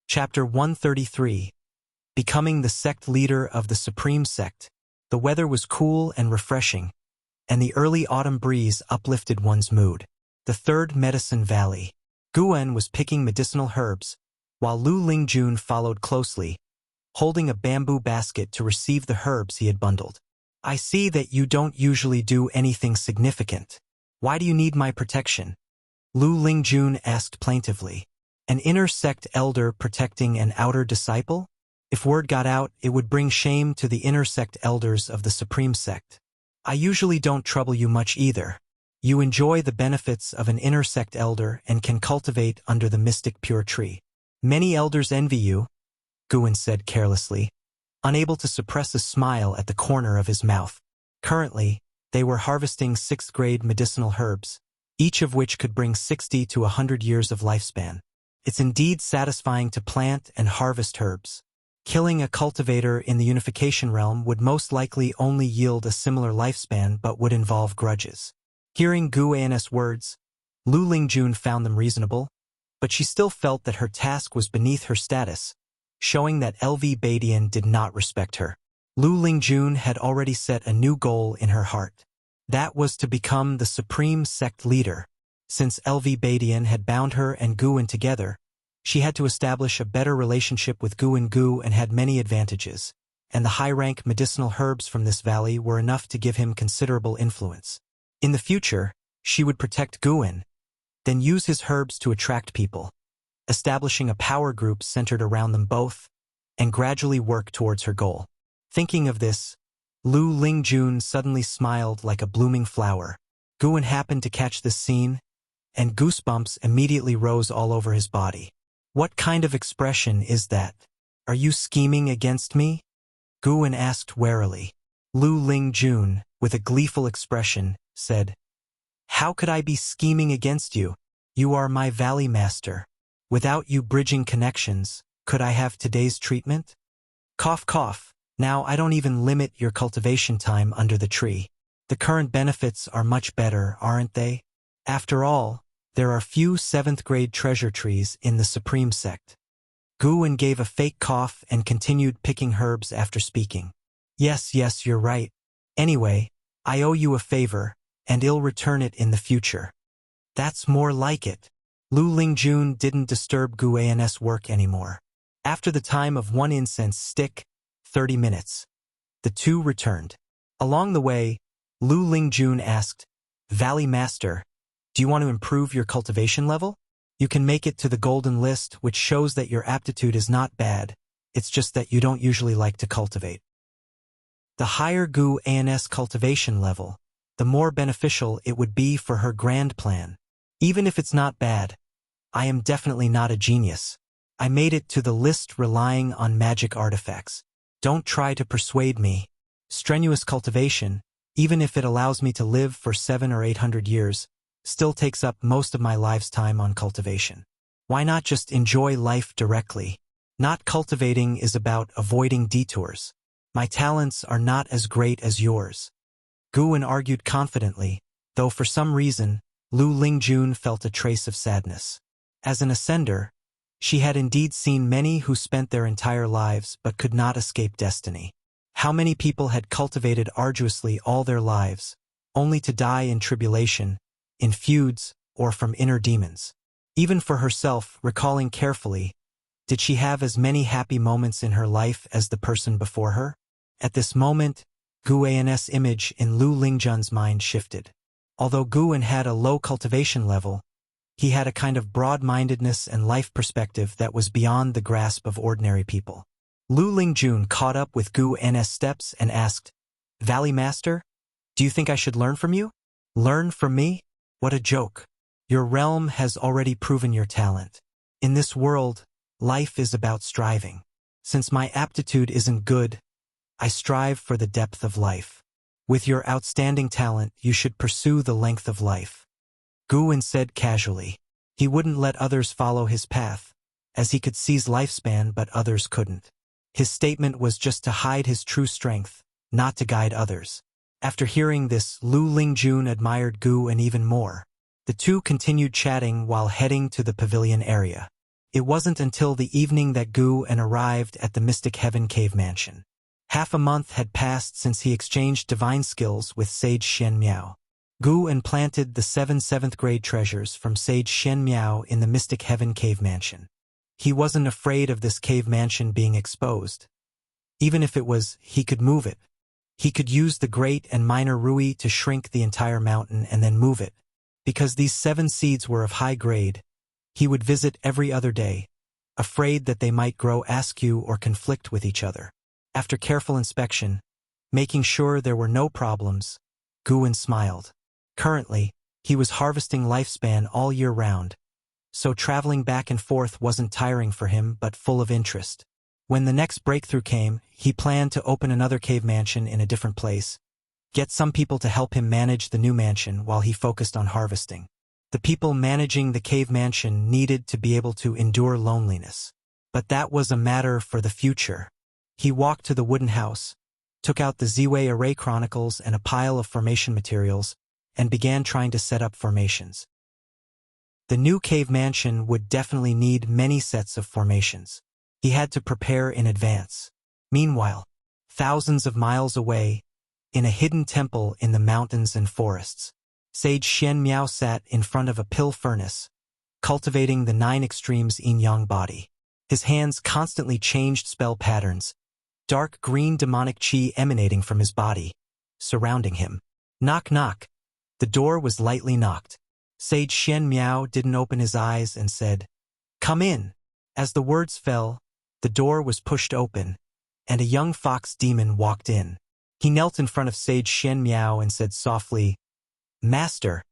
Chapter 133. Becoming the sect leader of the Supreme Sect. The weather was cool and refreshing, and the early autumn breeze uplifted one's mood. The third Medicine Valley. Guan was picking medicinal herbs, while Lu Lingjun followed closely, holding a bamboo basket to receive the herbs he had bundled. I see that you don't usually do anything significant. Why do you need my protection? Lu Lingjun asked plaintively. An inner sect elder protecting an outer disciple? If word got out, it would bring shame to the inner sect elders of the Supreme Sect. I usually don't trouble you much either. You enjoy the benefits of an inner sect elder and can cultivate under the mystic pure tree. Many elders envy you, Guan said carelessly, unable to suppress a smile at the corner of his mouth. Currently, they were harvesting 6th grade medicinal herbs, each of which could bring 60 to 100 years of lifespan. It's indeed satisfying to plant and harvest herbs. Killing a cultivator in the unification realm would most likely only yield a similar lifespan but would involve grudges. Hearing Guan's words, Lu Lingjun found them reasonable, but she still felt that her task was beneath her status, showing that LV Badian did not respect her. Lu Lingjun had already set a new goal in her heart. That was to become the Supreme Sect leader. Since LV Badian had bound her and Guan together, she had to establish a better relationship with Guan and had many advantages, and the high-rank medicinal herbs from this valley were enough to give him considerable influence. In the future, she would protect Guan, then use his herbs to attract people, establishing a power group centered around them both, and gradually work towards her goal. Thinking of this, Lu Lingjun suddenly smiled like a blooming flower. Guan happened to catch this scene, and goosebumps immediately rose all over his body. What kind of expression is that? Are you scheming against me? Guan asked warily. Lu Lingjun, with a gleeful expression, said, How could I be scheming against you? You are my valley master. Without you bridging connections, could I have today's treatment? Cough cough. Now I don't even limit your cultivation time under the tree. The current benefits are much better, aren't they? After all, there are few 7th grade treasure trees in the Supreme Sect. Guan gave a fake cough and continued picking herbs after speaking. Yes, you're right. Anyway, I owe you a favor, and I'll return it in the future. That's more like it. Lu Lingjun didn't disturb Guan's work anymore. After the time of 1 incense stick, 30 minutes. The two returned. Along the way, Lu Lingjun asked, Valley Master, do you want to improve your cultivation level? You can make it to the golden list, which shows that your aptitude is not bad. It's just that you don't usually like to cultivate. The higher Guan's cultivation level, the more beneficial it would be for her grand plan. Even if it's not bad, I am definitely not a genius. I made it to the list relying on magic artifacts. Don't try to persuade me. Strenuous cultivation, even if it allows me to live for 700 or 800 years, still takes up most of my life's time on cultivation. Why not just enjoy life directly? Not cultivating is about avoiding detours. My talents are not as great as yours. Guan argued confidently, though for some reason, Lu Lingjun felt a trace of sadness. As an ascender, she had indeed seen many who spent their entire lives but could not escape destiny. How many people had cultivated arduously all their lives, only to die in tribulation, in feuds, or from inner demons? Even for herself, recalling carefully, did she have as many happy moments in her life as the person before her? At this moment, Guan's image in Lu Lingjun's mind shifted. Although Guan had a low cultivation level, he had a kind of broad-mindedness and life perspective that was beyond the grasp of ordinary people. Lu Lingjun caught up with Guan's steps and asked, Valley Master, do you think I should learn from you? Learn from me? What a joke. Your realm has already proven your talent. In this world, life is about striving. Since my aptitude isn't good, I strive for the depth of life. With your outstanding talent, you should pursue the length of life. Guan said casually. He wouldn't let others follow his path, as he could seize lifespan but others couldn't. His statement was just to hide his true strength, not to guide others. After hearing this, Lu Lingjun admired Guan even more. The two continued chatting while heading to the pavilion area. It wasn't until the evening that Gu En arrived at the Mystic Heaven Cave Mansion. Half a month had passed since he exchanged divine skills with Sage Shen Miao. Gu En planted the 7 7th-grade treasures from Sage Shen Miao in the Mystic Heaven Cave Mansion. He wasn't afraid of this cave mansion being exposed. Even if it was, he could move it. He could use the Great and Minor Rui to shrink the entire mountain and then move it. Because these 7 seeds were of high grade, he would visit every other day, afraid that they might grow askew or conflict with each other. After careful inspection, making sure there were no problems, Gu En smiled. Currently, he was harvesting lifespan all year round, so traveling back and forth wasn't tiring for him but full of interest. When the next breakthrough came, he planned to open another cave mansion in a different place, get some people to help him manage the new mansion while he focused on harvesting. The people managing the cave mansion needed to be able to endure loneliness. But that was a matter for the future. He walked to the wooden house, took out the Ziwei Array Chronicles and a pile of formation materials, and began trying to set up formations. The new cave mansion would definitely need many sets of formations. He had to prepare in advance. Meanwhile, thousands of miles away, in a hidden temple in the mountains and forests, Sage Shen Miao sat in front of a pill furnace, cultivating the 9 extremes yin-yang body. His hands constantly changed spell patterns, dark green demonic qi emanating from his body, surrounding him. Knock knock. The door was lightly knocked. Sage Shen Miao didn't open his eyes and said, "Come in." As the words fell, the door was pushed open, and a young fox demon walked in. He knelt in front of Sage Shen Miao and said softly, "Master,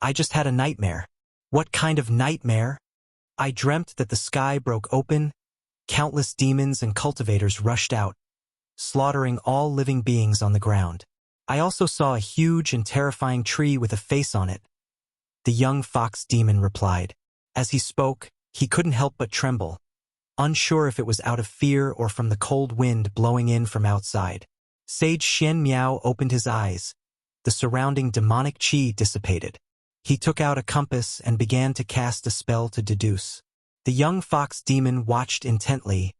I just had a nightmare." "What kind of nightmare?" "I dreamt that the sky broke open, countless demons and cultivators rushed out, slaughtering all living beings on the ground. I also saw a huge and terrifying tree with a face on it." The young fox demon replied. As he spoke, he couldn't help but tremble, unsure if it was out of fear or from the cold wind blowing in from outside. Sage Shen Miao opened his eyes. The surrounding demonic qi dissipated. He took out a compass and began to cast a spell to deduce. The young fox demon watched intently,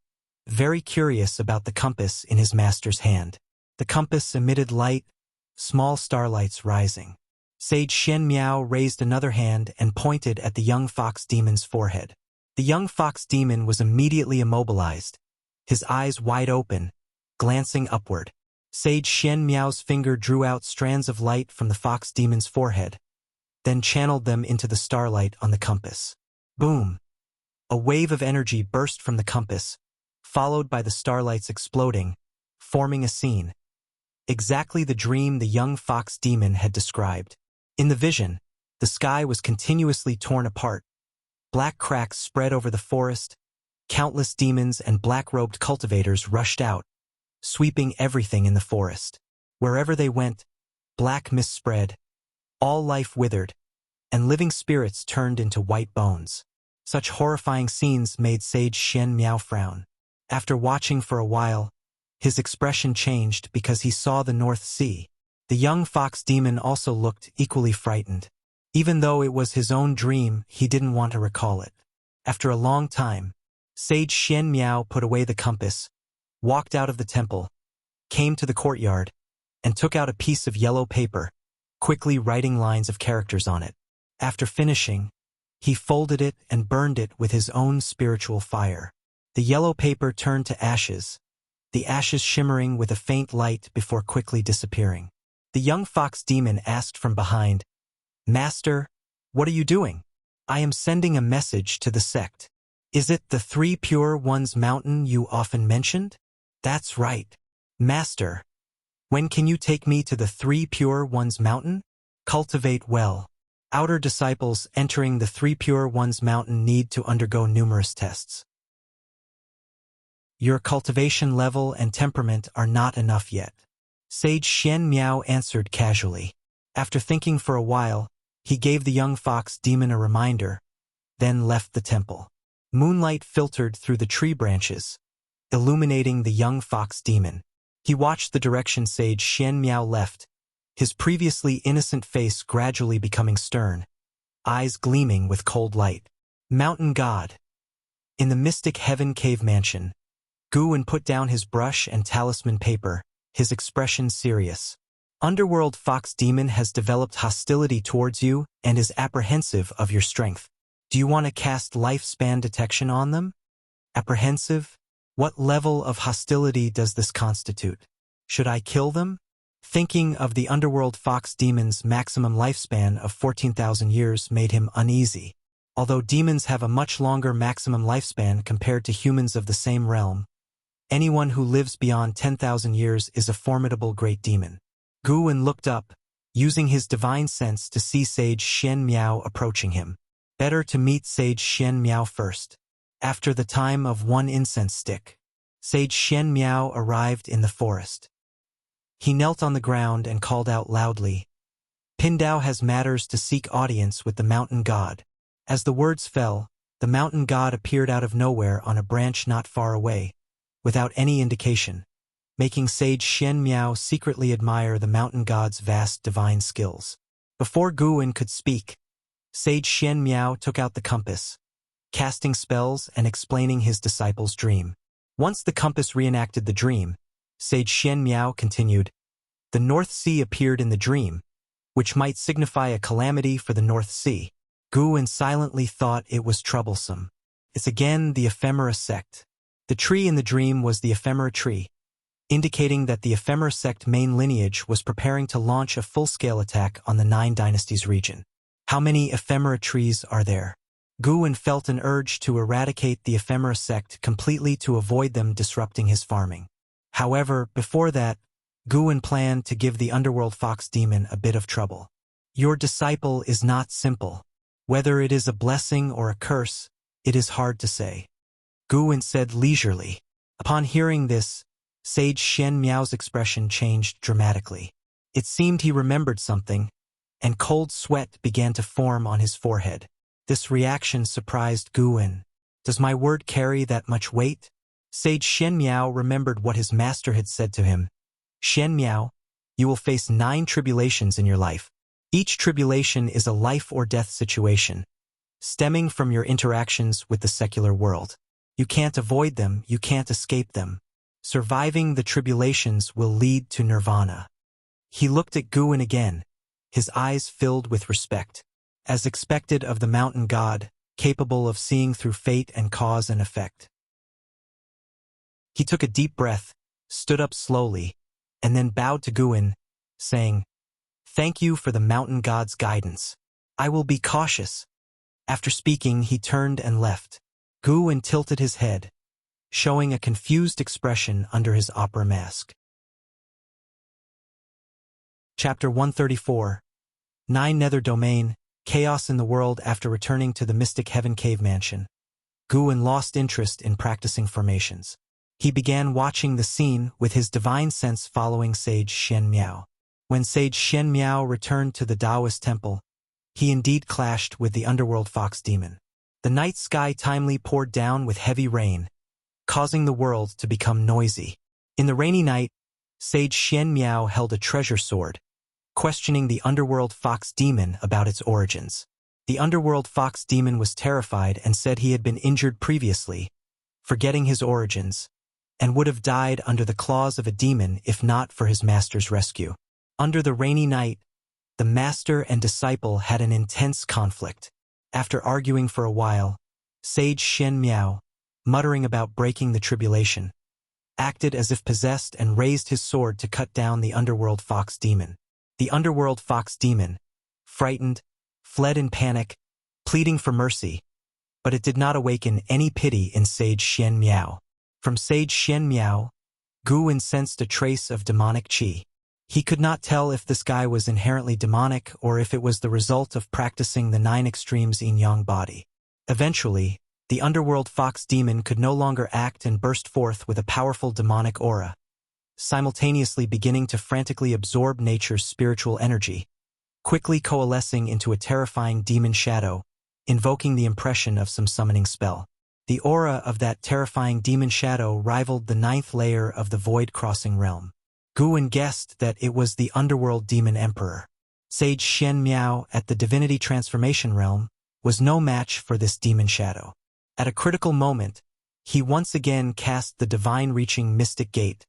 very curious about the compass in his master's hand. The compass emitted light, small starlights rising. Sage Shen Miao raised another hand and pointed at the young fox demon's forehead. The young fox demon was immediately immobilized, his eyes wide open, glancing upward. Sage Shen Miao's finger drew out strands of light from the fox demon's forehead, then channeled them into the starlight on the compass. Boom! A wave of energy burst from the compass, followed by the starlights exploding, forming a scene. Exactly the dream the young fox demon had described. In the vision, the sky was continuously torn apart. Black cracks spread over the forest. Countless demons and black-robed cultivators rushed out, sweeping everything in the forest. Wherever they went, black mist spread, all life withered, and living spirits turned into white bones. Such horrifying scenes made Sage Shen Miao frown. After watching for a while, his expression changed because he saw the North Sea. The young fox demon also looked equally frightened. Even though it was his own dream, he didn't want to recall it. After a long time, Sage Shen Miao put away the compass, walked out of the temple, came to the courtyard, and took out a piece of yellow paper, quickly writing lines of characters on it. After finishing, he folded it and burned it with his own spiritual fire. The yellow paper turned to ashes, the ashes shimmering with a faint light before quickly disappearing. The young fox demon asked from behind, "Master, what are you doing?" "I am sending a message to the sect." "Is it the 3 Pure Ones mountain you often mentioned?" "That's right. Master, when can you take me to the 3 Pure Ones mountain?" "Cultivate well. Outer disciples entering the 3 Pure Ones mountain need to undergo numerous tests. Your cultivation level and temperament are not enough yet." Sage Shen Miao answered casually. After thinking for a while, he gave the young fox demon a reminder, then left the temple. Moonlight filtered through the tree branches, illuminating the young fox demon. He watched the direction Sage Shen Miao left, his previously innocent face gradually becoming stern, eyes gleaming with cold light. "Mountain God, In the mystic heaven cave mansion, Guwen put down his brush and talisman paper, his expression serious. Underworld Fox Demon has developed hostility towards you and is apprehensive of your strength. Do you want to cast lifespan detection on them? Apprehensive? What level of hostility does this constitute? Should I kill them? Thinking of the Underworld Fox Demon's maximum lifespan of 14,000 years made him uneasy. Although demons have a much longer maximum lifespan compared to humans of the same realm, anyone who lives beyond 10,000 years is a formidable great demon. Guwen looked up, using his divine sense to see Sage Shen Miao approaching him. Better to meet Sage Shen Miao first. After the time of one incense stick, Sage Shen Miao arrived in the forest. He knelt on the ground and called out loudly, "Pindao has matters to seek audience with the mountain god." As the words fell, the mountain god appeared out of nowhere on a branch not far away, without any indication, making Sage Shen Miao secretly admire the mountain god's vast divine skills. Before Guwen could speak, Sage Shen Miao took out the compass, casting spells and explaining his disciple's dream. Once the compass reenacted the dream, Sage Shen Miao continued, "The North Sea appeared in the dream, which might signify a calamity for the North Sea." Guwen silently thought it was troublesome. It's again the ephemera sect. The tree in the dream was the ephemera tree, indicating that the ephemera sect main lineage was preparing to launch a full-scale attack on the Nine Dynasties region. How many ephemera trees are there? Guwen felt an urge to eradicate the ephemera sect completely to avoid them disrupting his farming. However, before that, Guwen planned to give the Underworld Fox Demon a bit of trouble. Your disciple is not simple. Whether it is a blessing or a curse, it is hard to say, Guwen said leisurely. Upon hearing this, Sage Shen Miao's expression changed dramatically. It seemed he remembered something, and cold sweat began to form on his forehead. This reaction surprised Guwen. Does my word carry that much weight? Sage Shen Miao remembered what his master had said to him. Shen Miao, you will face 9 tribulations in your life. Each tribulation is a life or death situation, stemming from your interactions with the secular world. You can't avoid them, you can't escape them. Surviving the tribulations will lead to nirvana. He looked at Guwen again, his eyes filled with respect. As expected of the mountain god, capable of seeing through fate and cause and effect. He took a deep breath, stood up slowly, and then bowed to Guwen, saying, "Thank you for the mountain god's guidance. I will be cautious." After speaking, he turned and left. Guwen tilted his head, showing a confused expression under his opera mask. Chapter 134. 9 Nether Domain, Chaos in the World. After returning to the Mystic Heaven Cave Mansion, Guwen lost interest in practicing formations. He began watching the scene with his divine sense following Sage Shen Miao. When Sage Shen Miao returned to the Taoist temple, he indeed clashed with the Underworld Fox Demon. The night sky timely poured down with heavy rain, causing the world to become noisy. In the rainy night, Sage Shen Miao held a treasure sword, questioning the Underworld Fox Demon about its origins. The Underworld Fox Demon was terrified and said he had been injured previously, forgetting his origins, and would have died under the claws of a demon if not for his master's rescue. Under the rainy night, the master and disciple had an intense conflict. After arguing for a while, Sage Shen Miao, muttering about breaking the tribulation, acted as if possessed and raised his sword to cut down the Underworld Fox Demon. The Underworld Fox Demon, frightened, fled in panic, pleading for mercy, but it did not awaken any pity in Sage Shen Miao. From Sage Shen Miao, Guwen sensed a trace of demonic qi. He could not tell if this guy was inherently demonic or if it was the result of practicing the 9 extremes yin-yang body. Eventually, the Underworld Fox Demon could no longer act and burst forth with a powerful demonic aura, simultaneously beginning to frantically absorb nature's spiritual energy, quickly coalescing into a terrifying demon shadow, invoking the impression of some summoning spell. The aura of that terrifying demon shadow rivaled the 9th layer of the void-crossing realm. Guwen guessed that it was the Underworld Demon Emperor. Sage Shen Miao at the Divinity Transformation Realm was no match for this demon shadow. At a critical moment, he once again cast the divine-reaching Mystic Gate,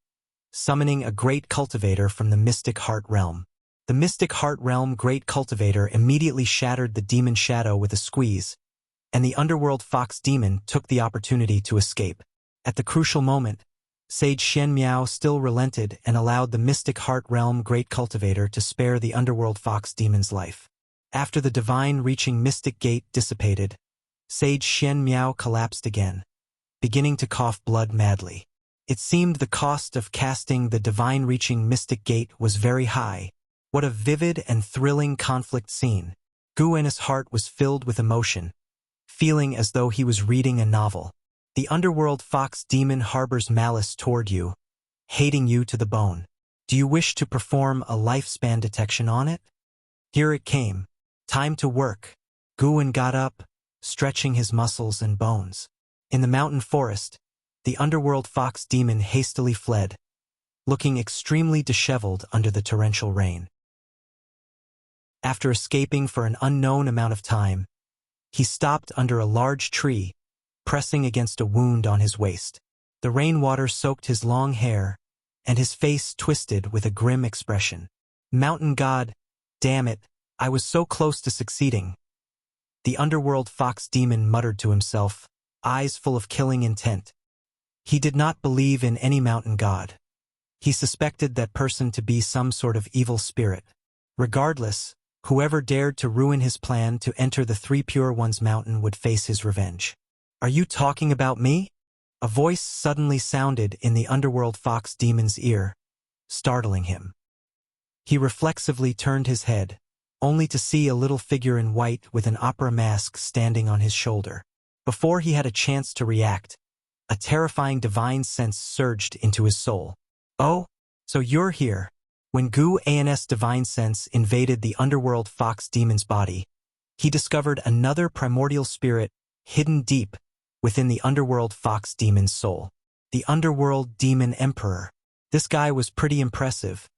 summoning a great cultivator from the Mystic Heart Realm. The Mystic Heart Realm Great Cultivator immediately shattered the demon shadow with a squeeze, and the underworld fox demon took the opportunity to escape. At the crucial moment, Sage Xian Miao still relented and allowed the Mystic Heart Realm Great Cultivator to spare the underworld fox demon's life. After the divine-reaching Mystic Gate dissipated, Sage Xian Miao collapsed again, beginning to cough blood madly. It seemed the cost of casting the divine-reaching Mystic Gate was very high. What a vivid and thrilling conflict scene. Gu En's heart was filled with emotion, feeling as though he was reading a novel. The underworld fox demon harbors malice toward you, hating you to the bone. Do you wish to perform a lifespan detection on it? Here it came. Time to work. Gu En got up, stretching his muscles and bones. In the mountain forest, the underworld fox demon hastily fled, looking extremely disheveled under the torrential rain. After escaping for an unknown amount of time, he stopped under a large tree, pressing against a wound on his waist. The rainwater soaked his long hair, and his face twisted with a grim expression. Mountain God, damn it, I was so close to succeeding. The underworld fox demon muttered to himself, eyes full of killing intent. He did not believe in any mountain god. He suspected that person to be some sort of evil spirit. Regardless, whoever dared to ruin his plan to enter the Three Pure Ones mountain would face his revenge. Are you talking about me? A voice suddenly sounded in the underworld fox demon's ear, startling him. He reflexively turned his head, only to see a little figure in white with an opera mask standing on his shoulder. Before he had a chance to react, a terrifying divine sense surged into his soul. Oh, so you're here. When Gu An's divine sense invaded the underworld fox demon's body, he discovered another primordial spirit hidden deep within the underworld fox demon's soul. The underworld demon emperor. This guy was pretty impressive,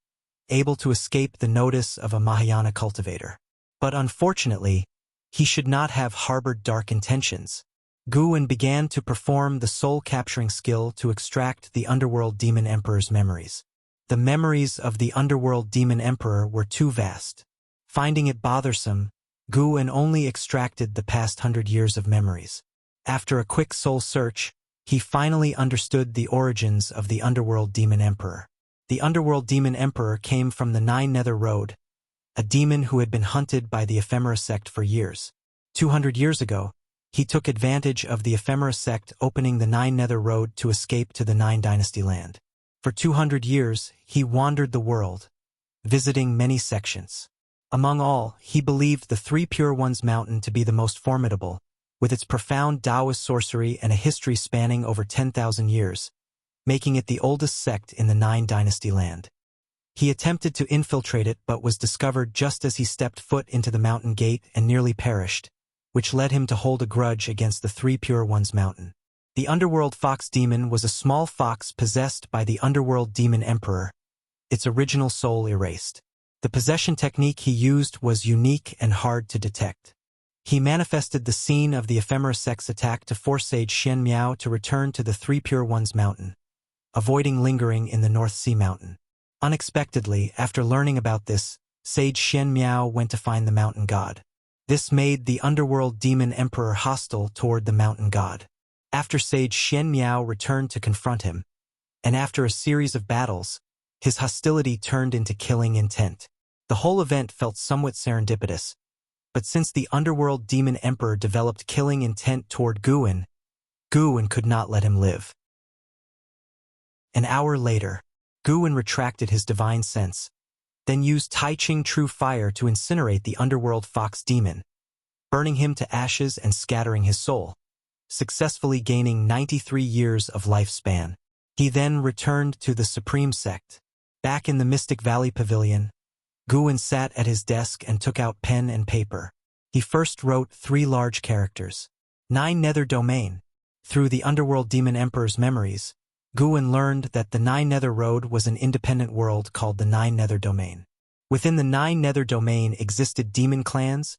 able to escape the notice of a Mahayana cultivator. But unfortunately, he should not have harbored dark intentions. Gu En began to perform the soul-capturing skill to extract the underworld demon emperor's memories. The memories of the underworld demon emperor were too vast. Finding it bothersome, Gu En only extracted the past 100 years of memories. After a quick soul search, he finally understood the origins of the underworld demon emperor. The underworld demon emperor came from the Nine Nether Road, a demon who had been hunted by the Ephemera sect for years. 200 years ago, he took advantage of the Ephemera sect opening the Nine Nether Road to escape to the Nine Dynasty land. For 200 years, he wandered the world, visiting many sections. Among all, he believed the Three Pure Ones mountain to be the most formidable, with its profound Taoist sorcery and a history spanning over 10,000 years, making it the oldest sect in the Nine Dynasty land. He attempted to infiltrate it but was discovered just as he stepped foot into the mountain gate and nearly perished, which led him to hold a grudge against the Three Pure Ones mountain. The underworld fox demon was a small fox possessed by the underworld demon emperor, its original soul erased. The possession technique he used was unique and hard to detect. He manifested the scene of the Ephemera sect's attack to force Sage Xian Miao to return to the Three Pure Ones mountain, avoiding lingering in the North Sea mountain. Unexpectedly, after learning about this, Sage Xian Miao went to find the mountain god. This made the underworld demon emperor hostile toward the mountain god. After Sage Xian Miao returned to confront him, and after a series of battles, his hostility turned into killing intent. The whole event felt somewhat serendipitous, but since the underworld demon emperor developed killing intent toward Gu En could not let him live. An hour later, Gu En retracted his divine sense, then used Tai Ching True Fire to incinerate the underworld fox demon, burning him to ashes and scattering his soul, successfully gaining 93 years of lifespan. He then returned to the Supreme Sect. Back in the Mystic Valley Pavilion, Gu En sat at his desk and took out pen and paper. He first wrote 3 large characters. Nine Nether Domain. Through the underworld demon emperor's memories, Gu En learned that the Nine Nether Road was an independent world called the Nine Nether Domain. Within the Nine Nether Domain existed demon clans,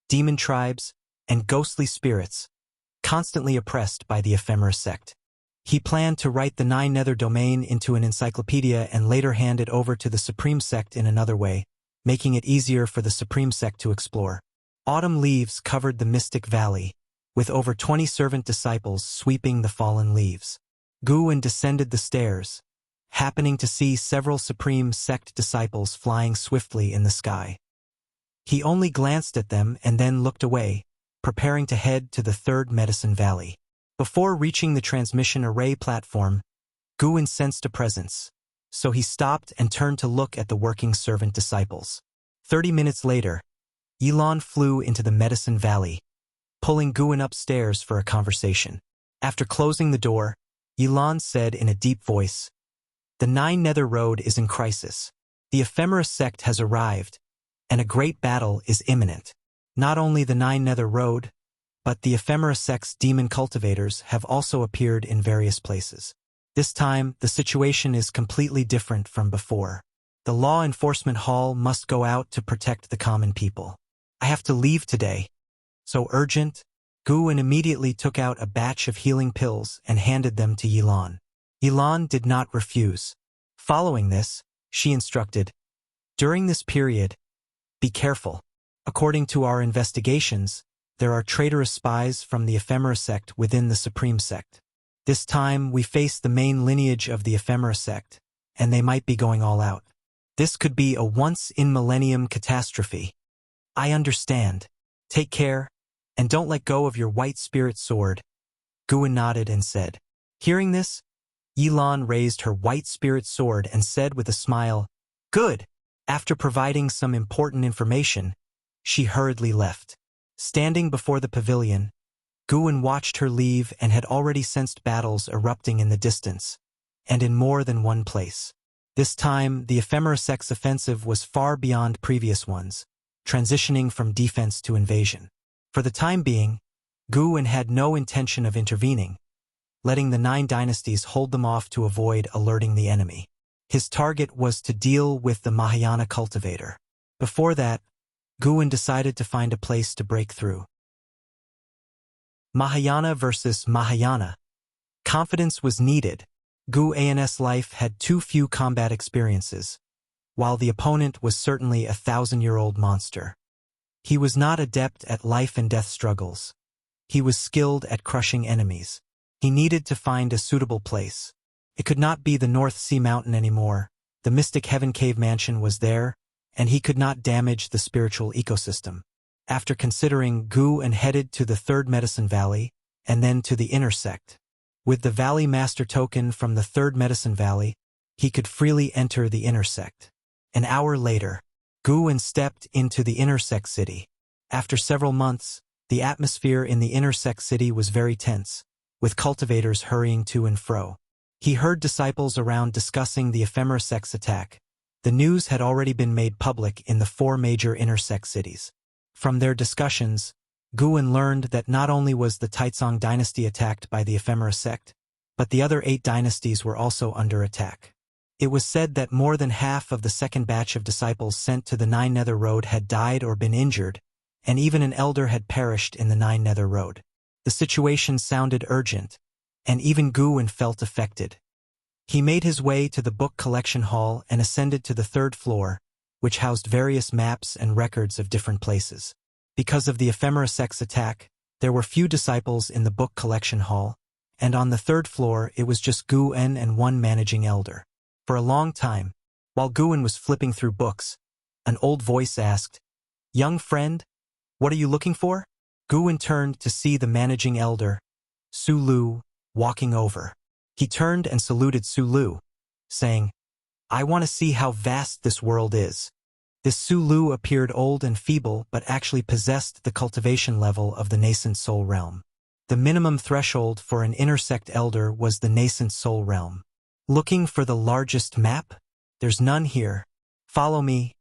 demon tribes, and ghostly spirits, constantly oppressed by the ephemera sect. He planned to write the Nine Nether domain into an encyclopedia and later hand it over to the Supreme Sect in another way, making it easier for the Supreme Sect to explore. Autumn leaves covered the Mystic Valley, with over 20 servant disciples sweeping the fallen leaves. Guwen descended the stairs, happening to see several Supreme Sect disciples flying swiftly in the sky. He only glanced at them and then looked away, preparing to head to the Third Medicine Valley. Before reaching the transmission array platform, Guwen sensed a presence, so he stopped and turned to look at the working servant disciples. 30 minutes later, Yilan flew into the Medicine Valley, pulling Guwen upstairs for a conversation. After closing the door, Yilan said in a deep voice, "The Nine Nether Road is in crisis. The ephemera sect has arrived, and a great battle is imminent. Not only the Nine Nether Road, but the ephemera sect's demon cultivators have also appeared in various places. This time, the situation is completely different from before. The law enforcement hall must go out to protect the common people. I have to leave today. So urgent." Guwen immediately took out a batch of healing pills and handed them to Yilan. Yilan did not refuse. Following this, she instructed, "During this period, be careful. According to our investigations, there are traitorous spies from the ephemera sect within the Supreme Sect. This time, we face the main lineage of the ephemera sect, and they might be going all out. This could be a once-in-millennium catastrophe. I understand. Take care, and don't let go of your white spirit sword." Guwen nodded and said. Hearing this, Yilan raised her white spirit sword and said with a smile, "Good." After providing some important information, she hurriedly left. Standing before the pavilion, Guwen watched her leave and had already sensed battles erupting in the distance, and in more than one place. This time, the ephemera sect's offensive was far beyond previous ones, transitioning from defense to invasion. For the time being, Guwen had no intention of intervening, letting the 9 dynasties hold them off to avoid alerting the enemy. His target was to deal with the Mahayana cultivator. Before that, Guwen decided to find a place to break through. Mahayana versus Mahayana. Confidence was needed. Guwen's life had too few combat experiences, while the opponent was certainly a 1,000-year-old monster. He was not adept at life and death struggles. He was skilled at crushing enemies. He needed to find a suitable place. It could not be the North Sea Mountain anymore. The Mystic Heaven Cave Mansion was there, and he could not damage the spiritual ecosystem. After considering, Guwen headed to the Third Medicine Valley, and then to the Inner Sect. With the Valley Master token from the Third Medicine Valley, he could freely enter the Inner Sect. An hour later, Guwen stepped into the Inner Sect city. After several months, the atmosphere in the Inner Sect city was very tense, with cultivators hurrying to and fro. He heard disciples around discussing the ephemera sect's attack. The news had already been made public in the 4 major Inner Sect cities. From their discussions, Guwen learned that not only was the Taizong dynasty attacked by the ephemera sect, but the other 8 dynasties were also under attack. It was said that more than half of the second batch of disciples sent to the Nine Nether Road had died or been injured, and even an elder had perished in the Nine Nether Road. The situation sounded urgent, and even Guwen felt affected. He made his way to the book collection hall and ascended to the 3rd floor, which housed various maps and records of different places. Because of the ephemera sect's attack, there were few disciples in the book collection hall, and on the 3rd floor it was just Guwen and one managing elder. For a long time, while Guwen was flipping through books, an old voice asked, "Young friend, what are you looking for?" Guwen turned to see the managing elder, Sulu, walking over. He turned and saluted Sulu, saying, "I want to see how vast this world is." This Sulu appeared old and feeble but actually possessed the cultivation level of the nascent soul realm. The minimum threshold for an Inner Sect elder was the nascent soul realm. "Looking for the largest map? There's none here. Follow me,"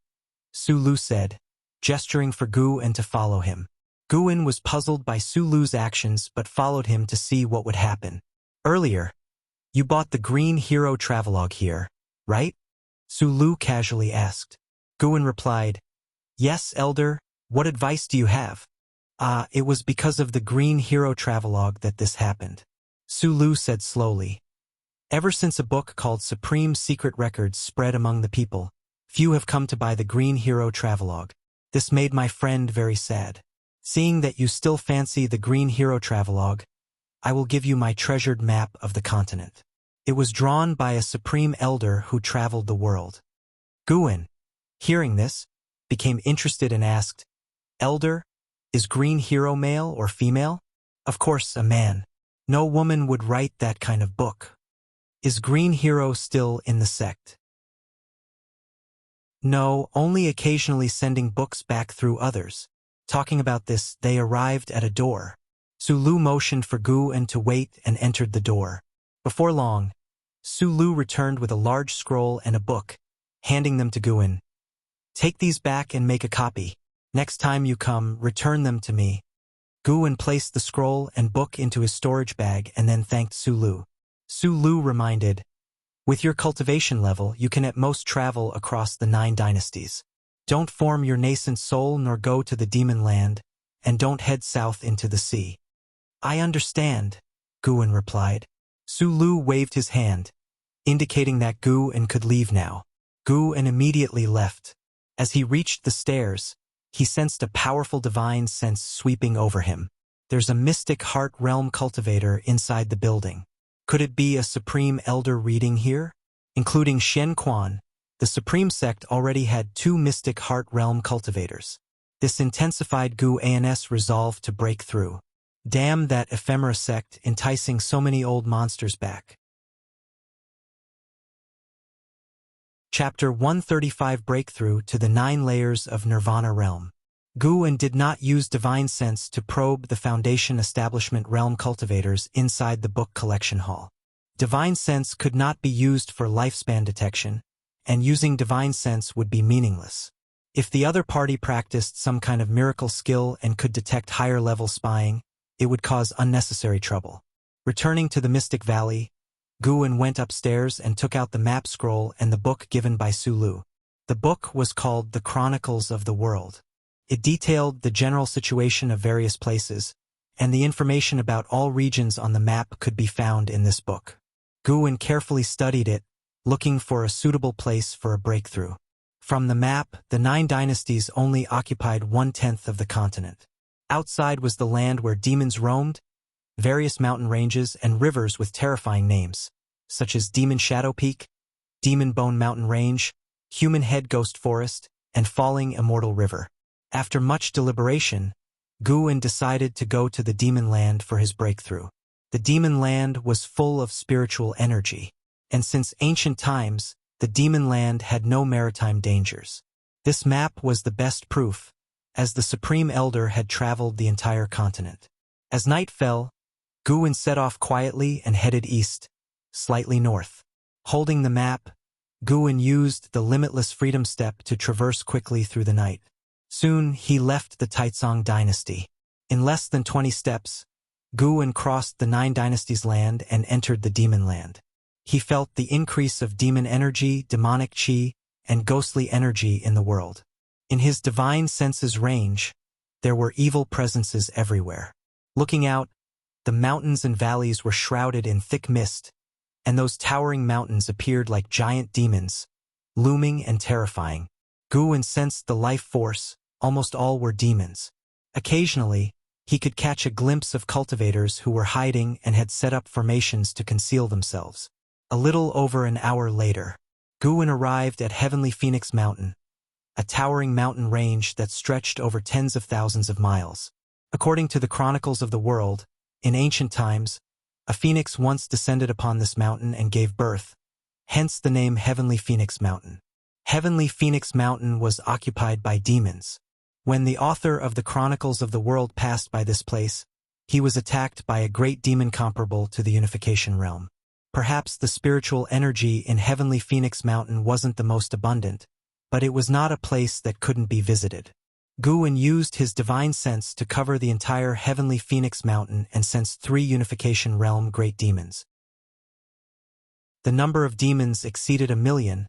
Sulu said, gesturing for Guwen to follow him. Guwen was puzzled by Sulu's actions but followed him to see what would happen. "Earlier, you bought the Green Hero Travelogue here, right?" Sulu casually asked. Guwen replied, "Yes, elder, what advice do you have?" It was because of the Green Hero travelogue that this happened. Sulu said slowly. Ever since a book called Supreme Secret Records spread among the people, few have come to buy the Green Hero travelogue. This made my friend very sad. Seeing that you still fancy the Green Hero travelogue, I will give you my treasured map of the continent. It was drawn by a supreme elder who traveled the world. Guin, hearing this, became interested and asked, Elder, is Green Hero male or female? Of course, a man. No woman would write that kind of book. Is Green Hero still in the sect? No, only occasionally sending books back through others. Talking about this, they arrived at a door. Sulu motioned for Guin to wait and entered the door. Before long, Sulu returned with a large scroll and a book, handing them to Guin. Take these back and make a copy. Next time you come, return them to me. Guin placed the scroll and book into his storage bag and then thanked Sulu. Sulu reminded, with your cultivation level, you can at most travel across the 9 dynasties. Don't form your nascent soul nor go to the demon land, and don't head south into the sea. I understand, Guin replied. Sulu waved his hand, indicating that Guin could leave now. Guin immediately left. As he reached the stairs, he sensed a powerful divine sense sweeping over him. There's a mystic heart realm cultivator inside the building. Could it be a supreme elder reading here? Including Shen Quan, the supreme sect already had 2 mystic heart realm cultivators. This intensified Guin's resolve to break through. Damn that ephemera sect enticing so many old monsters back. Chapter 135 Breakthrough to the 9 Layers of Nirvana Realm. Guin did not use divine sense to probe the Foundation Establishment realm cultivators inside the book collection hall. Divine sense could not be used for lifespan detection, and using divine sense would be meaningless. If the other party practiced some kind of miracle skill and could detect higher-level spying, it would cause unnecessary trouble. Returning to the Mystic Valley, Guin went upstairs and took out the map scroll and the book given by Sulu. The book was called The Chronicles of the World. It detailed the general situation of various places, and the information about all regions on the map could be found in this book. Guin carefully studied it, looking for a suitable place for a breakthrough. From the map, the 9 dynasties only occupied 1/10 of the continent. Outside was the land where demons roamed, various mountain ranges and rivers with terrifying names, such as Demon Shadow Peak, Demon Bone Mountain Range, Human Head Ghost Forest, and Falling Immortal River. After much deliberation, Guin decided to go to the Demon Land for his breakthrough. The Demon Land was full of spiritual energy, and since ancient times, the Demon Land had no maritime dangers. This map was the best proof, as the Supreme Elder had traveled the entire continent. As night fell, Guin set off quietly and headed east, slightly north. Holding the map, Guin used the limitless freedom step to traverse quickly through the night. Soon, he left the Taizong dynasty. In less than 20 steps, Guin crossed the 9 dynasties' land and entered the Demon Land. He felt the increase of demon energy, demonic chi, and ghostly energy in the world. In his divine senses range, there were evil presences everywhere. Looking out, the mountains and valleys were shrouded in thick mist, and those towering mountains appeared like giant demons, looming and terrifying. Guin sensed the life force, almost all were demons. Occasionally, he could catch a glimpse of cultivators who were hiding and had set up formations to conceal themselves. A little over an hour later, Guin arrived at Heavenly Phoenix Mountain, a towering mountain range that stretched over tens of thousands of miles. According to the Chronicles of the World, in ancient times, a phoenix once descended upon this mountain and gave birth, hence the name Heavenly Phoenix Mountain. Heavenly Phoenix Mountain was occupied by demons. When the author of the Chronicles of the World passed by this place, he was attacked by a great demon comparable to the Unification Realm. Perhaps the spiritual energy in Heavenly Phoenix Mountain wasn't the most abundant, but it was not a place that couldn't be visited. Guin used his divine sense to cover the entire Heavenly Phoenix Mountain and sensed 3 Unification Realm great demons. The number of demons exceeded 1,000,000,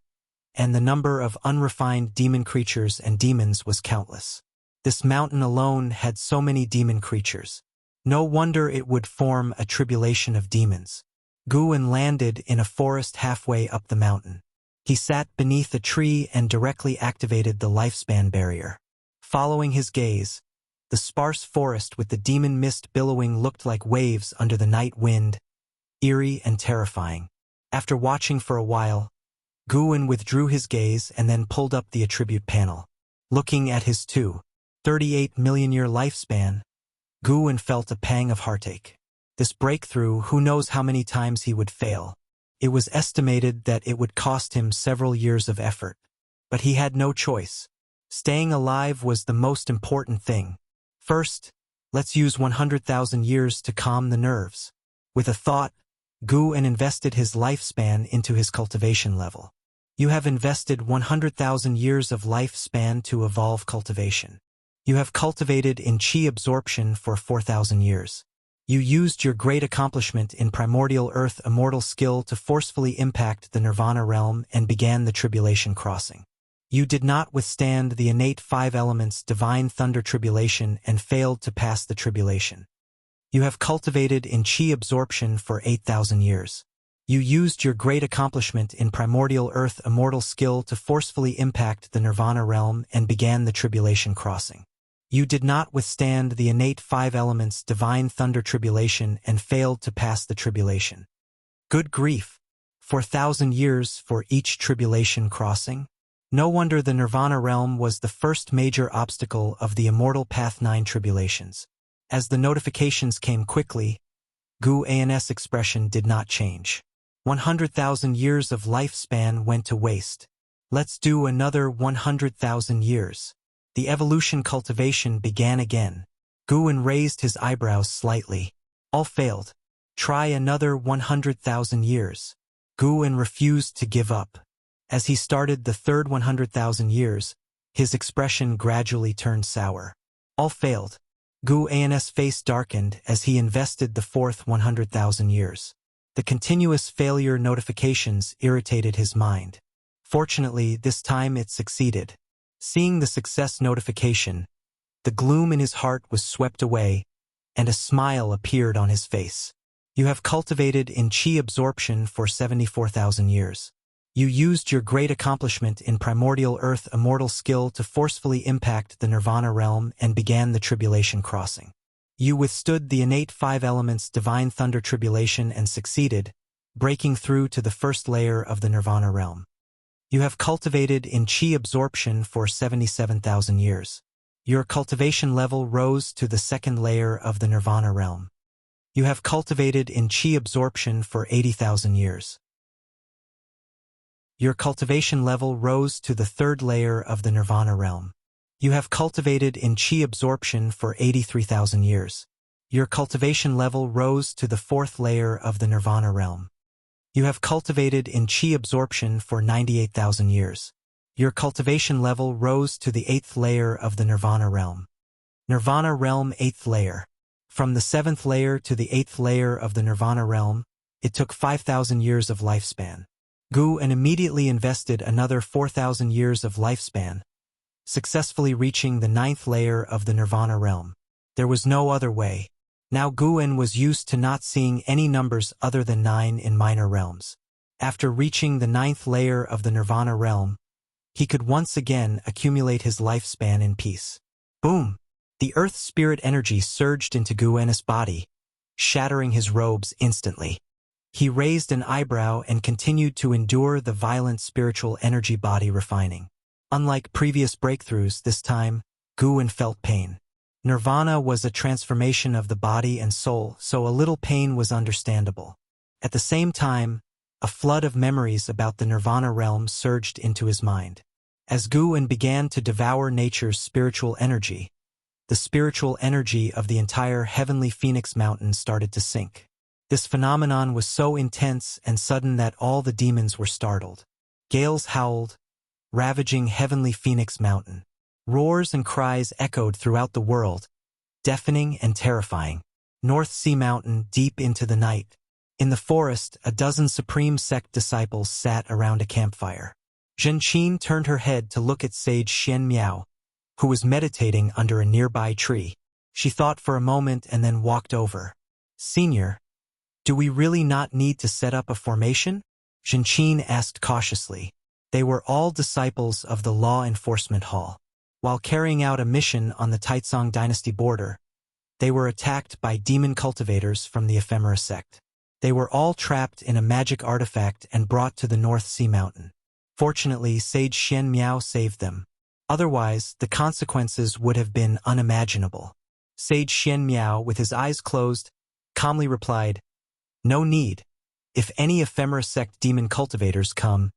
and the number of unrefined demon creatures and demons was countless. This mountain alone had so many demon creatures. No wonder it would form a tribulation of demons. Guwen landed in a forest halfway up the mountain. He sat beneath a tree and directly activated the lifespan barrier. Following his gaze, the sparse forest with the demon mist billowing looked like waves under the night wind, eerie and terrifying. After watching for a while, Guwen withdrew his gaze and then pulled up the attribute panel. Looking at his 38 million year lifespan, Guwen felt a pang of heartache. This breakthrough, who knows how many times he would fail. It was estimated that it would cost him several years of effort. But he had no choice. Staying alive was the most important thing. First, let's use 100,000 years to calm the nerves. With a thought, Guwen invested his lifespan into his cultivation level. You have invested 100,000 years of lifespan to evolve cultivation. You have cultivated in chi absorption for 4,000 years. You used your great accomplishment in primordial earth immortal skill to forcefully impact the nirvana realm and began the tribulation crossing. You did not withstand the innate 5 elements divine thunder tribulation and failed to pass the tribulation. You have cultivated in chi absorption for 8,000 years. You used your great accomplishment in primordial earth immortal skill to forcefully impact the nirvana realm and began the tribulation crossing. You did not withstand the innate 5 elements divine thunder tribulation and failed to pass the tribulation. Good grief! 4,000 years for each tribulation crossing? No wonder the nirvana realm was the first major obstacle of the immortal path 9 tribulations. As the notifications came quickly, Guwen's expression did not change. 100,000 years of lifespan went to waste. Let's do another 100,000 years. The evolution cultivation began again. Guwen raised his eyebrows slightly. All failed. Try another 100,000 years. Guwen refused to give up. As he started the third 100,000 years, his expression gradually turned sour. All failed. Guwen's face darkened as he invested the fourth 100,000 years. The continuous failure notifications irritated his mind. Fortunately, this time it succeeded. Seeing the success notification, the gloom in his heart was swept away, and a smile appeared on his face. You have cultivated in chi absorption for 74,000 years. You used your great accomplishment in primordial earth immortal skill to forcefully impact the nirvana realm and began the tribulation crossing. You withstood the innate 5 elements divine thunder tribulation and succeeded, breaking through to the first layer of the nirvana realm. You have cultivated in chi absorption for 77,000 years. Your cultivation level rose to the second layer of the nirvana realm. You have cultivated in chi absorption for 80,000 years. Your cultivation level rose to the third layer of the nirvana realm. You have cultivated in chi absorption for 83,000 years. Your cultivation level rose to the fourth layer of the nirvana realm. You have cultivated in chi absorption for 98,000 years. Your cultivation level rose to the 8th layer of the nirvana realm. Nirvana realm 8th layer. From the 7th layer to the 8th layer of the nirvana realm, it took 5,000 years of lifespan. Guwen immediately invested another 4,000 years of lifespan, successfully reaching the 9th layer of the nirvana realm. There was no other way. Now Guwen was used to not seeing any numbers other than 9 in minor realms. After reaching the 9th layer of the nirvana realm, he could once again accumulate his lifespan in peace. Boom! The earth spirit energy surged into Guwen's body, shattering his robes instantly. He raised an eyebrow and continued to endure the violent spiritual energy body refining. Unlike previous breakthroughs, this time, Guwen felt pain. Nirvana was a transformation of the body and soul, so a little pain was understandable. At the same time, a flood of memories about the nirvana realm surged into his mind. As Guwen began to devour nature's spiritual energy, the spiritual energy of the entire heavenly Phoenix Mountain started to sink. This phenomenon was so intense and sudden that all the demons were startled. Gales howled, ravaging heavenly Phoenix Mountain. Roars and cries echoed throughout the world, deafening and terrifying. North Sea Mountain deep into the night. In the forest, a dozen Supreme Sect disciples sat around a campfire. Zhenqin turned her head to look at Sage Xian Miao, who was meditating under a nearby tree. She thought for a moment and then walked over. "Senior, do we really not need to set up a formation?" Zhenqin asked cautiously. They were all disciples of the law enforcement hall. While carrying out a mission on the Taizong dynasty border, they were attacked by demon cultivators from the Ephemera sect. They were all trapped in a magic artifact and brought to the North Sea Mountain. Fortunately, Sage Xian Miao saved them. Otherwise, the consequences would have been unimaginable. Sage Xian Miao, with his eyes closed, calmly replied, "No need. If any Ephemera sect demon cultivators come,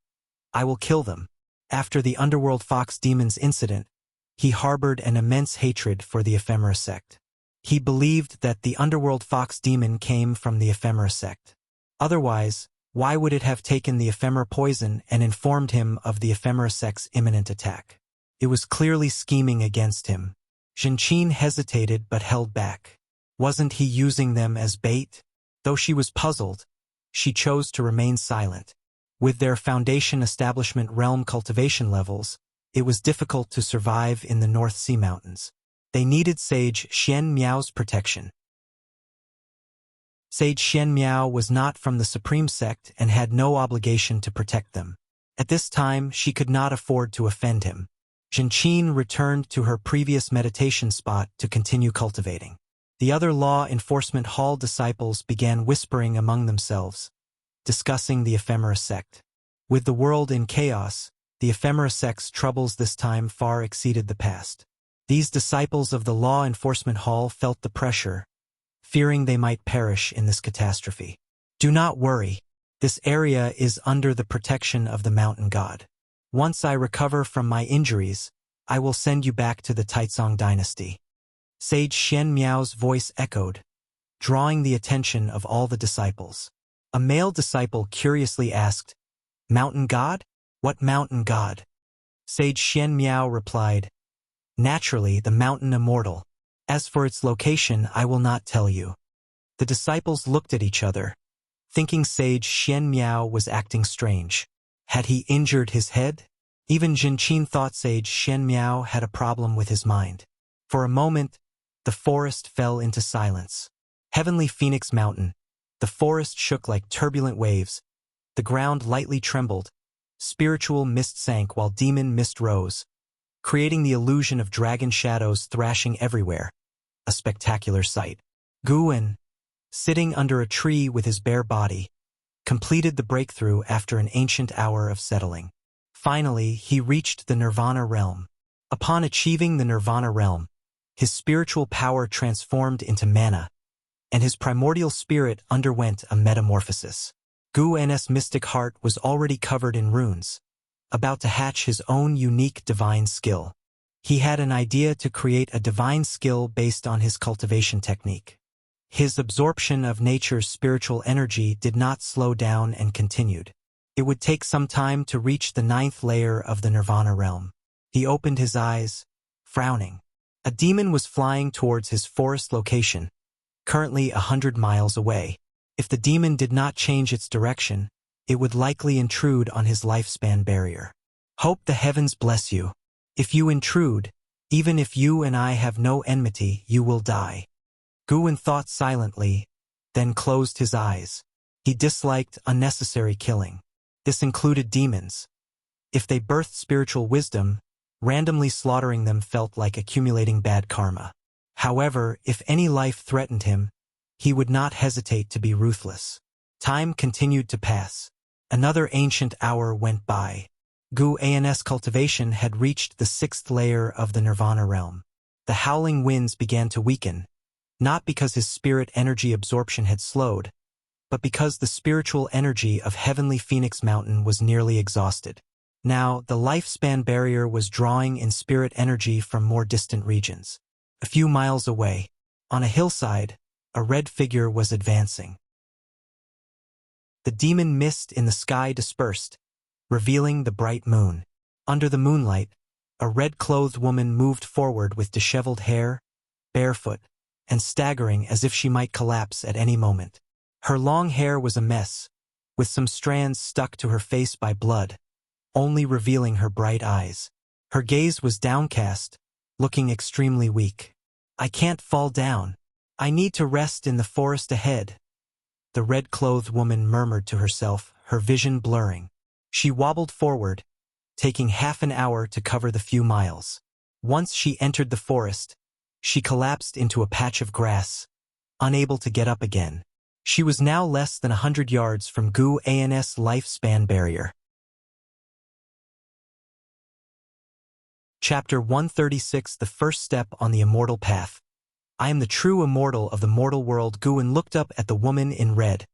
I will kill them." After the Underworld Fox Demons incident, he harbored an immense hatred for the Ephemera sect. He believed that the Underworld Fox Demon came from the Ephemera sect. Otherwise, why would it have taken the Ephemera poison and informed him of the Ephemera sect's imminent attack? It was clearly scheming against him. Zhenqin hesitated but held back. Wasn't he using them as bait? Though she was puzzled, she chose to remain silent. With their foundation establishment realm cultivation levels, it was difficult to survive in the North Sea Mountains. They needed Sage Xian Miao's protection. Sage Xian Miao was not from the Supreme Sect and had no obligation to protect them. At this time, she could not afford to offend him. Zhenqin returned to her previous meditation spot to continue cultivating. The other law enforcement hall disciples began whispering among themselves, discussing the Ephemera sect. With the world in chaos, the Ephemera sect's troubles this time far exceeded the past. These disciples of the law enforcement hall felt the pressure, fearing they might perish in this catastrophe. "Do not worry. This area is under the protection of the mountain god. Once I recover from my injuries, I will send you back to the Taizong dynasty." Sage Xian Miao's voice echoed, drawing the attention of all the disciples. A male disciple curiously asked, "Mountain god? What mountain god?" Sage Xian Miao replied, "Naturally, the mountain immortal. As for its location, I will not tell you." The disciples looked at each other, thinking Sage Xian Miao was acting strange. Had he injured his head? Even Zhenqin thought Sage Xian Miao had a problem with his mind. For a moment, the forest fell into silence. Heavenly Phoenix Mountain. The forest shook like turbulent waves. The ground lightly trembled. Spiritual mist sank while demon mist rose, creating the illusion of dragon shadows thrashing everywhere. A spectacular sight. Guwen, sitting under a tree with his bare body, completed the breakthrough after an ancient hour of settling. Finally, he reached the Nirvana realm. Upon achieving the Nirvana realm, his spiritual power transformed into mana, and his primordial spirit underwent a metamorphosis. Guwen's mystic heart was already covered in runes, about to hatch his own unique divine skill. He had an idea to create a divine skill based on his cultivation technique. His absorption of nature's spiritual energy did not slow down and continued. It would take some time to reach the 9th layer of the Nirvana realm. He opened his eyes, frowning. A demon was flying towards his forest location, currently 100 miles away. If the demon did not change its direction, it would likely intrude on his lifespan barrier. "Hope the heavens bless you. If you intrude, even if you and I have no enmity, you will die." Guwen thought silently, then closed his eyes. He disliked unnecessary killing. This included demons. If they birthed spiritual wisdom, randomly slaughtering them felt like accumulating bad karma. However, if any life threatened him, he would not hesitate to be ruthless. Time continued to pass. Another ancient hour went by. Guwen's cultivation had reached the 6th layer of the Nirvana realm. The howling winds began to weaken, not because his spirit energy absorption had slowed, but because the spiritual energy of Heavenly Phoenix Mountain was nearly exhausted. Now, the lifespan barrier was drawing in spirit energy from more distant regions. A few miles away, on a hillside, a red figure was advancing. The demon mist in the sky dispersed, revealing the bright moon. Under the moonlight, a red-clothed woman moved forward with disheveled hair, barefoot, and staggering as if she might collapse at any moment. Her long hair was a mess, with some strands stuck to her face by blood, only revealing her bright eyes. Her gaze was downcast, looking extremely weak. I can't fall down. I need to rest in the forest ahead, the red-clothed woman murmured to herself, her vision blurring. She wobbled forward, taking half an hour to cover the few miles. Once she entered the forest, she collapsed into a patch of grass, unable to get up again. She was now less than 100 yards from Gu An's lifespan barrier. Chapter 136 The First Step on the Immortal Path. I am the true immortal of the mortal world. Guin looked up at the woman in red,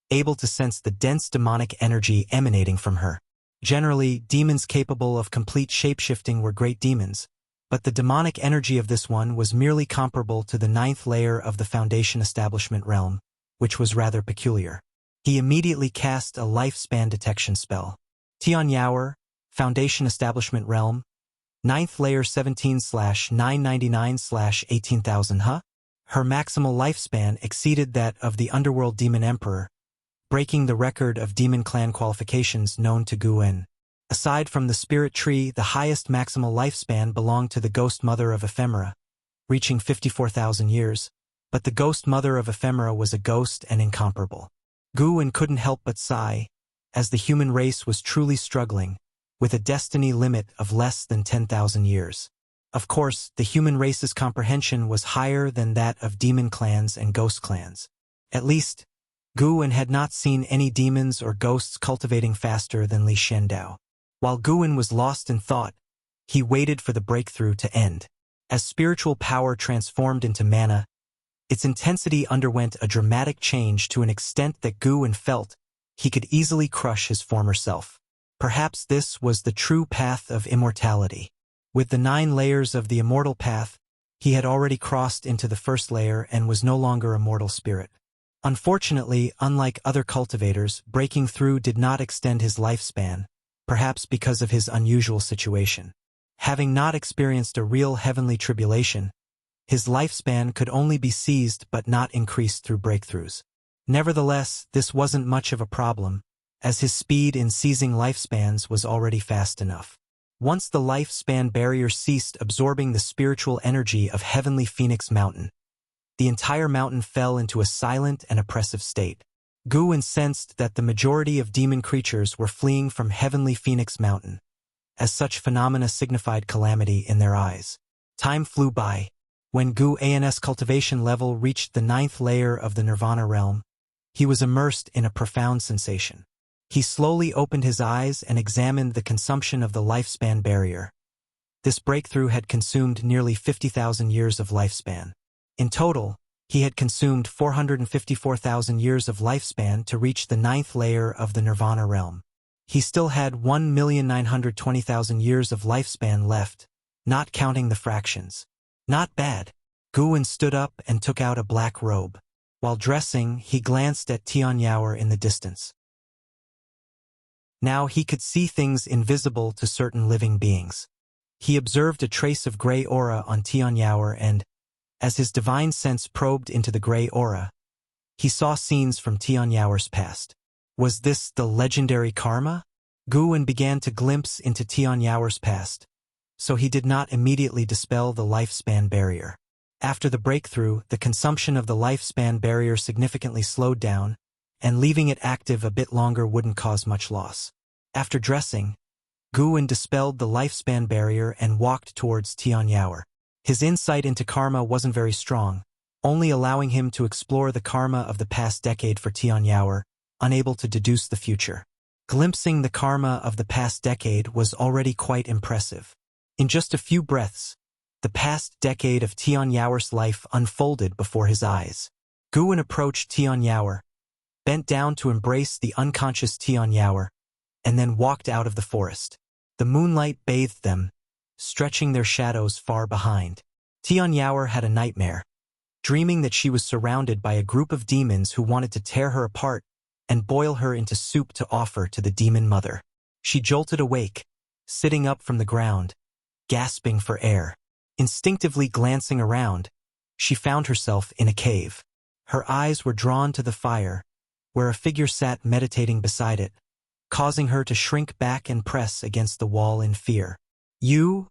able to sense the dense demonic energy emanating from her. Generally, demons capable of complete shapeshifting were great demons, but the demonic energy of this one was merely comparable to the 9th layer of the Foundation Establishment realm, which was rather peculiar. He immediately cast a lifespan detection spell. Tianyaoer, Foundation Establishment realm, 9th layer 17/999/18,000 Her maximal lifespan exceeded that of the underworld demon emperor, breaking the record of demon clan qualifications known to Guin. Aside from the spirit tree, the highest maximal lifespan belonged to the ghost mother of ephemera, reaching 54,000 years, but the ghost mother of ephemera was a ghost and incomparable. Guin couldn't help but sigh, as the human race was truly struggling, with a destiny limit of less than 10,000 years. Of course, the human race's comprehension was higher than that of demon clans and ghost clans. At least, Guin had not seen any demons or ghosts cultivating faster than Li Shendao. While Guin was lost in thought, he waited for the breakthrough to end. As spiritual power transformed into mana, its intensity underwent a dramatic change to an extent that Guin felt he could easily crush his former self. Perhaps this was the true path of immortality. With the 9 layers of the immortal path, he had already crossed into the first layer and was no longer a mortal spirit. Unfortunately, unlike other cultivators, breaking through did not extend his lifespan, perhaps because of his unusual situation. Having not experienced a real heavenly tribulation, his lifespan could only be seized but not increased through breakthroughs. Nevertheless, this wasn't much of a problem, as his speed in seizing lifespans was already fast enough. Once the lifespan barrier ceased absorbing the spiritual energy of Heavenly Phoenix Mountain, the entire mountain fell into a silent and oppressive state. Guin sensed that the majority of demon creatures were fleeing from Heavenly Phoenix Mountain, as such phenomena signified calamity in their eyes. Time flew by. When Gu An's cultivation level reached the 9th layer of the Nirvana realm, he was immersed in a profound sensation. He slowly opened his eyes and examined the consumption of the lifespan barrier. This breakthrough had consumed nearly 50,000 years of lifespan. In total, he had consumed 454,000 years of lifespan to reach the 9th layer of the Nirvana realm. He still had 1,920,000 years of lifespan left, not counting the fractions. Not bad. Guin stood up and took out a black robe. While dressing, he glanced at Tianyaoer in the distance. Now he could see things invisible to certain living beings. He observed a trace of gray aura on Tianyaoer and, as his divine sense probed into the gray aura, he saw scenes from Tianyaoer's past. Was this the legendary karma? Guin began to glimpse into Tianyaoer's past, so he did not immediately dispel the lifespan barrier. After the breakthrough, the consumption of the lifespan barrier significantly slowed down, and leaving it active a bit longer wouldn't cause much loss. After dressing, Guin dispelled the lifespan barrier and walked towards Tianyaoer. His insight into karma wasn't very strong, only allowing him to explore the karma of the past decade for Tianyaoer, unable to deduce the future. Glimpsing the karma of the past decade was already quite impressive. In just a few breaths, the past decade of Tianyaoer's life unfolded before his eyes. Guin approached Tianyaoer, bent down to embrace the unconscious Tianyaoer, and then walked out of the forest. The moonlight bathed them, stretching their shadows far behind. Tianyaoer had a nightmare, dreaming that she was surrounded by a group of demons who wanted to tear her apart and boil her into soup to offer to the demon mother. She jolted awake, sitting up from the ground, gasping for air. Instinctively glancing around, she found herself in a cave. Her eyes were drawn to the fire, where a figure sat meditating beside it, causing her to shrink back and press against the wall in fear. "You?"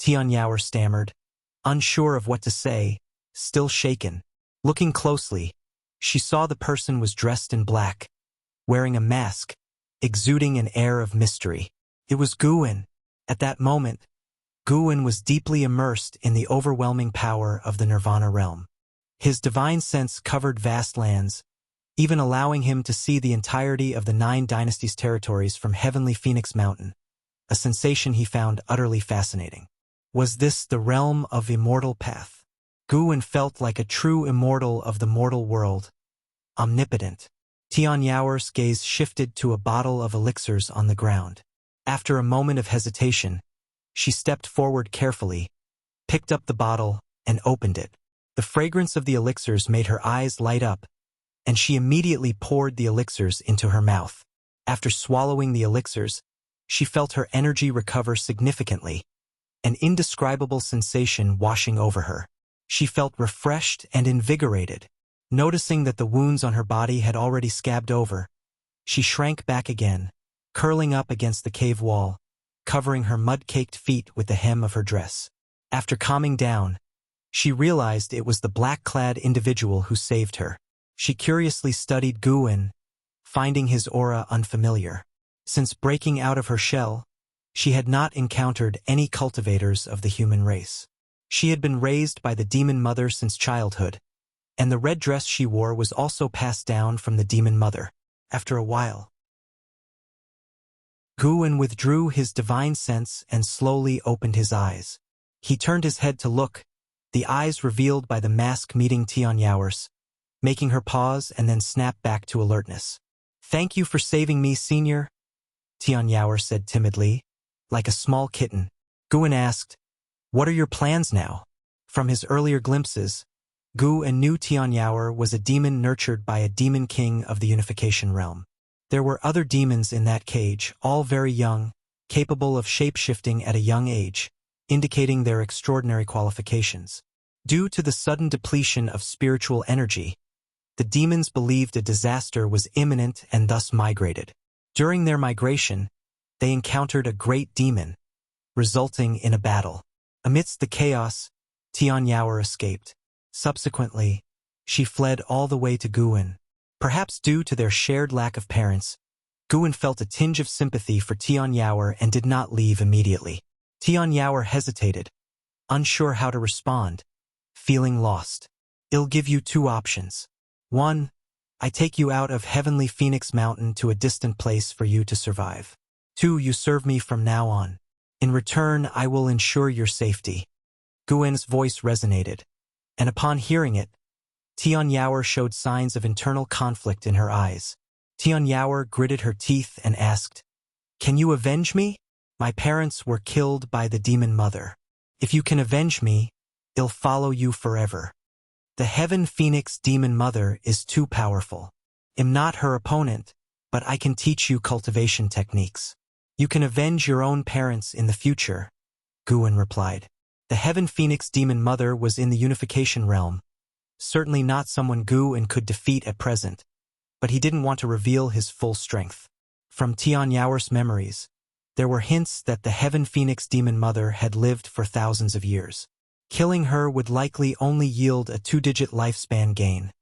Tianyao stammered, unsure of what to say, still shaken. Looking closely, she saw the person was dressed in black, wearing a mask, exuding an air of mystery. It was Guwen. At that moment, Guwen was deeply immersed in the overwhelming power of the Nirvana realm. His divine sense covered vast lands, even allowing him to see the entirety of the 9 dynasties' territories from heavenly Phoenix Mountain, a sensation he found utterly fascinating. Was this the realm of immortal path? Guwen felt like a true immortal of the mortal world, omnipotent. Tianyao's gaze shifted to a bottle of elixirs on the ground. After a moment of hesitation, she stepped forward carefully, picked up the bottle, and opened it. The fragrance of the elixirs made her eyes light up, and she immediately poured the elixirs into her mouth. After swallowing the elixirs, she felt her energy recover significantly, an indescribable sensation washing over her. She felt refreshed and invigorated. Noticing that the wounds on her body had already scabbed over, she shrank back again, curling up against the cave wall, covering her mud-caked feet with the hem of her dress. After calming down, she realized it was the black-clad individual who saved her. She curiously studied Guwen, finding his aura unfamiliar. Since breaking out of her shell, she had not encountered any cultivators of the human race. She had been raised by the demon mother since childhood, and the red dress she wore was also passed down from the demon mother. After a while, Guwen withdrew his divine sense and slowly opened his eyes. He turned his head to look, the eyes revealed by the mask meeting Tianyao's, making her pause and then snap back to alertness. "Thank you for saving me, Senior," Tianyao said timidly, like a small kitten. Guwen asked, "What are your plans now?" From his earlier glimpses, Guwen knew Tianyao was a demon nurtured by a demon king of the unification realm. There were other demons in that cage, all very young, capable of shape-shifting at a young age, indicating their extraordinary qualifications. Due to the sudden depletion of spiritual energy, the demons believed a disaster was imminent and thus migrated. During their migration, they encountered a great demon, resulting in a battle. Amidst the chaos, Tianyao escaped. Subsequently, she fled all the way to Guwen. Perhaps due to their shared lack of parents, Guwen felt a tinge of sympathy for Tianyao and did not leave immediately. Tianyao hesitated, unsure how to respond, feeling lost. "I'll give you 2 options. 1, I take you out of heavenly Phoenix Mountain to a distant place for you to survive. 2, you serve me from now on. In return, I will ensure your safety." Guwen's voice resonated, and upon hearing it, Tianyao showed signs of internal conflict in her eyes. Tianyao gritted her teeth and asked, "Can you avenge me? My parents were killed by the demon mother. If you can avenge me, I'll follow you forever. The Heaven Phoenix demon mother is too powerful. I'm not her opponent, but I can teach you cultivation techniques. You can avenge your own parents in the future," Guwen replied. The Heaven Phoenix demon mother was in the unification realm, certainly not someone Guwen could defeat at present, but he didn't want to reveal his full strength. From Tianyao's memories, there were hints that the Heaven Phoenix demon mother had lived for thousands of years. Killing her would likely only yield a 2-digit lifespan gain,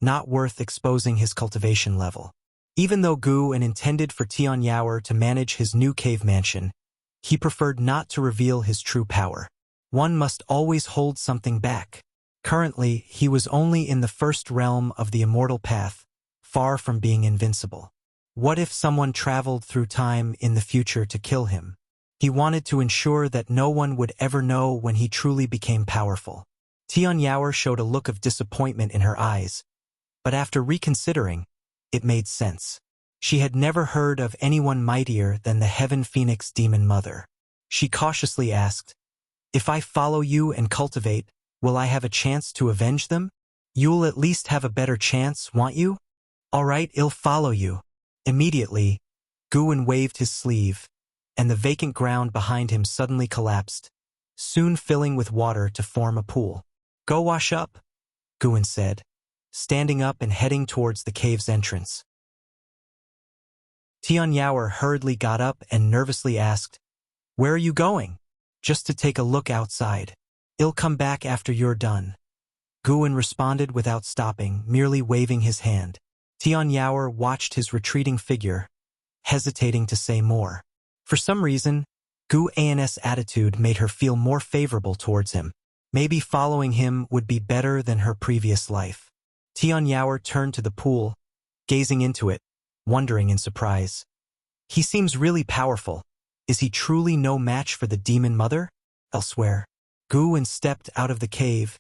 not worth exposing his cultivation level. Even though Guwen intended for Tianyao to manage his new cave mansion, he preferred not to reveal his true power. One must always hold something back. Currently, he was only in the first realm of the immortal path, far from being invincible. What if someone traveled through time in the future to kill him? He wanted to ensure that no one would ever know when he truly became powerful. Tianyao showed a look of disappointment in her eyes, but after reconsidering, it made sense. She had never heard of anyone mightier than the Heaven Phoenix demon mother. She cautiously asked, "If I follow you and cultivate, will I have a chance to avenge them?" "You'll at least have a better chance, won't you?" "All right, I'll follow you." Immediately, Guwen waved his sleeve, and the vacant ground behind him suddenly collapsed, soon filling with water to form a pool. "Go wash up," Guwen said, standing up and heading towards the cave's entrance. Tianyao hurriedly got up and nervously asked, "Where are you going?" just to take a look outside. I'll come back after you're done. Guan responded without stopping, merely waving his hand. Tian Yaoer watched his retreating figure, hesitating to say more. For some reason, Guan's attitude made her feel more favorable towards him. Maybe following him would be better than her previous life. Tian Yaoer turned to the pool, gazing into it, wondering in surprise. He seems really powerful. Is he truly no match for the demon mother? Elsewhere, Guan stepped out of the cave,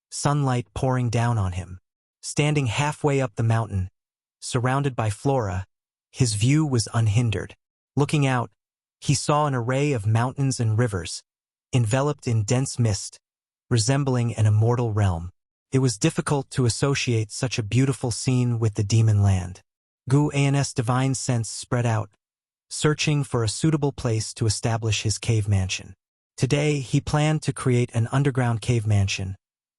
sunlight pouring down on him. Standing halfway up the mountain, surrounded by flora, his view was unhindered. Looking out, he saw an array of mountains and rivers, enveloped in dense mist, resembling an immortal realm. It was difficult to associate such a beautiful scene with the demon land. Guan's divine sense spread out, searching for a suitable place to establish his cave mansion. Today, he planned to create an underground cave mansion,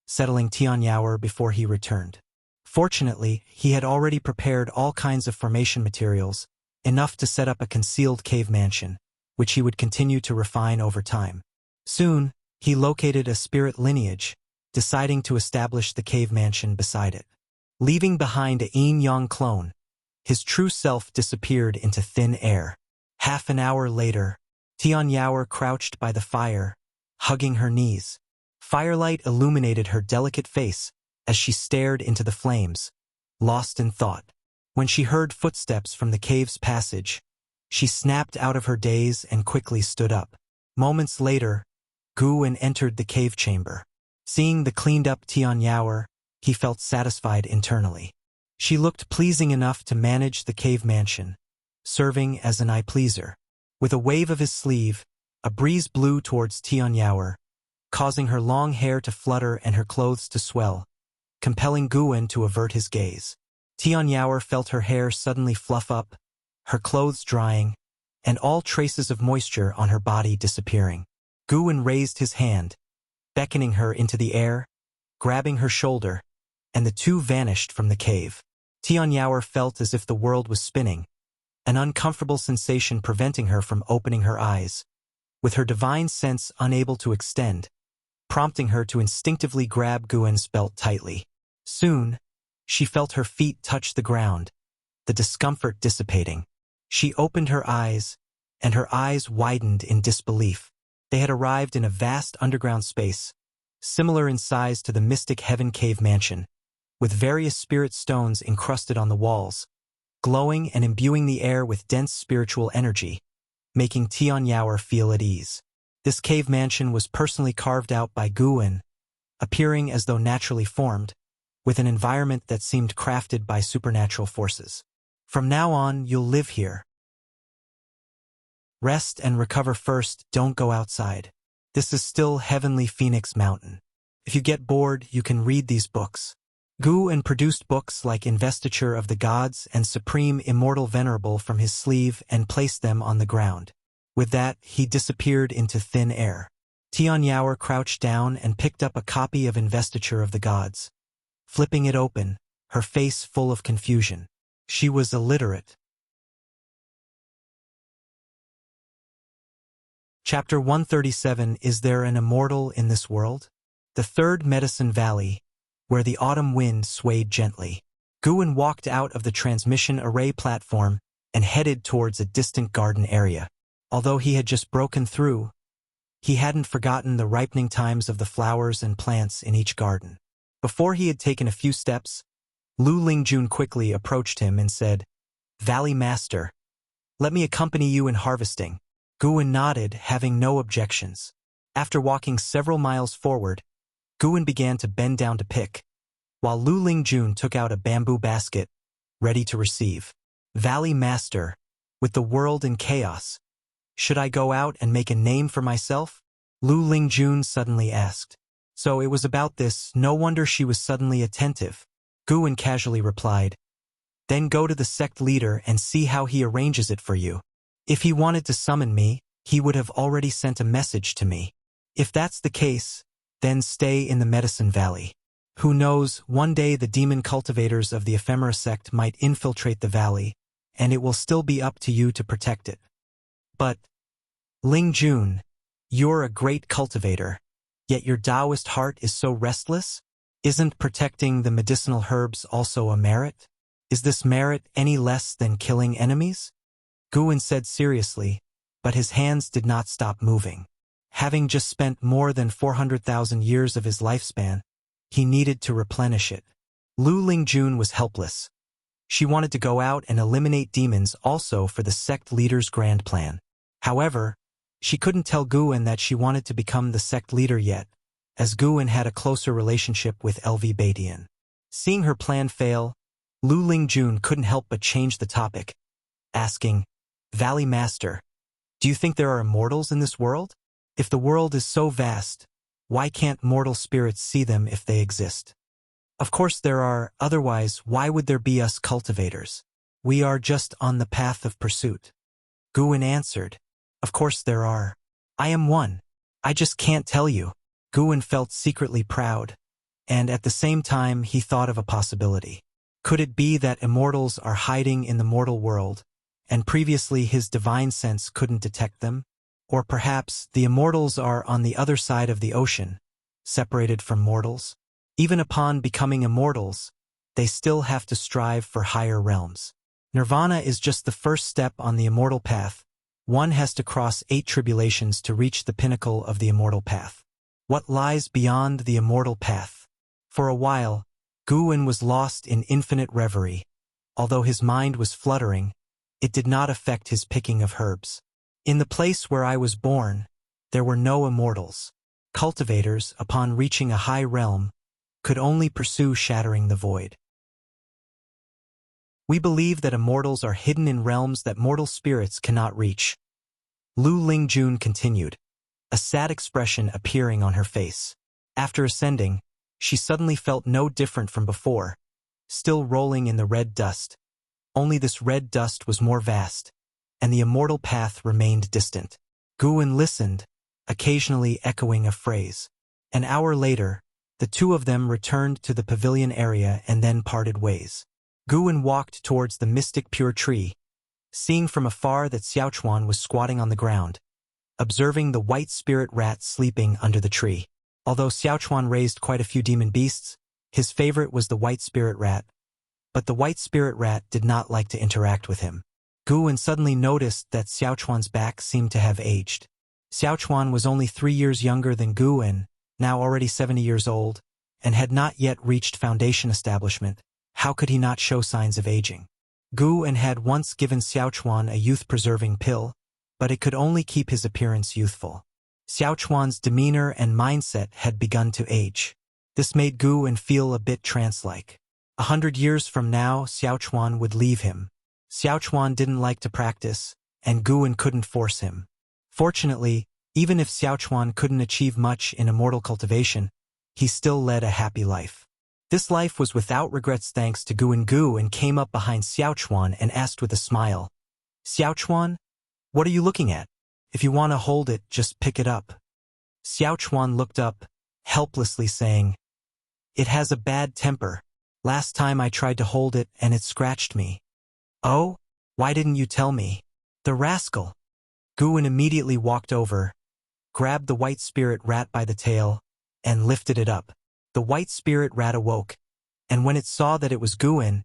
settling Tian Yaoer before he returned. Fortunately, he had already prepared all kinds of formation materials, enough to set up a concealed cave mansion, which he would continue to refine over time. Soon, he located a spirit lineage, deciding to establish the cave mansion beside it. Leaving behind a yin-yang clone, his true self disappeared into thin air. Half an hour later, Tian Yaoer crouched by the fire, hugging her knees. Firelight illuminated her delicate face as she stared into the flames, lost in thought. When she heard footsteps from the cave's passage, she snapped out of her daze and quickly stood up. Moments later, Guan entered the cave chamber. Seeing the cleaned-up Tian Yaoer, he felt satisfied internally. She looked pleasing enough to manage the cave mansion, serving as an eye-pleaser. With a wave of his sleeve, a breeze blew towards Tian Yaoer, causing her long hair to flutter and her clothes to swell, compelling Guan to avert his gaze. Tian Yaoer felt her hair suddenly fluff up, her clothes drying, and all traces of moisture on her body disappearing. Guan raised his hand, beckoning her into the air, grabbing her shoulder, and the two vanished from the cave. Tian Yaoer felt as if the world was spinning, an uncomfortable sensation preventing her from opening her eyes, with her divine sense unable to extend, prompting her to instinctively grab Guan's belt tightly. Soon, she felt her feet touch the ground, the discomfort dissipating. She opened her eyes, and her eyes widened in disbelief. They had arrived in a vast underground space, similar in size to the Mystic Heaven Cave Mansion, with various spirit stones encrusted on the walls, glowing and imbuing the air with dense spiritual energy, making Tian Yaoer feel at ease. This cave mansion was personally carved out by Guan, appearing as though naturally formed, with an environment that seemed crafted by supernatural forces. From now on, you'll live here. Rest and recover first, don't go outside. This is still Heavenly Phoenix Mountain. If you get bored, you can read these books. Guan produced books like Investiture of the Gods and Supreme Immortal Venerable from his sleeve and placed them on the ground. With that, he disappeared into thin air. Tian Yaoer crouched down and picked up a copy of Investiture of the Gods. Flipping it open, her face full of confusion. She was illiterate. Chapter 137. Is there an immortal in this world? The third Medicine Valley, where the autumn wind swayed gently. Guan walked out of the transmission array platform and headed towards a distant garden area. Although he had just broken through, he hadn't forgotten the ripening times of the flowers and plants in each garden. Before he had taken a few steps, Lu Lingjun quickly approached him and said, "Valley Master, let me accompany you in harvesting." Guan nodded, having no objections. After walking several miles forward, Guan began to bend down to pick, while Lu Lingjun took out a bamboo basket, ready to receive. "Valley Master, with the world in chaos, should I go out and make a name for myself?" Lu Lingjun suddenly asked. So it was about this, no wonder she was suddenly attentive. Guan casually replied, "Then go to the sect leader and see how he arranges it for you. If he wanted to summon me, he would have already sent a message to me. If that's the case, then stay in the Medicine Valley. Who knows, one day the demon cultivators of the Ephemera sect might infiltrate the valley, and it will still be up to you to protect it." But, Lingjun, You're a great cultivator, yet your Taoist heart is so restless? Isn't protecting the medicinal herbs also a merit? Is this merit any less than killing enemies? Guwen said seriously, but his hands did not stop moving. Having just spent more than 400,000 years of his lifespan, he needed to replenish it. Lu Lingjun was helpless. She wanted to go out and eliminate demons also for the sect leader's grand plan. However, she couldn't tell Guwen that she wanted to become the sect leader yet, as Guwen had a closer relationship with LV Badian. Seeing her plan fail, Lu Lingjun couldn't help but change the topic, asking, Valley Master, do you think there are immortals in this world? If the world is so vast, why can't mortal spirits see them if they exist? Of course there are, otherwise why would there be us cultivators? We are just on the path of pursuit. Guwen answered, Of course there are. I am one. I just can't tell you. Guwen felt secretly proud, and at the same time he thought of a possibility. Could it be that immortals are hiding in the mortal world, and previously his divine sense couldn't detect them? Or perhaps the immortals are on the other side of the ocean, separated from mortals? Even upon becoming immortals, they still have to strive for higher realms. Nirvana is just the first step on the immortal path. One has to cross 8 tribulations to reach the pinnacle of the immortal path. What lies beyond the immortal path? For a while, Guwen was lost in infinite reverie. Although his mind was fluttering, it did not affect his picking of herbs. In the place where I was born, there were no immortals. Cultivators, upon reaching a high realm, could only pursue shattering the void. We believe that immortals are hidden in realms that mortal spirits cannot reach. Lu Lingjun continued, a sad expression appearing on her face. After ascending, she suddenly felt no different from before, still rolling in the red dust. Only this red dust was more vast, and the immortal path remained distant. Guwen listened, occasionally echoing a phrase. An hour later, the two of them returned to the pavilion area and then parted ways. Guwen walked towards the mystic pure tree, seeing from afar that Xiaochuan was squatting on the ground, observing the white spirit rat sleeping under the tree. Although Xiaochuan raised quite a few demon beasts, his favorite was the white spirit rat, but the white spirit rat did not like to interact with him. Guwen suddenly noticed that Xiaochuan's back seemed to have aged. Xiaochuan was only 3 years younger than Guwen, now already 70 years old, and had not yet reached foundation establishment. How could he not show signs of aging? Guwen had once given Xiaochuan a youth-preserving pill, but it could only keep his appearance youthful. Xiaochuan's demeanor and mindset had begun to age. This made Guwen feel a bit trance-like. 100 years from now, Xiaochuan would leave him. Xiaochuan didn't like to practice, and Guwen couldn't force him. Fortunately, even if Xiaochuan couldn't achieve much in immortal cultivation, he still led a happy life. This life was without regrets thanks to Guwen. Guwen came up behind Xiaochuan and asked with a smile, Xiaochuan, what are you looking at? If you want to hold it, just pick it up. Xiaochuan looked up, helplessly saying, It has a bad temper. Last time I tried to hold it and it scratched me. Oh, why didn't you tell me? The rascal. Guwen immediately walked over, grabbed the white spirit rat by the tail, and lifted it up. The white spirit rat awoke, and when it saw that it was Guwen,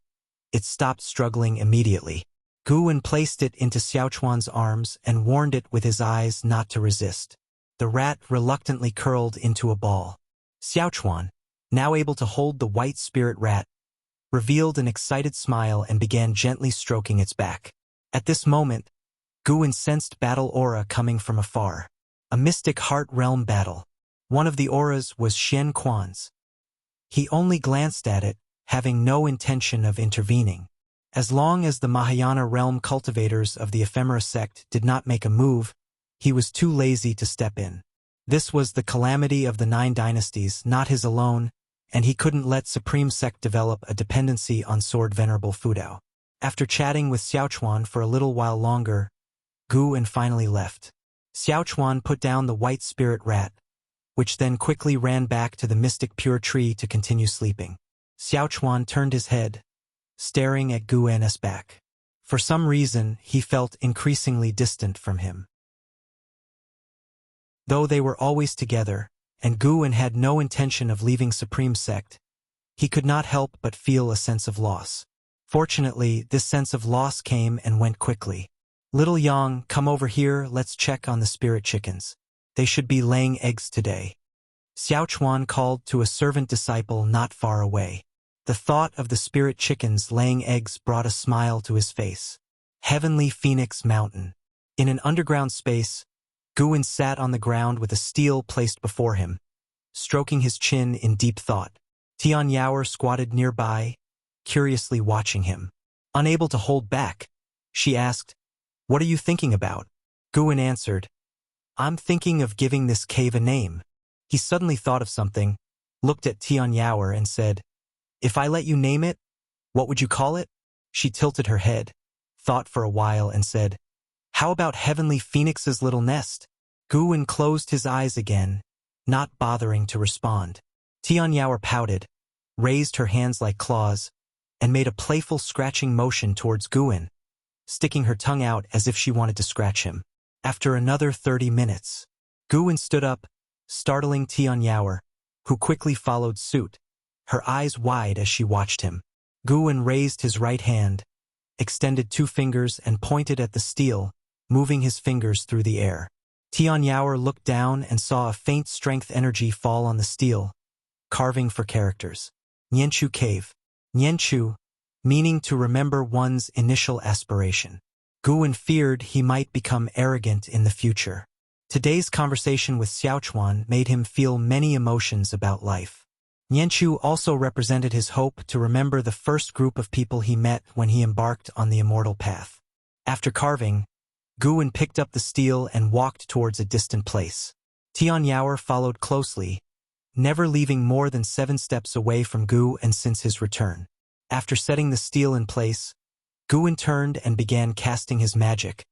it stopped struggling immediately. Guwen placed it into Xiaochuan's arms and warned it with his eyes not to resist. The rat reluctantly curled into a ball. Xiaochuan, now able to hold the white spirit rat, revealed an excited smile and began gently stroking its back. At this moment, Guwen sensed battle aura coming from afar. A mystic heart realm battle. One of the auras was Xian Quan's. He only glanced at it, having no intention of intervening. As long as the Mahayana realm cultivators of the ephemera sect did not make a move, he was too lazy to step in. This was the calamity of the 9 dynasties, not his alone, and he couldn't let Supreme Sect develop a dependency on Sword Venerable Fudao. After chatting with Xiaochuan for a little while longer, Guwen finally left. Xiaochuan put down the white spirit rat, which then quickly ran back to the mystic pure tree to continue sleeping. Xiaochuan turned his head, staring at Guwen's back. For some reason, he felt increasingly distant from him. Though they were always together, and Guwen had no intention of leaving Supreme Sect, he could not help but feel a sense of loss. Fortunately, this sense of loss came and went quickly. "Little Yang, come over here, let's check on the spirit chickens. They should be laying eggs today," Xiaochuan called to a servant disciple not far away. The thought of the spirit chickens laying eggs brought a smile to his face. Heavenly Phoenix Mountain. In an underground space, Guwen sat on the ground with a steel placed before him, stroking his chin in deep thought. Tian Yaoer squatted nearby, curiously watching him. Unable to hold back, she asked, "What are you thinking about?" Guwen answered, "I'm thinking of giving this cave a name." He suddenly thought of something, looked at Tian Yaoer and said, "If I let you name it, what would you call it?" She tilted her head, thought for a while and said, "How about Heavenly Phoenix's little nest?" Guwen closed his eyes again, not bothering to respond. Tian Yaoer pouted, raised her hands like claws, and made a playful scratching motion towards Guwen, sticking her tongue out as if she wanted to scratch him. After another 30 minutes, Guwen stood up, startling Tian Yaoer, who quickly followed suit, her eyes wide as she watched him. Guwen raised his right hand, extended 2 fingers and pointed at the steel, moving his fingers through the air. Tian Yaoer looked down and saw a faint strength energy fall on the steel, carving for characters. Nianchu Cave. Nianchu, meaning to remember one's initial aspiration. Guwen feared he might become arrogant in the future. Today's conversation with Xiaochuan made him feel many emotions about life. Nianchu also represented his hope to remember the first group of people he met when he embarked on the immortal path. After carving, Guwen picked up the steel and walked towards a distant place. Tian Yaoer followed closely, never leaving more than 7 steps away from Guwen since his return. After setting the steel in place, Guwen turned and began casting his magic,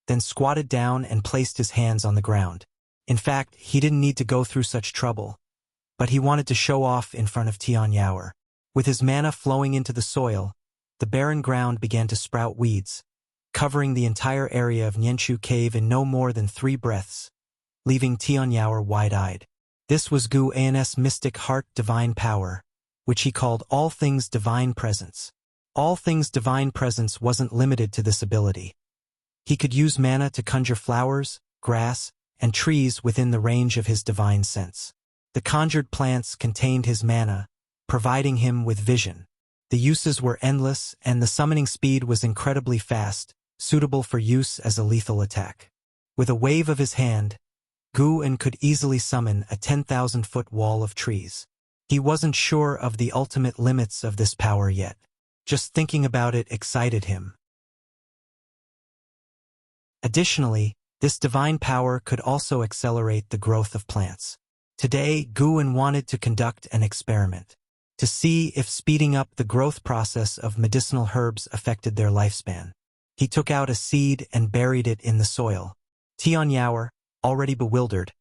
then squatted down and placed his hands on the ground. In fact, he didn't need to go through such trouble, but he wanted to show off in front of Tian Yaoer. With his mana flowing into the soil, the barren ground began to sprout weeds, covering the entire area of Nianchu Cave in no more than 3 breaths, leaving Tian Yaoer wide-eyed. This was Guwen's mystic heart divine power, which he called All Things Divine Presence. All Things Divine Presence wasn't limited to this ability. He could use mana to conjure flowers, grass, and trees within the range of his divine sense. The conjured plants contained his mana, providing him with vision. The uses were endless, and the summoning speed was incredibly fast, suitable for use as a lethal attack. With a wave of his hand, Guwen could easily summon a 10,000-foot wall of trees. He wasn't sure of the ultimate limits of this power yet. Just thinking about it excited him. Additionally, this divine power could also accelerate the growth of plants. Today, Guwen wanted to conduct an experiment, to see if speeding up the growth process of medicinal herbs affected their lifespan. He took out a seed and buried it in the soil. Tian Yaoer, already bewildered,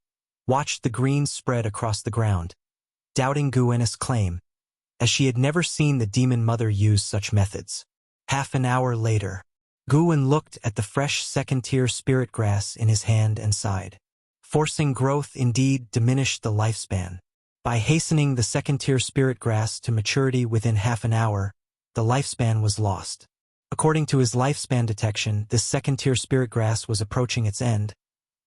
watched the greens spread across the ground, doubting Guwen's claim, as she had never seen the demon mother use such methods. Half an hour later, Guwen looked at the fresh second-tier spirit grass in his hand and sighed. Forcing growth indeed diminished the lifespan. By hastening the second-tier spirit grass to maturity within half an hour, the lifespan was lost. According to his lifespan detection, this second-tier spirit grass was approaching its end,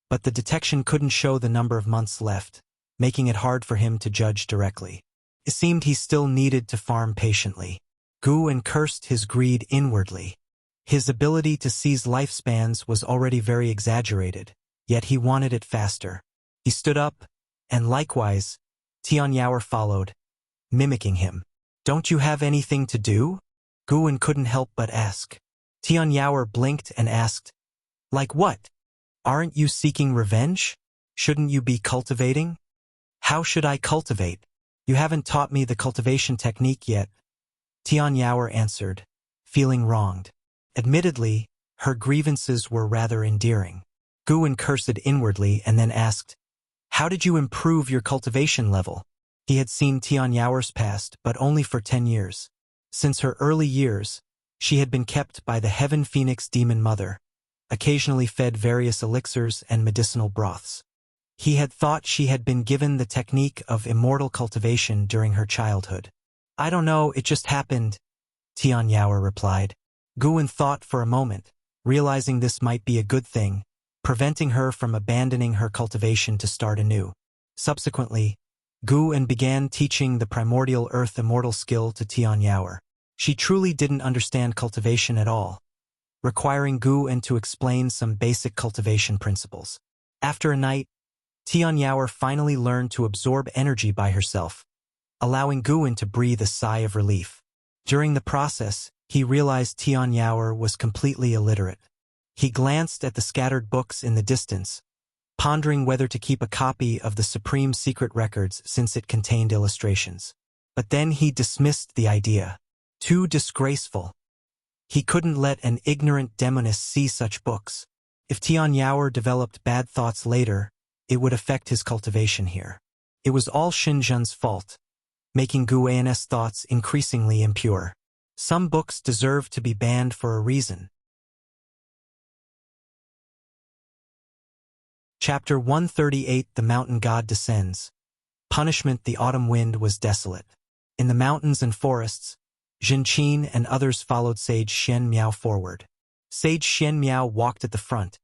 but the detection couldn't show the number of months left, making it hard for him to judge directly. It seemed he still needed to farm patiently. Guwen cursed his greed inwardly. His ability to seize lifespans was already very exaggerated, yet he wanted it faster. He stood up, and likewise, Tian Yaoer followed, mimicking him. "Don't you have anything to do?" Guwen couldn't help but ask. Tian Yaoer blinked and asked, "Like what? Aren't you seeking revenge? Shouldn't you be cultivating?" "How should I cultivate? You haven't taught me the cultivation technique yet," Tian Yaoer answered, feeling wronged. Admittedly, her grievances were rather endearing. Guwen cursed inwardly and then asked, "How did you improve your cultivation level?" He had seen Tian Yaoer's past, but only for 10 years. Since her early years, she had been kept by the Heaven Phoenix demon mother, occasionally fed various elixirs and medicinal broths. He had thought she had been given the technique of immortal cultivation during her childhood. I don't know, it just happened, Tian Yaoer replied. Guwen thought for a moment, realizing this might be a good thing, preventing her from abandoning her cultivation to start anew. Subsequently, Guwen began teaching the primordial earth immortal skill to Tian Yaoer. She truly didn't understand cultivation at all, requiring Guwen to explain some basic cultivation principles. After a night, Tian Yaoer finally learned to absorb energy by herself, allowing Guwen to breathe a sigh of relief. During the process, he realized Tian Yaoer was completely illiterate. He glanced at the scattered books in the distance, pondering whether to keep a copy of the Supreme Secret Records since it contained illustrations. But then he dismissed the idea. Too disgraceful. He couldn't let an ignorant demoness see such books. If Tian Yaoer developed bad thoughts later, it would affect his cultivation here. It was all Xinzhen's fault, making Guwen's thoughts increasingly impure. Some books deserve to be banned for a reason. Chapter 138 The Mountain God Descends. Punishment. The autumn wind was desolate. In the mountains and forests, Jinqin and others followed Sage Xian Miao forward. Sage Xian Miao walked at the front,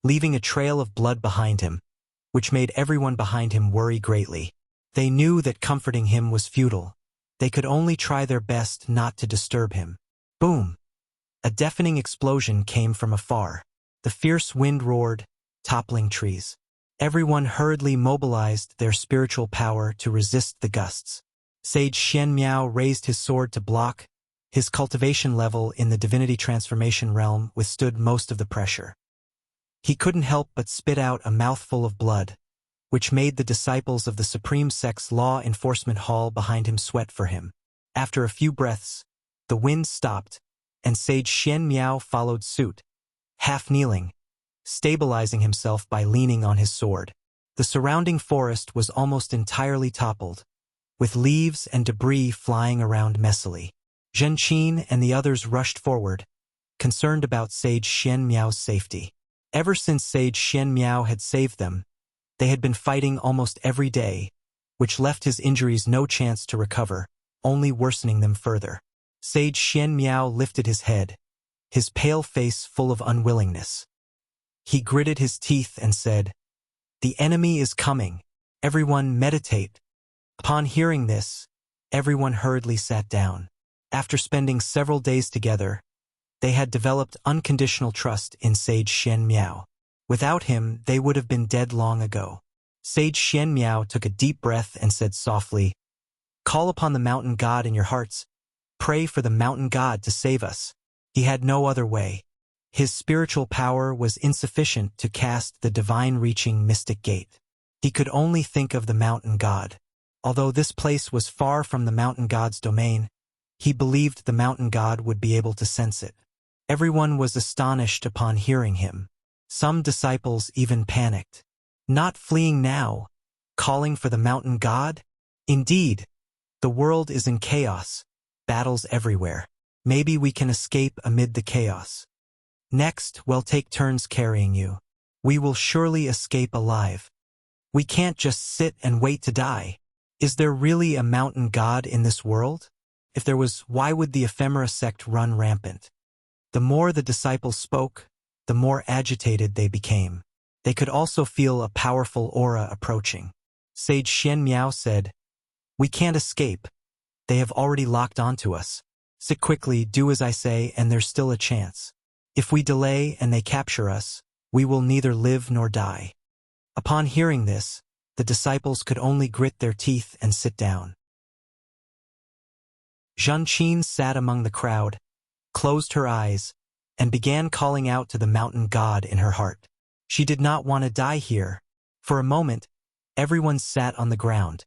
leaving a trail of blood behind him, which made everyone behind him worry greatly. They knew that comforting him was futile. They could only try their best not to disturb him. Boom! A deafening explosion came from afar. The fierce wind roared, toppling trees. Everyone hurriedly mobilized their spiritual power to resist the gusts. Sage Xian Miao raised his sword to block. His cultivation level in the divinity transformation realm withstood most of the pressure. He couldn't help but spit out a mouthful of blood, which made the disciples of the Supreme Sect's Law Enforcement Hall behind him sweat for him. After a few breaths, the wind stopped, and Sage Xian Miao followed suit, half kneeling, stabilizing himself by leaning on his sword. The surrounding forest was almost entirely toppled, with leaves and debris flying around messily. Zhenqin and the others rushed forward, concerned about Sage Xian Miao's safety. Ever since Sage Xian Miao had saved them, they had been fighting almost every day, which left his injuries no chance to recover, only worsening them further. Sage Xian Miao lifted his head, his pale face full of unwillingness. He gritted his teeth and said, "The enemy is coming. Everyone meditate." Upon hearing this, everyone hurriedly sat down. After spending several days together, they had developed unconditional trust in Sage Xian Miao. Without him, they would have been dead long ago. Sage Xian Miao took a deep breath and said softly, "Call upon the mountain god in your hearts. Pray for the mountain god to save us." He had no other way. His spiritual power was insufficient to cast the divine-reaching mystic gate. He could only think of the mountain god. Although this place was far from the mountain god's domain, he believed the mountain god would be able to sense it. Everyone was astonished upon hearing him. Some disciples even panicked. Not fleeing now, calling for the mountain god? Indeed, the world is in chaos, battles everywhere. Maybe we can escape amid the chaos. Next, we'll take turns carrying you. We will surely escape alive. We can't just sit and wait to die. Is there really a mountain god in this world? If there was, why would the ephemera sect run rampant? The more the disciples spoke, the more agitated they became. They could also feel a powerful aura approaching. Sage Xian Miao said, "We can't escape. They have already locked onto us. Sit quickly, do as I say, and there's still a chance. If we delay and they capture us, we will neither live nor die." Upon hearing this, the disciples could only grit their teeth and sit down. Zhenqin sat among the crowd, closed her eyes, and began calling out to the mountain god in her heart. She did not want to die here. For a moment, everyone sat on the ground,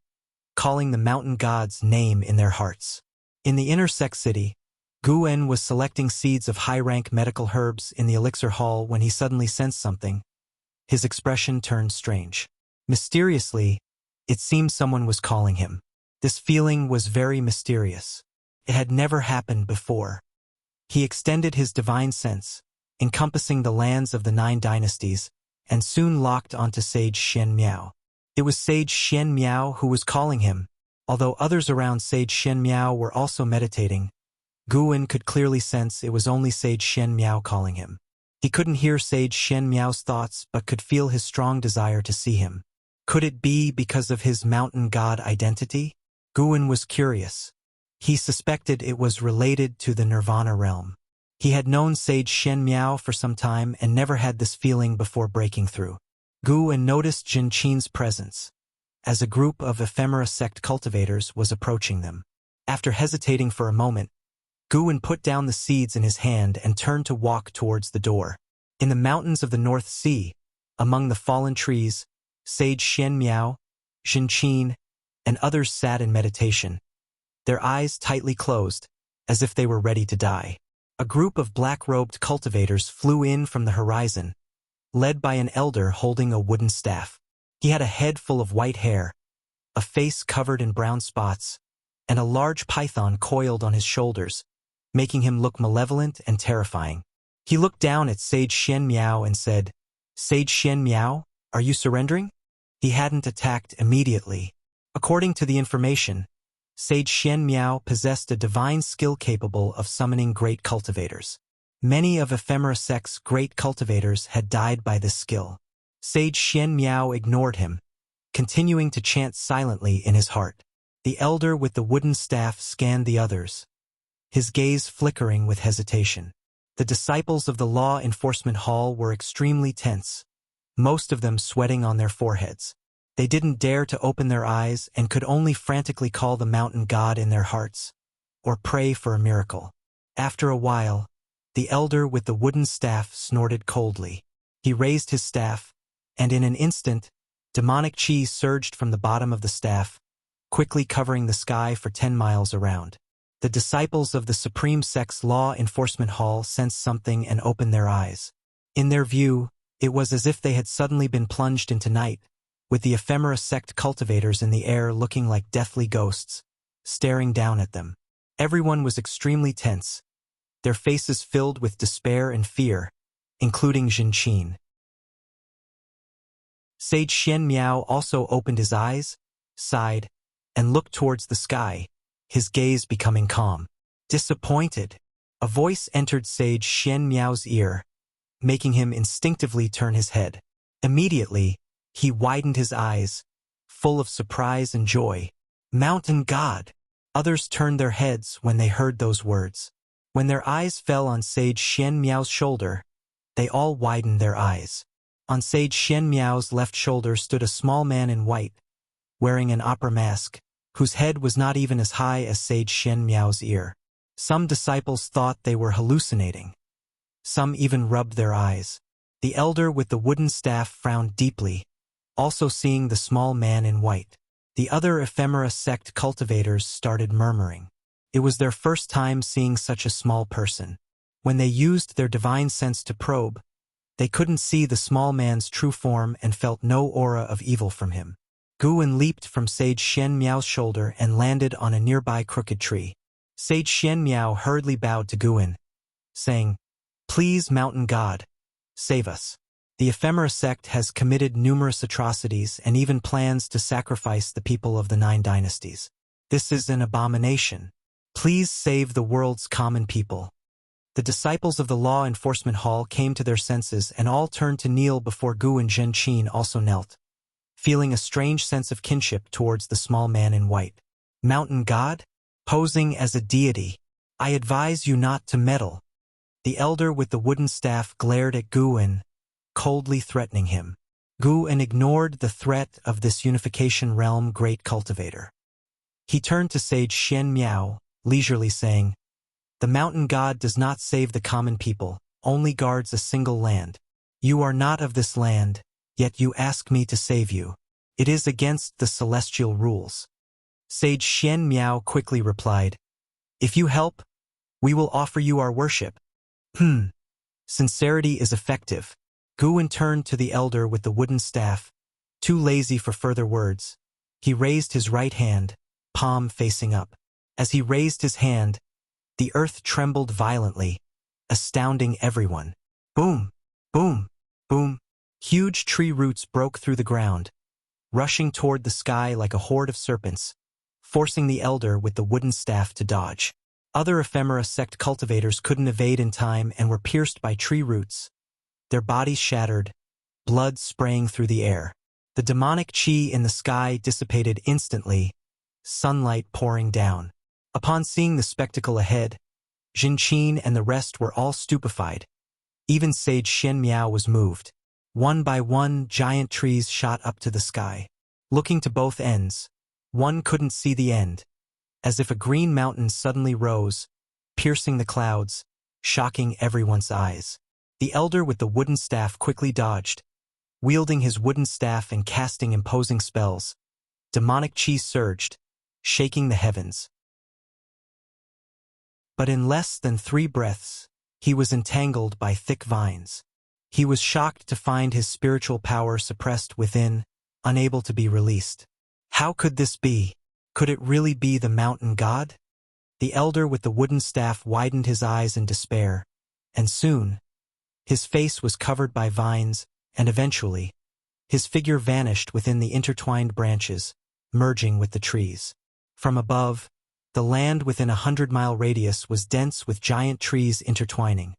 calling the mountain god's name in their hearts. In the inner sect city, Guwen was selecting seeds of high-rank medical herbs in the elixir hall when he suddenly sensed something. His expression turned strange. Mysteriously, it seemed someone was calling him. This feeling was very mysterious. It had never happened before. He extended his divine sense, encompassing the lands of the 9 dynasties, and soon locked onto Sage Shen Miao. It was Sage Shen Miao who was calling him. Although others around Sage Shen Miao were also meditating, Guwen could clearly sense it was only Sage Shen Miao calling him. He couldn't hear Sage Shen Miao's thoughts but could feel his strong desire to see him. Could it be because of his mountain god identity? Guwen was curious. He suspected it was related to the Nirvana realm. He had known Sage Shen Miao for some time and never had this feeling before breaking through. Guwen noticed Jin Qin's presence, as a group of ephemera sect cultivators was approaching them. After hesitating for a moment, Guwen put down the seeds in his hand and turned to walk towards the door. In the mountains of the North Sea, among the fallen trees, Sage Shen Miao, Jin Qin, and others sat in meditation, their eyes tightly closed, as if they were ready to die. A group of black-robed cultivators flew in from the horizon, led by an elder holding a wooden staff. He had a head full of white hair, a face covered in brown spots, and a large python coiled on his shoulders, making him look malevolent and terrifying. He looked down at Sage Shen Miao and said, "Sage Shen Miao, are you surrendering?" He hadn't attacked immediately. According to the information, Sage Shen Miao possessed a divine skill capable of summoning great cultivators. Many of ephemera sect's great cultivators had died by this skill. Sage Shen Miao ignored him, continuing to chant silently in his heart. The elder with the wooden staff scanned the others, his gaze flickering with hesitation. The disciples of the Law Enforcement Hall were extremely tense, most of them sweating on their foreheads. They didn't dare to open their eyes and could only frantically call the mountain god in their hearts, or pray for a miracle. After a while, the elder with the wooden staff snorted coldly. He raised his staff, and in an instant, demonic chi surged from the bottom of the staff, quickly covering the sky for 10 miles around. The disciples of the Supreme Sect's Law Enforcement Hall sensed something and opened their eyes. In their view, it was as if they had suddenly been plunged into night, with the ephemera sect cultivators in the air looking like deathly ghosts, staring down at them. Everyone was extremely tense, their faces filled with despair and fear, including Jin Qin. Sage Shen Miao also opened his eyes, sighed, and looked towards the sky, his gaze becoming calm. Disappointed, a voice entered Sage Shen Miao's ear, making him instinctively turn his head. Immediately, he widened his eyes, full of surprise and joy. Mountain God! Others turned their heads when they heard those words. When their eyes fell on Sage Shen Miao's shoulder, they all widened their eyes. On Sage Shen Miao's left shoulder stood a small man in white, wearing an opera mask, whose head was not even as high as Sage Shen Miao's ear. Some disciples thought they were hallucinating. Some even rubbed their eyes. The elder with the wooden staff frowned deeply, also seeing the small man in white. The other ephemera sect cultivators started murmuring. It was their first time seeing such a small person. When they used their divine sense to probe, they couldn't see the small man's true form and felt no aura of evil from him. Guwen leaped from Sage Shen Miao's shoulder and landed on a nearby crooked tree. Sage Shen Miao hurriedly bowed to Guwen, saying, "Please, Mountain God, save us. The ephemera sect has committed numerous atrocities and even plans to sacrifice the people of the 9 dynasties. This is an abomination. Please save the world's common people." The disciples of the Law Enforcement Hall came to their senses and all turned to kneel before Gu, and Jin Qin also knelt, feeling a strange sense of kinship towards the small man in white. Mountain God? Posing as a deity. I advise you not to meddle. The elder with the wooden staff glared at Guwen, coldly threatening him. Guwen ignored the threat of this unification realm great cultivator. He turned to Sage Shen Miao, leisurely saying, "The mountain god does not save the common people, only guards a single land. You are not of this land, yet you ask me to save you. It is against the celestial rules." Sage Shen Miao quickly replied, "If you help, we will offer you our worship." Sincerity is effective. Guwen turned to the elder with the wooden staff, too lazy for further words. He raised his right hand, palm facing up. As he raised his hand, the earth trembled violently, astounding everyone. Boom! Boom! Boom! Huge tree roots broke through the ground, rushing toward the sky like a horde of serpents, forcing the elder with the wooden staff to dodge. Other ephemera sect cultivators couldn't evade in time and were pierced by tree roots, their bodies shattered, blood spraying through the air. The demonic chi in the sky dissipated instantly, sunlight pouring down. Upon seeing the spectacle ahead, Jinqin and the rest were all stupefied. Even Sage Xian Miao was moved. One by one, giant trees shot up to the sky. Looking to both ends, one couldn't see the end, as if a green mountain suddenly rose, piercing the clouds, shocking everyone's eyes. The elder with the wooden staff quickly dodged, wielding his wooden staff and casting imposing spells. Demonic chi surged, shaking the heavens. But in less than 3 breaths, he was entangled by thick vines. He was shocked to find his spiritual power suppressed within, unable to be released. How could this be? Could it really be the mountain god? The elder with the wooden staff widened his eyes in despair, and soon, his face was covered by vines, and eventually, his figure vanished within the intertwined branches, merging with the trees. From above, the land within a 100-mile radius was dense with giant trees intertwining,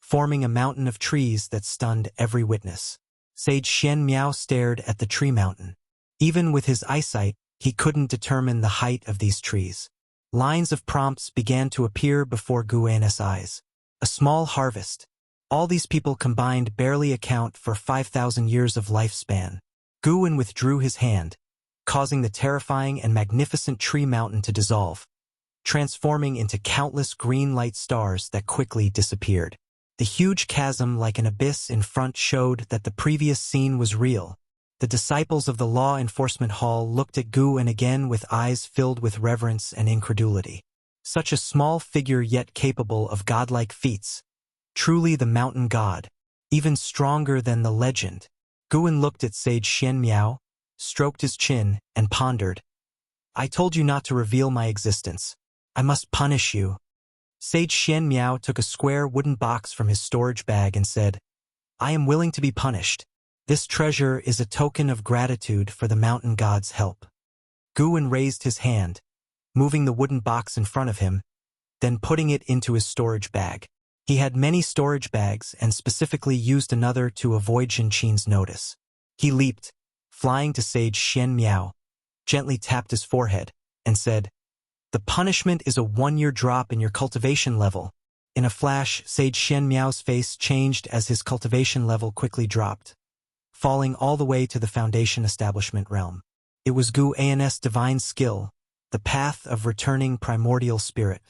forming a mountain of trees that stunned every witness. Sage Xian Miao stared at the tree mountain. Even with his eyesight, he couldn't determine the height of these trees. Lines of prompts began to appear before Guan's eyes. A small harvest. All these people combined barely account for 5,000 years of lifespan. Guan withdrew his hand, causing the terrifying and magnificent tree mountain to dissolve, transforming into countless green light stars that quickly disappeared. The huge chasm like an abyss in front showed that the previous scene was real. The disciples of the law enforcement hall looked at Guan again with eyes filled with reverence and incredulity. Such a small figure yet capable of godlike feats. Truly the mountain god, even stronger than the legend. Guan looked at Sage Xian Miao, stroked his chin, and pondered. I told you not to reveal my existence. I must punish you. Sage Xian Miao took a square wooden box from his storage bag and said, I am willing to be punished. This treasure is a token of gratitude for the mountain god's help. Guan raised his hand, moving the wooden box in front of him, then putting it into his storage bag. He had many storage bags and specifically used another to avoid Jinqin's notice. He leaped, flying to Sage Xian Miao, gently tapped his forehead, and said, The punishment is a 1-year drop in your cultivation level. In a flash, Sage Xian Miao's face changed as his cultivation level quickly dropped, falling all the way to the Foundation Establishment realm. It was Guan's divine skill, the path of returning primordial spirit.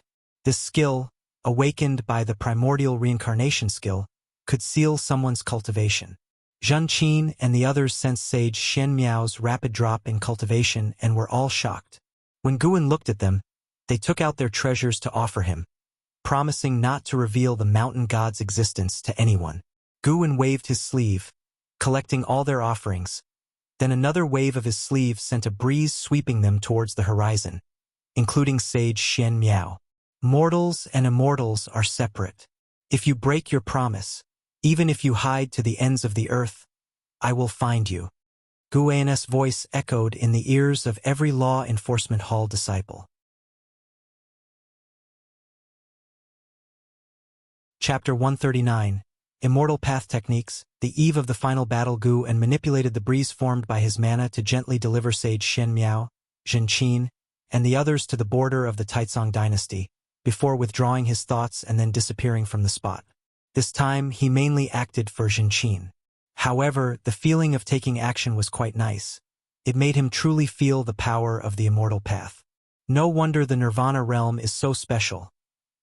This skill, awakened by the primordial reincarnation skill, could seal someone's cultivation. Jinqin and the others sensed Sage Xian Miao's rapid drop in cultivation and were all shocked. When Guan looked at them, they took out their treasures to offer him, promising not to reveal the mountain god's existence to anyone. Guan waved his sleeve, collecting all their offerings. Then another wave of his sleeve sent a breeze sweeping them towards the horizon, including Sage Xian Miao. Mortals and immortals are separate. If you break your promise, even if you hide to the ends of the earth, I will find you. Guan's voice echoed in the ears of every law enforcement hall disciple. Chapter 139. Immortal Path Techniques. The eve of the final battle, Guan manipulated the breeze formed by his mana to gently deliver Sage Xian Miao, Jinqin, and the others to the border of the Taizong dynasty, before withdrawing his thoughts and then disappearing from the spot. This time, he mainly acted for Jinqin. However, the feeling of taking action was quite nice. It made him truly feel the power of the immortal path. No wonder the Nirvana realm is so special.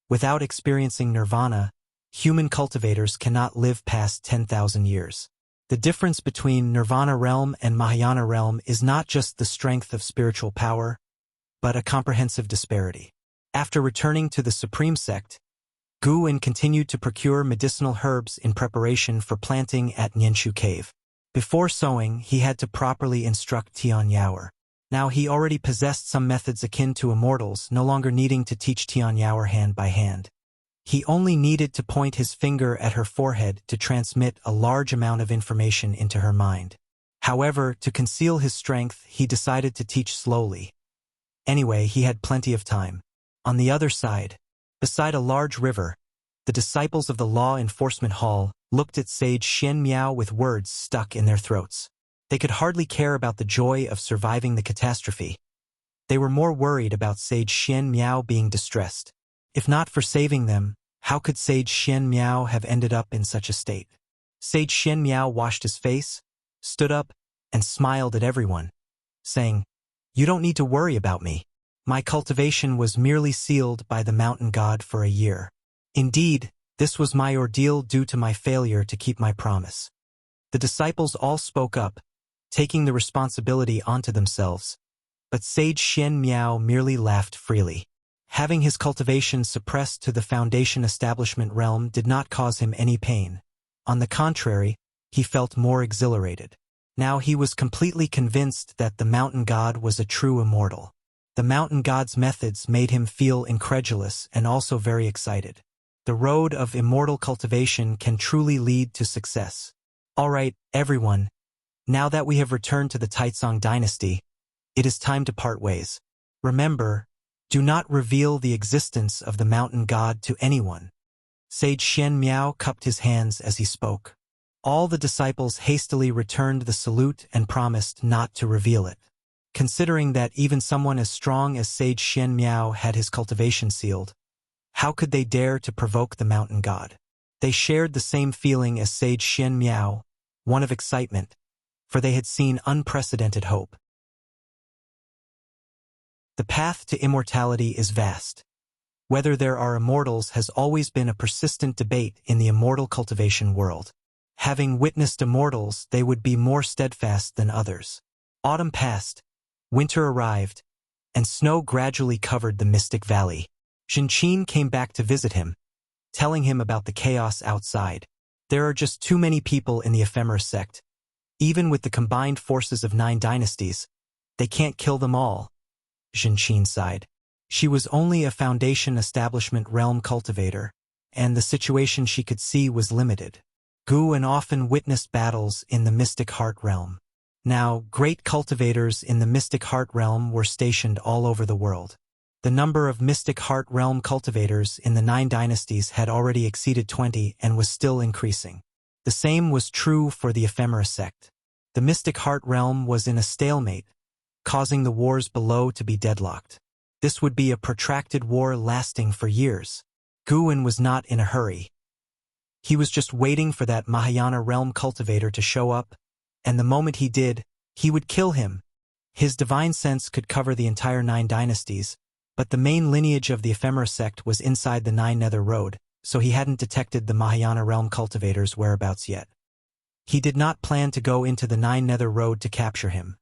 Without experiencing Nirvana, human cultivators cannot live past 10,000 years. The difference between Nirvana realm and Mahayana realm is not just the strength of spiritual power, but a comprehensive disparity. After returning to the Supreme Sect, Guan continued to procure medicinal herbs in preparation for planting at Nianshu Cave. Before sowing, he had to properly instruct Tian Yaoer. Now he already possessed some methods akin to immortals, no longer needing to teach Tian Yaoer hand by hand. He only needed to point his finger at her forehead to transmit a large amount of information into her mind. However, to conceal his strength, he decided to teach slowly. Anyway, he had plenty of time. On the other side, beside a large river, the disciples of the law enforcement hall looked at Sage Xian Miao with words stuck in their throats. They could hardly care about the joy of surviving the catastrophe. They were more worried about Sage Xian Miao being distressed. If not for saving them, how could Sage Xian Miao have ended up in such a state? Sage Xian Miao washed his face, stood up, and smiled at everyone, saying, "You don't need to worry about me. My cultivation was merely sealed by the mountain god for a year. Indeed, this was my ordeal due to my failure to keep my promise." The disciples all spoke up, taking the responsibility onto themselves, but Sage Xian Miao merely laughed freely. Having his cultivation suppressed to the foundation establishment realm did not cause him any pain. On the contrary, he felt more exhilarated. Now he was completely convinced that the mountain god was a true immortal. The mountain god's methods made him feel incredulous and also very excited. The road of immortal cultivation can truly lead to success. Alright, everyone, now that we have returned to the Taizong dynasty, it is time to part ways. Remember, do not reveal the existence of the mountain god to anyone. Sage Xian Miao cupped his hands as he spoke. All the disciples hastily returned the salute and promised not to reveal it. Considering that even someone as strong as Sage Xian Miao had his cultivation sealed, how could they dare to provoke the mountain god? They shared the same feeling as Sage Xian Miao, one of excitement, for they had seen unprecedented hope. The path to immortality is vast. Whether there are immortals has always been a persistent debate in the immortal cultivation world. Having witnessed immortals, they would be more steadfast than others. Autumn passed, winter arrived, and snow gradually covered the mystic valley. Zhenqin came back to visit him, telling him about the chaos outside. There are just too many people in the ephemera sect. Even with the combined forces of 9 dynasties, they can't kill them all. Zhenqin sighed. She was only a foundation establishment realm cultivator, and the situation she could see was limited. Guan often witnessed battles in the Mystic Heart realm. Now, great cultivators in the Mystic Heart realm were stationed all over the world. The number of Mystic Heart realm cultivators in the 9 dynasties had already exceeded 20 and was still increasing. The same was true for the ephemera sect. The Mystic Heart realm was in a stalemate, causing the wars below to be deadlocked. This would be a protracted war lasting for years. Guan was not in a hurry. He was just waiting for that Mahayana realm cultivator to show up, and the moment he did, he would kill him. His divine sense could cover the entire 9 dynasties, but the main lineage of the ephemera sect was inside the 9 Nether Road, so he hadn't detected the Mahayana realm cultivator's whereabouts yet. He did not plan to go into the 9 Nether Road to capture him.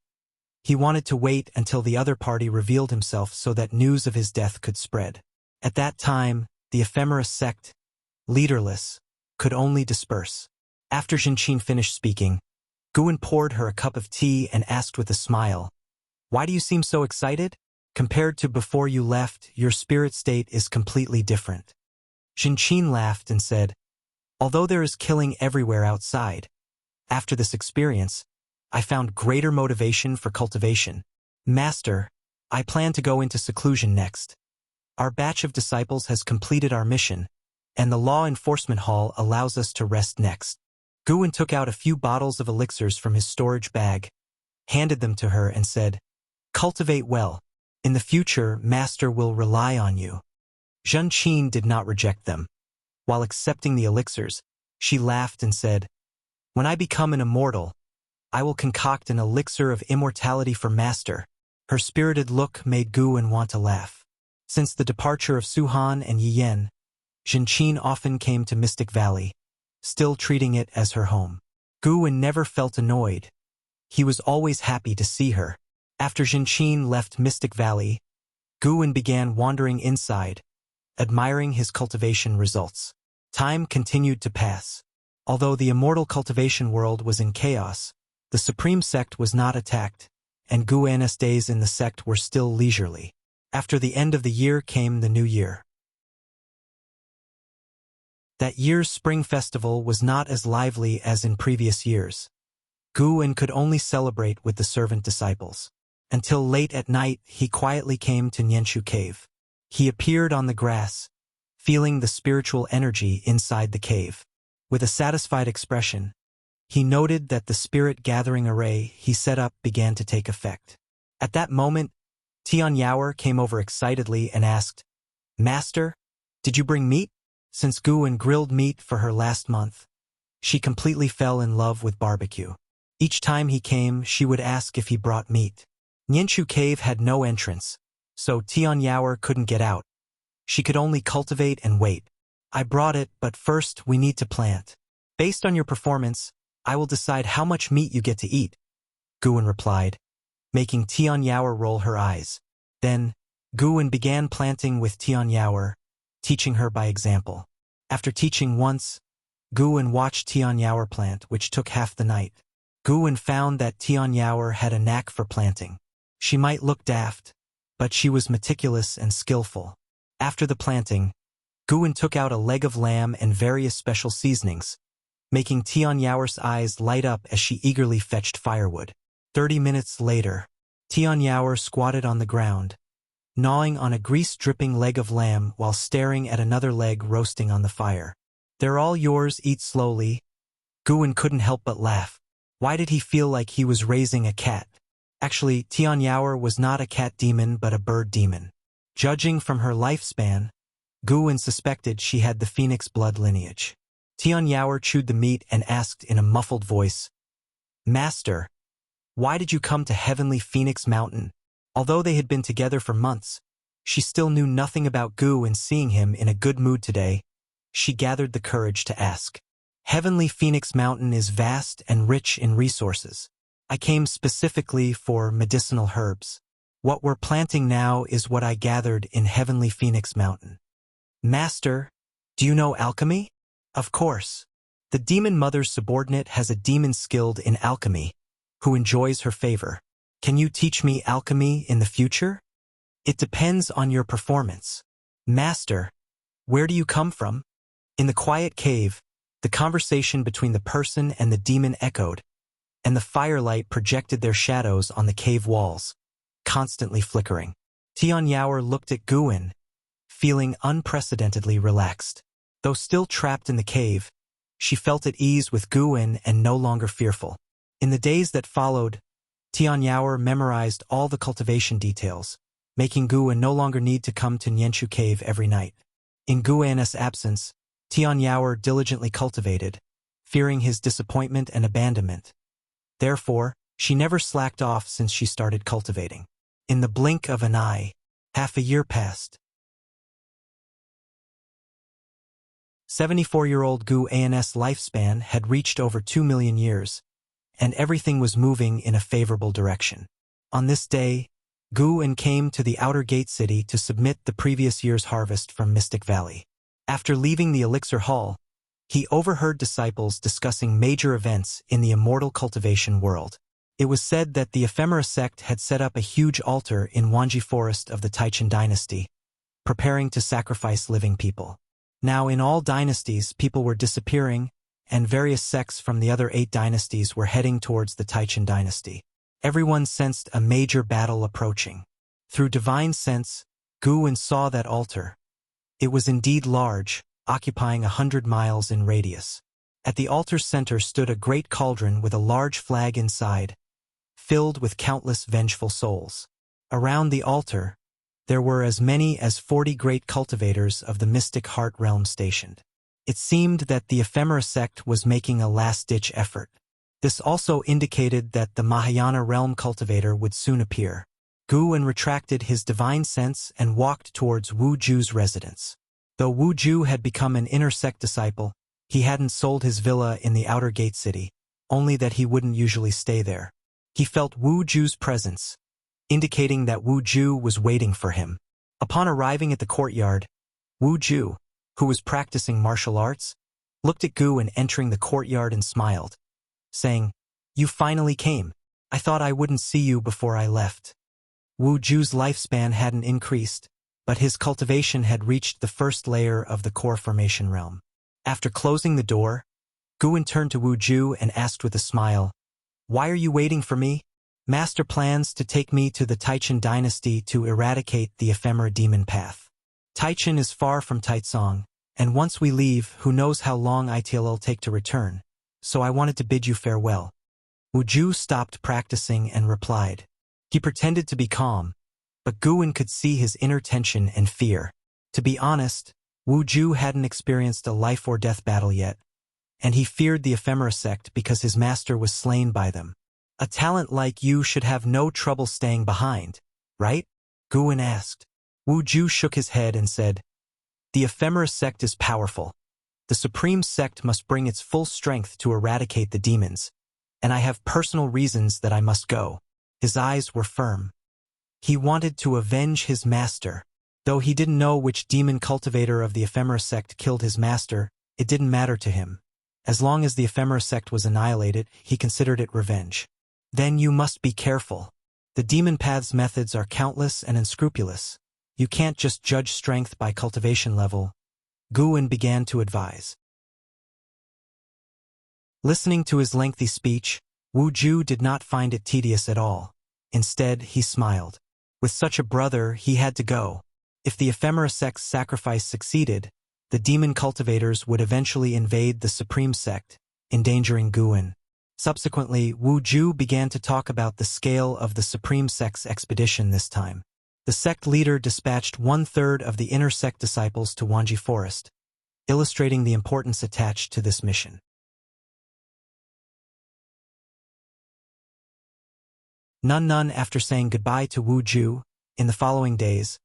He wanted to wait until the other party revealed himself so that news of his death could spread. At that time, the ephemera sect, leaderless, could only disperse. After Zhenqin finished speaking, Guan poured her a cup of tea and asked with a smile, "Why do you seem so excited? Compared to before you left, your spirit state is completely different." Zhenqin laughed and said, "Although there is killing everywhere outside, after this experience, I found greater motivation for cultivation. Master, I plan to go into seclusion next. Our batch of disciples has completed our mission, and the law enforcement hall allows us to rest next." Guan took out a few bottles of elixirs from his storage bag, handed them to her and said, "Cultivate well. In the future, Master will rely on you." Zhenqin did not reject them. While accepting the elixirs, she laughed and said, "When I become an immortal, I will concoct an elixir of immortality for Master." Her spirited look made Guan want to laugh. Since the departure of Suhan and Yiyen, Zhenqin often came to Mystic Valley, still treating it as her home. Guan never felt annoyed. He was always happy to see her. After Zhenqin left Mystic Valley, Guan began wandering inside, admiring his cultivation results. Time continued to pass. Although the immortal cultivation world was in chaos, the Supreme Sect was not attacked, and Guan's days in the sect were still leisurely. After the end of the year came the new year. That year's spring festival was not as lively as in previous years. Gu-en could only celebrate with the servant disciples. Until late at night, he quietly came to Nianshu cave. He appeared on the grass, feeling the spiritual energy inside the cave. With a satisfied expression, he noted that the spirit-gathering array he set up began to take effect. At that moment, Tian Yaoer came over excitedly and asked, "Master, did you bring meat?" Since Gu-en grilled meat for her last month, she completely fell in love with barbecue. Each time he came, she would ask if he brought meat. Nianshu cave had no entrance, so Tian Yaoer couldn't get out. She could only cultivate and wait. "I brought it, but first we need to plant. Based on your performance, I will decide how much meat you get to eat," Gu-en replied, making Tian Yaoer roll her eyes. Then, Gu-en began planting with Tian Yaoer, teaching her by example. After teaching once, Gu-en watched Tian Yaoer plant, which took half the night. Gu-en found that Tian Yaoer had a knack for planting. She might look daft, but she was meticulous and skillful. After the planting, Gu-en took out a leg of lamb and various special seasonings, making Tian Yaoer's eyes light up as she eagerly fetched firewood. 30 minutes later, Tian Yaoer squatted on the ground, gnawing on a grease-dripping leg of lamb while staring at another leg roasting on the fire. "They're all yours, eat slowly." Gu-en couldn't help but laugh. Why did he feel like he was raising a cat? Actually, Tian Yaoer was not a cat demon but a bird demon. Judging from her lifespan, Gu-en suspected she had the phoenix blood lineage. Tian Yaoer chewed the meat and asked in a muffled voice, "Master, why did you come to Heavenly Phoenix Mountain?" Although they had been together for months, she still knew nothing about Gu, and seeing him in a good mood today, she gathered the courage to ask. "Heavenly Phoenix Mountain is vast and rich in resources. I came specifically for medicinal herbs. What we're planting now is what I gathered in Heavenly Phoenix Mountain." "Master, do you know alchemy?" "Of course. The demon mother's subordinate has a demon skilled in alchemy, who enjoys her favor. Can you teach me alchemy in the future?" "It depends on your performance." "Master, where do you come from?" In the quiet cave, the conversation between the person and the demon echoed, and the firelight projected their shadows on the cave walls, constantly flickering. Tian Yaoer looked at Gu-en, feeling unprecedentedly relaxed. Though still trapped in the cave, she felt at ease with Gu-en and no longer fearful. In the days that followed, Tian Yaoer memorized all the cultivation details, making Gu-en no longer need to come to Nianshu cave every night. In Gu-en's absence, Tian Yaoer diligently cultivated, fearing his disappointment and abandonment. Therefore, she never slacked off since she started cultivating. In the blink of an eye, half a year passed. 74-year-old Gu-en's lifespan had reached over 2 million years, and everything was moving in a favorable direction. On this day, Gu-en came to the outer gate city to submit the previous year's harvest from Mystic Valley. After leaving the elixir hall, he overheard disciples discussing major events in the immortal cultivation world. It was said that the ephemera sect had set up a huge altar in Wanji Forest of the Taichin dynasty, preparing to sacrifice living people. Now in all dynasties, people were disappearing, and various sects from the other 8 dynasties were heading towards the Taichin dynasty. Everyone sensed a major battle approaching. Through divine sense, Gu-en saw that altar. It was indeed large, occupying 100 miles in radius. At the altar's center stood a great cauldron with a large flag inside, filled with countless vengeful souls. Around the altar, there were as many as 40 great cultivators of the mystic heart realm stationed. It seemed that the ephemera sect was making a last-ditch effort. This also indicated that the Mahayana realm cultivator would soon appear. Gu-en retracted his divine sense and walked towards Wu Ju's residence. Though Wu Ju had become an inner sect disciple, he hadn't sold his villa in the outer gate city, only that he wouldn't usually stay there. He felt Wu Ju's presence, indicating that Wu Ju was waiting for him. Upon arriving at the courtyard, Wu Ju, who was practicing martial arts, looked at Gu-en entering the courtyard and smiled, saying, "You finally came. I thought I wouldn't see you before I left." Wu Ju's lifespan hadn't increased, but his cultivation had reached the first layer of the core formation realm. After closing the door, Guan turned to Wu Ju and asked with a smile, "Why are you waiting for me?" "Master plans to take me to the Taichen dynasty to eradicate the ephemera demon path. Taichen is far from Taizong, and once we leave, who knows how long it'll take to return, so I wanted to bid you farewell." Wu Ju stopped practicing and replied. He pretended to be calm, but Guan could see his inner tension and fear. To be honest, Wu Ju hadn't experienced a life-or-death battle yet, and he feared the ephemera sect because his master was slain by them. "A talent like you should have no trouble staying behind, right?" Guan asked. Wu Ju shook his head and said, "The ephemera sect is powerful. The supreme sect must bring its full strength to eradicate the demons, and I have personal reasons that I must go." His eyes were firm. He wanted to avenge his master. Though he didn't know which demon cultivator of the ephemera sect killed his master, it didn't matter to him. As long as the ephemera sect was annihilated, he considered it revenge. "Then you must be careful. The demon path's methods are countless and unscrupulous. You can't just judge strength by cultivation level," Guan began to advise. Listening to his lengthy speech, Wu Ju did not find it tedious at all. Instead, he smiled. With such a brother, he had to go. If the ephemera sect's sacrifice succeeded, the demon cultivators would eventually invade the supreme sect, endangering Guan. Subsequently, Wu Ju began to talk about the scale of the supreme sect's expedition this time. The sect leader dispatched 1/3 of the inner sect disciples to Wanji Forest, illustrating the importance attached to this mission. None after saying goodbye to Wu Ju, in the following days,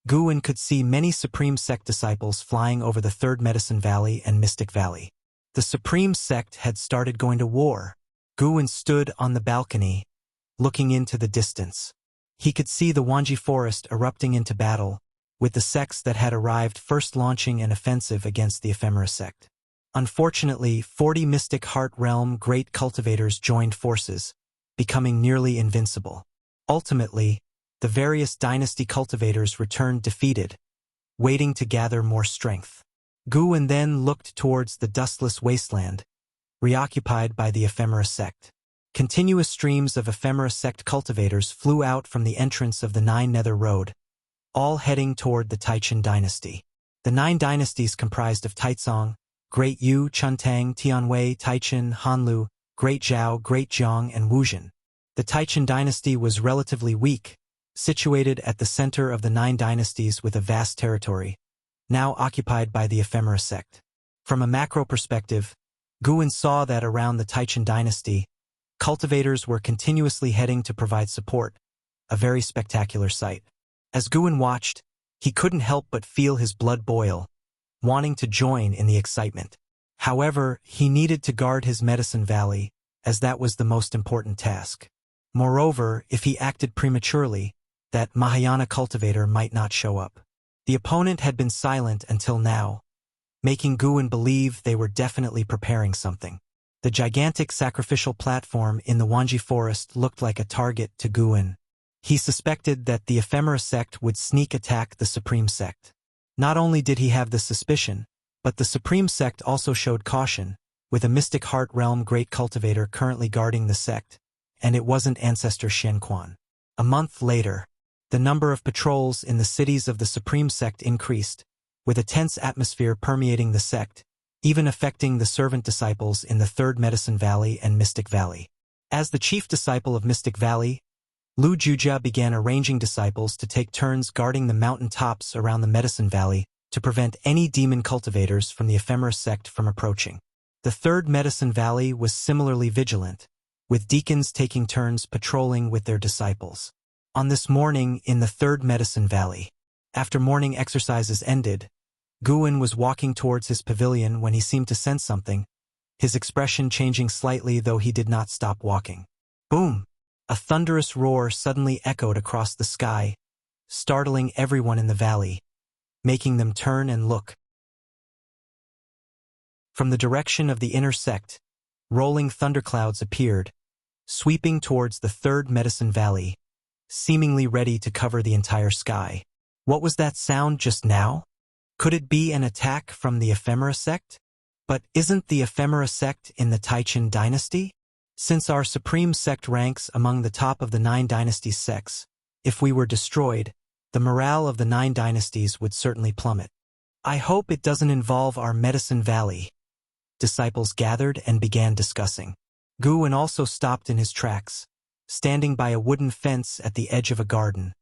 Guan could see many Supreme Sect disciples flying over the Third Medicine Valley and Mystic Valley. The Supreme Sect had started going to war. Guan stood on the balcony, looking into the distance. He could see the Wanji Forest erupting into battle, with the sects that had arrived first launching an offensive against the Ephemera Sect. Unfortunately, 40 Mystic Heart Realm great cultivators joined forces, becoming nearly invincible. Ultimately, the various dynasty cultivators returned defeated, waiting to gather more strength. Guan then looked towards the dustless wasteland, reoccupied by the Ephemera Sect. Continuous streams of Ephemera Sect cultivators flew out from the entrance of the Nine Nether Road, all heading toward the Taichen dynasty. The 9 dynasties comprised of Taizong, Great Yu, Chuntang, Tianwei, Taichen, Hanlu, Great Zhao, Great Jiang, and Wuzhen. The Taichen dynasty was relatively weak, situated at the center of the 9 dynasties with a vast territory, now occupied by the Ephemera Sect. From a macro perspective, Guan saw that around the Taichen dynasty, cultivators were continuously heading to provide support, a very spectacular sight. As Guan watched, he couldn't help but feel his blood boil, wanting to join in the excitement. However, he needed to guard his Medicine Valley, as that was the most important task. Moreover, if he acted prematurely, that Mahayana cultivator might not show up. The opponent had been silent until now, making Guan believe they were definitely preparing something. The gigantic sacrificial platform in the Wanji Forest looked like a target to Guan. He suspected that the Ephemera Sect would sneak attack the Supreme Sect. Not only did he have the suspicion, but the Supreme Sect also showed caution, with a Mystic Heart Realm great cultivator currently guarding the sect, and it wasn't Ancestor Shenquan. A month later, the number of patrols in the cities of the Supreme Sect increased, with a tense atmosphere permeating the sect, even affecting the servant disciples in the Third Medicine Valley and Mystic Valley. As the chief disciple of Mystic Valley, Lu Jujia began arranging disciples to take turns guarding the mountain tops around the Medicine Valley to prevent any demon cultivators from the Ephemera Sect from approaching. The Third Medicine Valley was similarly vigilant, with deacons taking turns patrolling with their disciples. On this morning in the Third Medicine Valley, after morning exercises ended, Guan was walking towards his pavilion when he seemed to sense something, his expression changing slightly though he did not stop walking. Boom! A thunderous roar suddenly echoed across the sky, startling everyone in the valley, making them turn and look. From the direction of the inner sect, rolling thunderclouds appeared, sweeping towards the Third Medicine Valley, seemingly ready to cover the entire sky. What was that sound just now? Could it be an attack from the Ephemera Sect? But isn't the ephemera sect in the Taichin dynasty? Since our supreme sect ranks among the top of the 9 dynasties sects, if we were destroyed, the morale of the 9 dynasties would certainly plummet. I hope it doesn't involve our Medicine Valley. Disciples gathered and began discussing. Guwen also stopped in his tracks, standing by a wooden fence at the edge of a garden,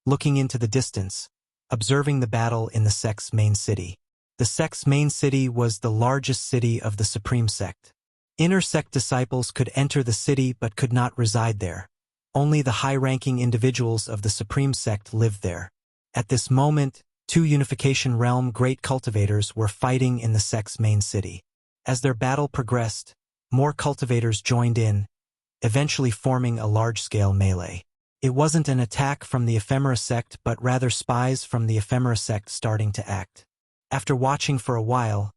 looking into the distance, observing the battle in the sect's main city. The sect's main city was the largest city of the Supreme Sect. Inner sect disciples could enter the city but could not reside there. Only the high-ranking individuals of the Supreme Sect lived there. At this moment, 2 Unification Realm great cultivators were fighting in the sect's main city. As their battle progressed, more cultivators joined in, eventually forming a large-scale melee. It wasn't an attack from the Ephemera sect but rather spies from the Ephemera sect starting to act. After watching for a while,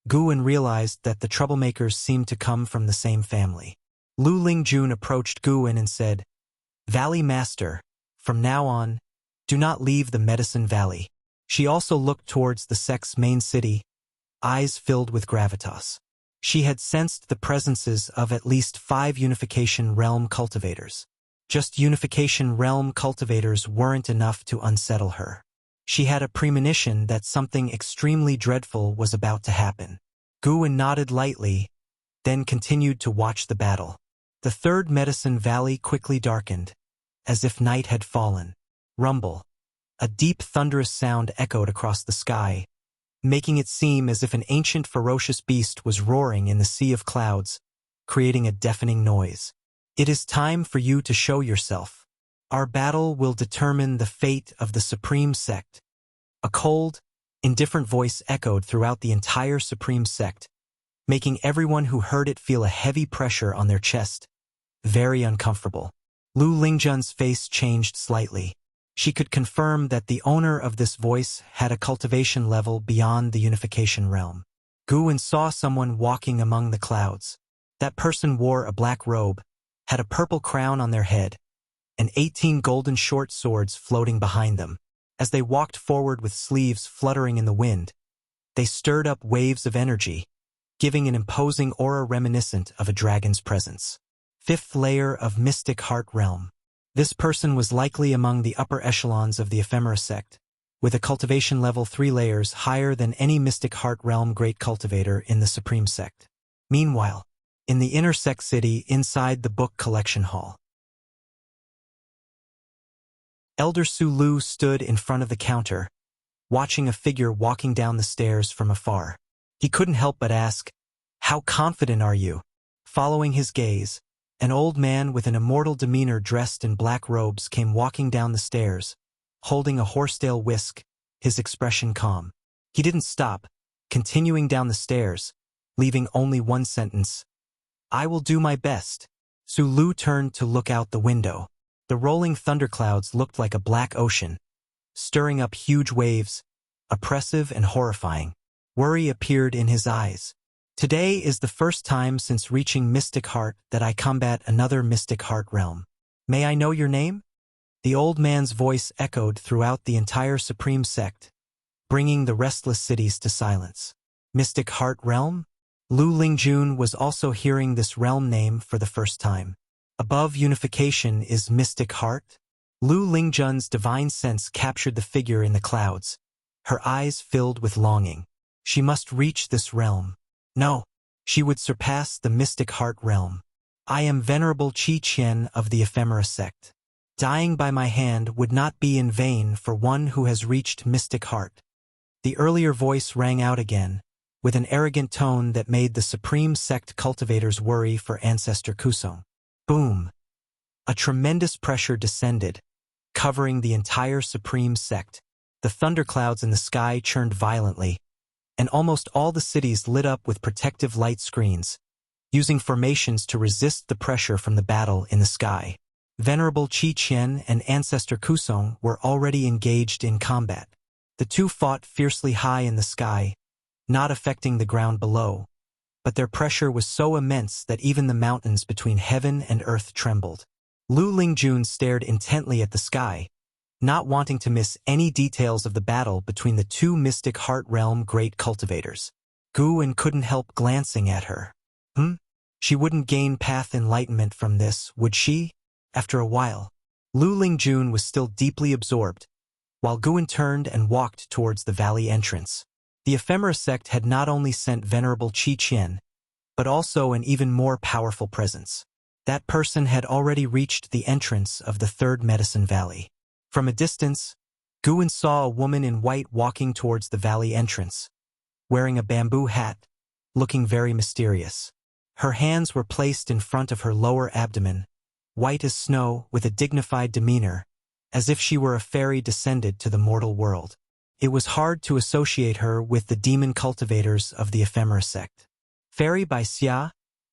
Guwen realized that the troublemakers seemed to come from the same family. Lu Lingjun approached Guwen and said, "Valley Master, from now on, do not leave the Medicine Valley." She also looked towards the sect's main city, eyes filled with gravitas. She had sensed the presences of at least 5 Unification Realm cultivators. Just Unification Realm cultivators weren't enough to unsettle her. She had a premonition that something extremely dreadful was about to happen. Guwen nodded lightly, then continued to watch the battle. The 3rd Medicine Valley quickly darkened, as if night had fallen. Rumble. A deep thunderous sound echoed across the sky, making it seem as if an ancient ferocious beast was roaring in the sea of clouds, creating a deafening noise. "It is time for you to show yourself. Our battle will determine the fate of the Supreme Sect." A cold, indifferent voice echoed throughout the entire Supreme Sect, making everyone who heard it feel a heavy pressure on their chest, very uncomfortable. Lu Lingjun's face changed slightly. She could confirm that the owner of this voice had a cultivation level beyond the Unification Realm. Guwen saw someone walking among the clouds. That person wore a black robe, had a purple crown on their head, and 18 golden short swords floating behind them. As they walked forward with sleeves fluttering in the wind, they stirred up waves of energy, giving an imposing aura reminiscent of a dragon's presence. 5th layer of Mystic Heart Realm. This person was likely among the upper echelons of the Ephemera sect, with a cultivation level 3 layers higher than any Mystic Heart Realm great cultivator in the Supreme Sect. Meanwhile, in the inner sect city inside the book collection hall, Elder Sulu stood in front of the counter, watching a figure walking down the stairs from afar. He couldn't help but ask, "How confident are you?" Following his gaze, an old man with an immortal demeanor dressed in black robes came walking down the stairs, holding a horsetail whisk, his expression calm. He didn't stop, continuing down the stairs, leaving only one sentence, "I will do my best." Sulu turned to look out the window. The rolling thunderclouds looked like a black ocean, stirring up huge waves, oppressive and horrifying. Worry appeared in his eyes. "Today is the first time since reaching Mystic Heart that I combat another Mystic Heart realm. May I know your name?" The old man's voice echoed throughout the entire Supreme Sect, bringing the restless cities to silence. Mystic Heart Realm? Lu Lingjun was also hearing this realm name for the first time. Above unification is Mystic Heart? Lu Lingjun's divine sense captured the figure in the clouds, her eyes filled with longing. She must reach this realm. No, she would surpass the Mystic Heart realm. "I am Venerable Qi Qian of the Ephemera sect. Dying by my hand would not be in vain for one who has reached Mystic Heart." The earlier voice rang out again, with an arrogant tone that made the Supreme Sect cultivators worry for Ancestor Kusong. Boom! A tremendous pressure descended, covering the entire Supreme Sect. The thunderclouds in the sky churned violently, and almost all the cities lit up with protective light screens, using formations to resist the pressure from the battle in the sky. Venerable Qi Qian and Ancestor Kusong were already engaged in combat. The two fought fiercely high in the sky, not affecting the ground below, but their pressure was so immense that even the mountains between heaven and earth trembled. Lu Lingjun stared intently at the sky, not wanting to miss any details of the battle between the two Mystic Heart Realm great cultivators. Guwen couldn't help glancing at her. She wouldn't gain path enlightenment from this, would she? After a while, Lu Lingjun was still deeply absorbed, while Guwen turned and walked towards the valley entrance. The ephemera sect had not only sent Venerable Qi Qian, but also an even more powerful presence. That person had already reached the entrance of the third medicine valley. From a distance, Guwen saw a woman in white walking towards the valley entrance, wearing a bamboo hat, looking very mysterious. Her hands were placed in front of her lower abdomen, white as snow, with a dignified demeanor, as if she were a fairy descended to the mortal world. It was hard to associate her with the demon cultivators of the ephemera sect. Fairy by Xia,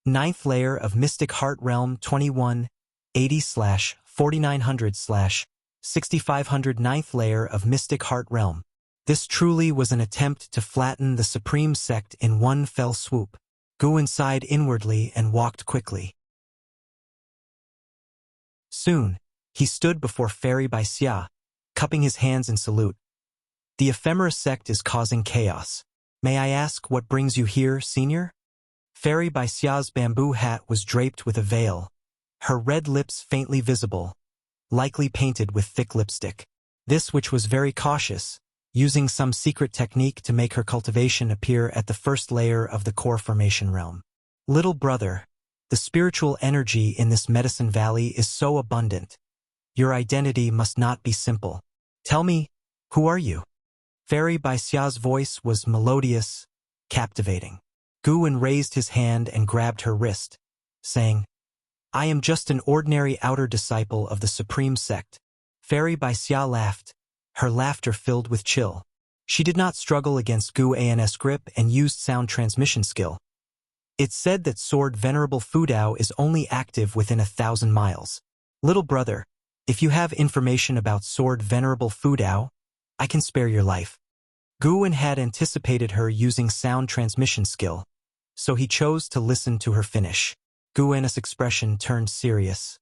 9th layer of Mystic Heart Realm 2180/4900/6500 9th layer of Mystic Heart Realm. This truly was an attempt to flatten the supreme sect in one fell swoop. Guwen sighed inwardly and walked quickly. Soon, he stood before Fairy by Xia, cupping his hands in salute. The ephemera sect is causing chaos. May I ask what brings you here, senior? Fairy by Xia's bamboo hat was draped with a veil, her red lips faintly visible, likely painted with thick lipstick. This which was very cautious, using some secret technique to make her cultivation appear at the first layer of the core formation realm. Little brother, the spiritual energy in this medicine valley is so abundant. Your identity must not be simple. Tell me, who are you? Fairy by Xia's voice was melodious, captivating. Guwen raised his hand and grabbed her wrist, saying, I am just an ordinary outer disciple of the supreme sect. Fairy by Xia laughed, her laughter filled with chill. She did not struggle against Guwen's grip and used sound transmission skill. It's said that Sword Venerable Fudao is only active within 1,000 miles. Little brother, if you have information about Sword Venerable Fudao, I can spare your life. Guwen had anticipated her using sound transmission skill, so he chose to listen to her finish. Guwen's expression turned serious.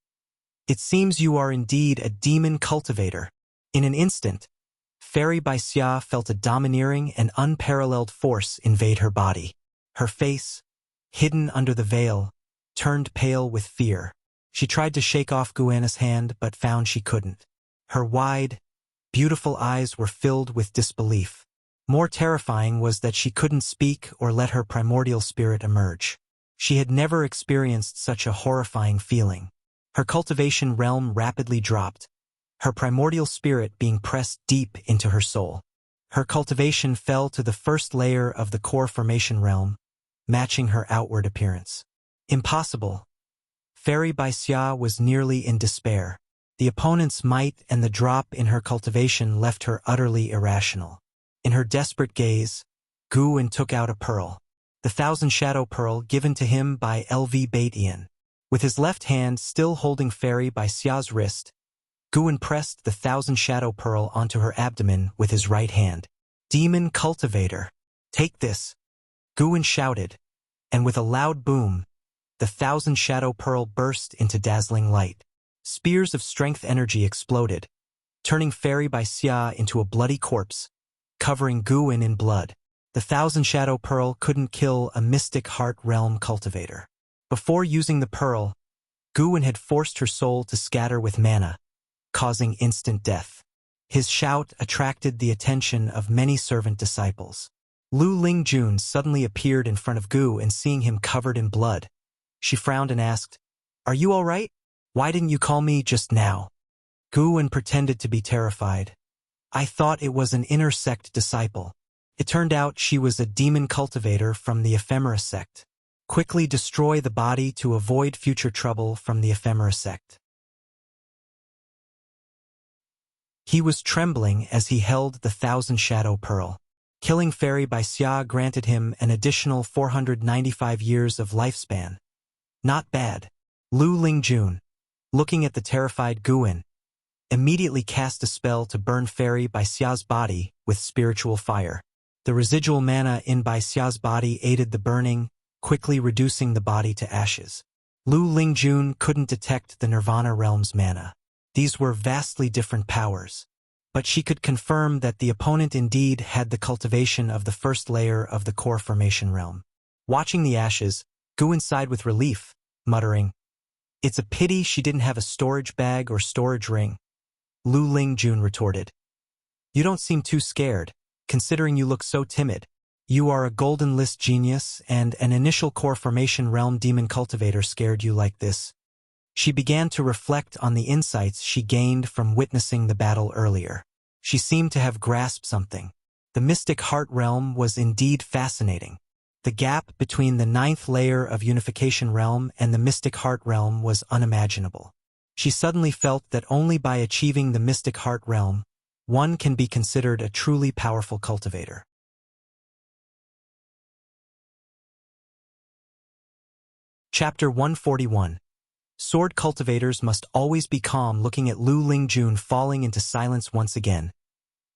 It seems you are indeed a demon cultivator. In an instant, Fairy by Xia felt a domineering and unparalleled force invade her body. Her face, hidden under the veil, turned pale with fear. She tried to shake off Guwen's hand but found she couldn't. Her wide, beautiful eyes were filled with disbelief. More terrifying was that she couldn't speak or let her primordial spirit emerge. She had never experienced such a horrifying feeling. Her cultivation realm rapidly dropped, her primordial spirit being pressed deep into her soul. Her cultivation fell to the first layer of the core formation realm, matching her outward appearance. Impossible. Fairy by Xia was nearly in despair. The opponent's might and the drop in her cultivation left her utterly irrational. In her desperate gaze, Guwen took out a pearl, the 1,000 Shadow Pearl given to him by LV Baitian. With his left hand still holding Fairy by Xia's wrist, Guwen pressed the 1,000 Shadow Pearl onto her abdomen with his right hand. Demon Cultivator, take this, Guwen shouted, and with a loud boom, the 1,000 Shadow Pearl burst into dazzling light. Spears of strength energy exploded, turning Fairy by Xia into a bloody corpse, covering Guwen in blood. The 1,000 Shadow Pearl couldn't kill a Mystic Heart Realm cultivator. Before using the pearl, Guwen had forced her soul to scatter with mana, causing instant death. His shout attracted the attention of many servant disciples. Lu Lingjun suddenly appeared in front of Gu, and seeing him covered in blood, she frowned and asked, Are you all right? Why didn't you call me just now? Guwen pretended to be terrified. I thought it was an inner sect disciple. It turned out she was a demon cultivator from the ephemera sect. Quickly destroy the body to avoid future trouble from the ephemera sect. He was trembling as he held the 1,000 Shadow Pearl. Killing Fairy by Xia granted him an additional 495 years of lifespan. Not bad. Lu Lingjun, looking at the terrified Guwen, immediately cast a spell to burn Fairy by Xia's body with spiritual fire. The residual mana in Bai Xia's body aided the burning, quickly reducing the body to ashes. Lu Lingjun couldn't detect the Nirvana realm's mana. These were vastly different powers. but she could confirm that the opponent indeed had the cultivation of the first layer of the core formation realm. Watching the ashes, Gu sighed with relief, muttering, "It's a pity she didn't have a storage bag or storage ring." Lu Lingjun retorted, "You don't seem too scared, considering you look so timid. You are a golden list genius, and an initial core formation realm demon cultivator scared you like this." She began to reflect on the insights she gained from witnessing the battle earlier. She seemed to have grasped something. The mystic heart realm was indeed fascinating. The gap between the 9th layer of unification realm and the mystic heart realm was unimaginable. She suddenly felt that only by achieving the mystic heart realm, one can be considered a truly powerful cultivator. Chapter 141. Sword cultivators must always be calm. Looking at Lu Lingjun falling into silence once again,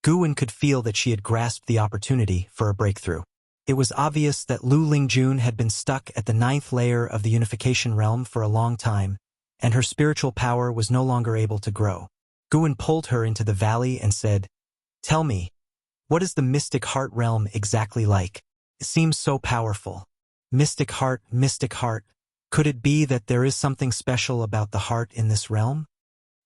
Guan could feel that she had grasped the opportunity for a breakthrough. It was obvious that Lu Lingjun had been stuck at the 9th layer of the unification realm for a long time, and her spiritual power was no longer able to grow. Guan pulled her into the valley and said, "Tell me, what is the mystic heart realm exactly like? It seems so powerful." Mystic heart, mystic heart. Could it be that there is something special about the heart in this realm?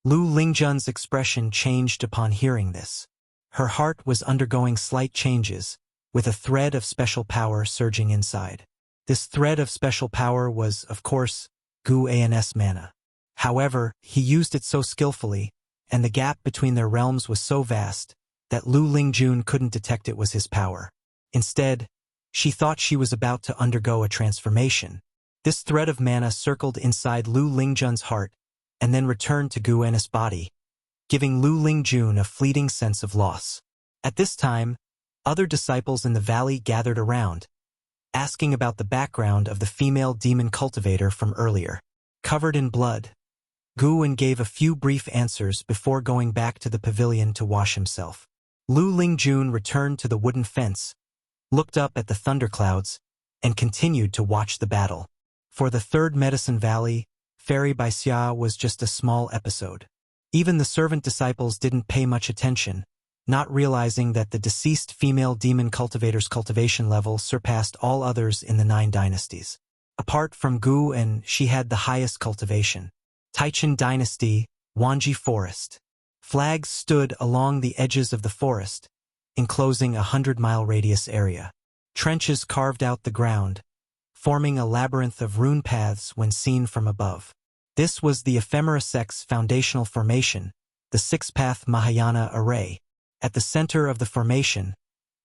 Lu Lingjun's expression changed upon hearing this. Her heart was undergoing slight changes, with a thread of special power surging inside. This thread of special power was, of course, Gu An's mana. However, he used it so skillfully, and the gap between their realms was so vast, that Lu Lingjun couldn't detect it was his power. Instead, she thought she was about to undergo a transformation. This thread of mana circled inside Lu Lingjun's heart, and then returned to Gu An's body, giving Lu Lingjun a fleeting sense of loss. At this time, other disciples in the valley gathered around, asking about the background of the female demon cultivator from earlier. Covered in blood, Guan gave a few brief answers before going back to the pavilion to wash himself. Lu Lingjun returned to the wooden fence, looked up at the thunderclouds, and continued to watch the battle. For the 3rd Medicine Valley, Fairy by Xia was just a small episode. Even the servant disciples didn't pay much attention, not realizing that the deceased female demon cultivator's cultivation level surpassed all others in the 9 dynasties. Apart from Gu and she had the highest cultivation. Taichen Dynasty, Wanji Forest. Flags stood along the edges of the forest, enclosing a 100-mile radius area. Trenches carved out the ground, forming a labyrinth of rune paths when seen from above. This was the Ephemera sect's foundational formation, the 6-path Mahayana array. At the center of the formation,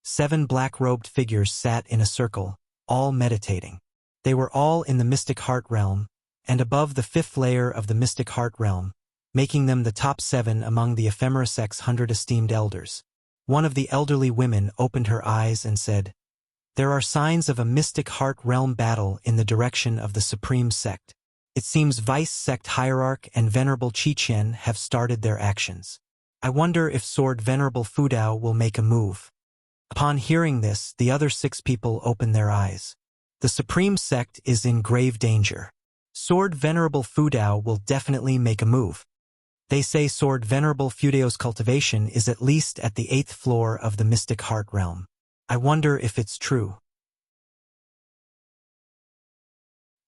7 black-robed figures sat in a circle, all meditating. They were all in the mystic heart realm, and above the 5th layer of the mystic heart realm, making them the top 7 among the Ephemera sect's 100 esteemed elders. One of the elderly women opened her eyes and said, "There are signs of a mystic heart realm battle in the direction of the Supreme Sect. It seems Vice Sect Hierarch and Venerable Qiqian have started their actions. I wonder if Sword Venerable Fudao will make a move." Upon hearing this, the other 6 people opened their eyes. The Supreme Sect is in grave danger. Sword Venerable Fudao will definitely make a move. They say Sword Venerable Fudao's cultivation is at least at the 8th floor of the mystic heart realm. I wonder if it's true.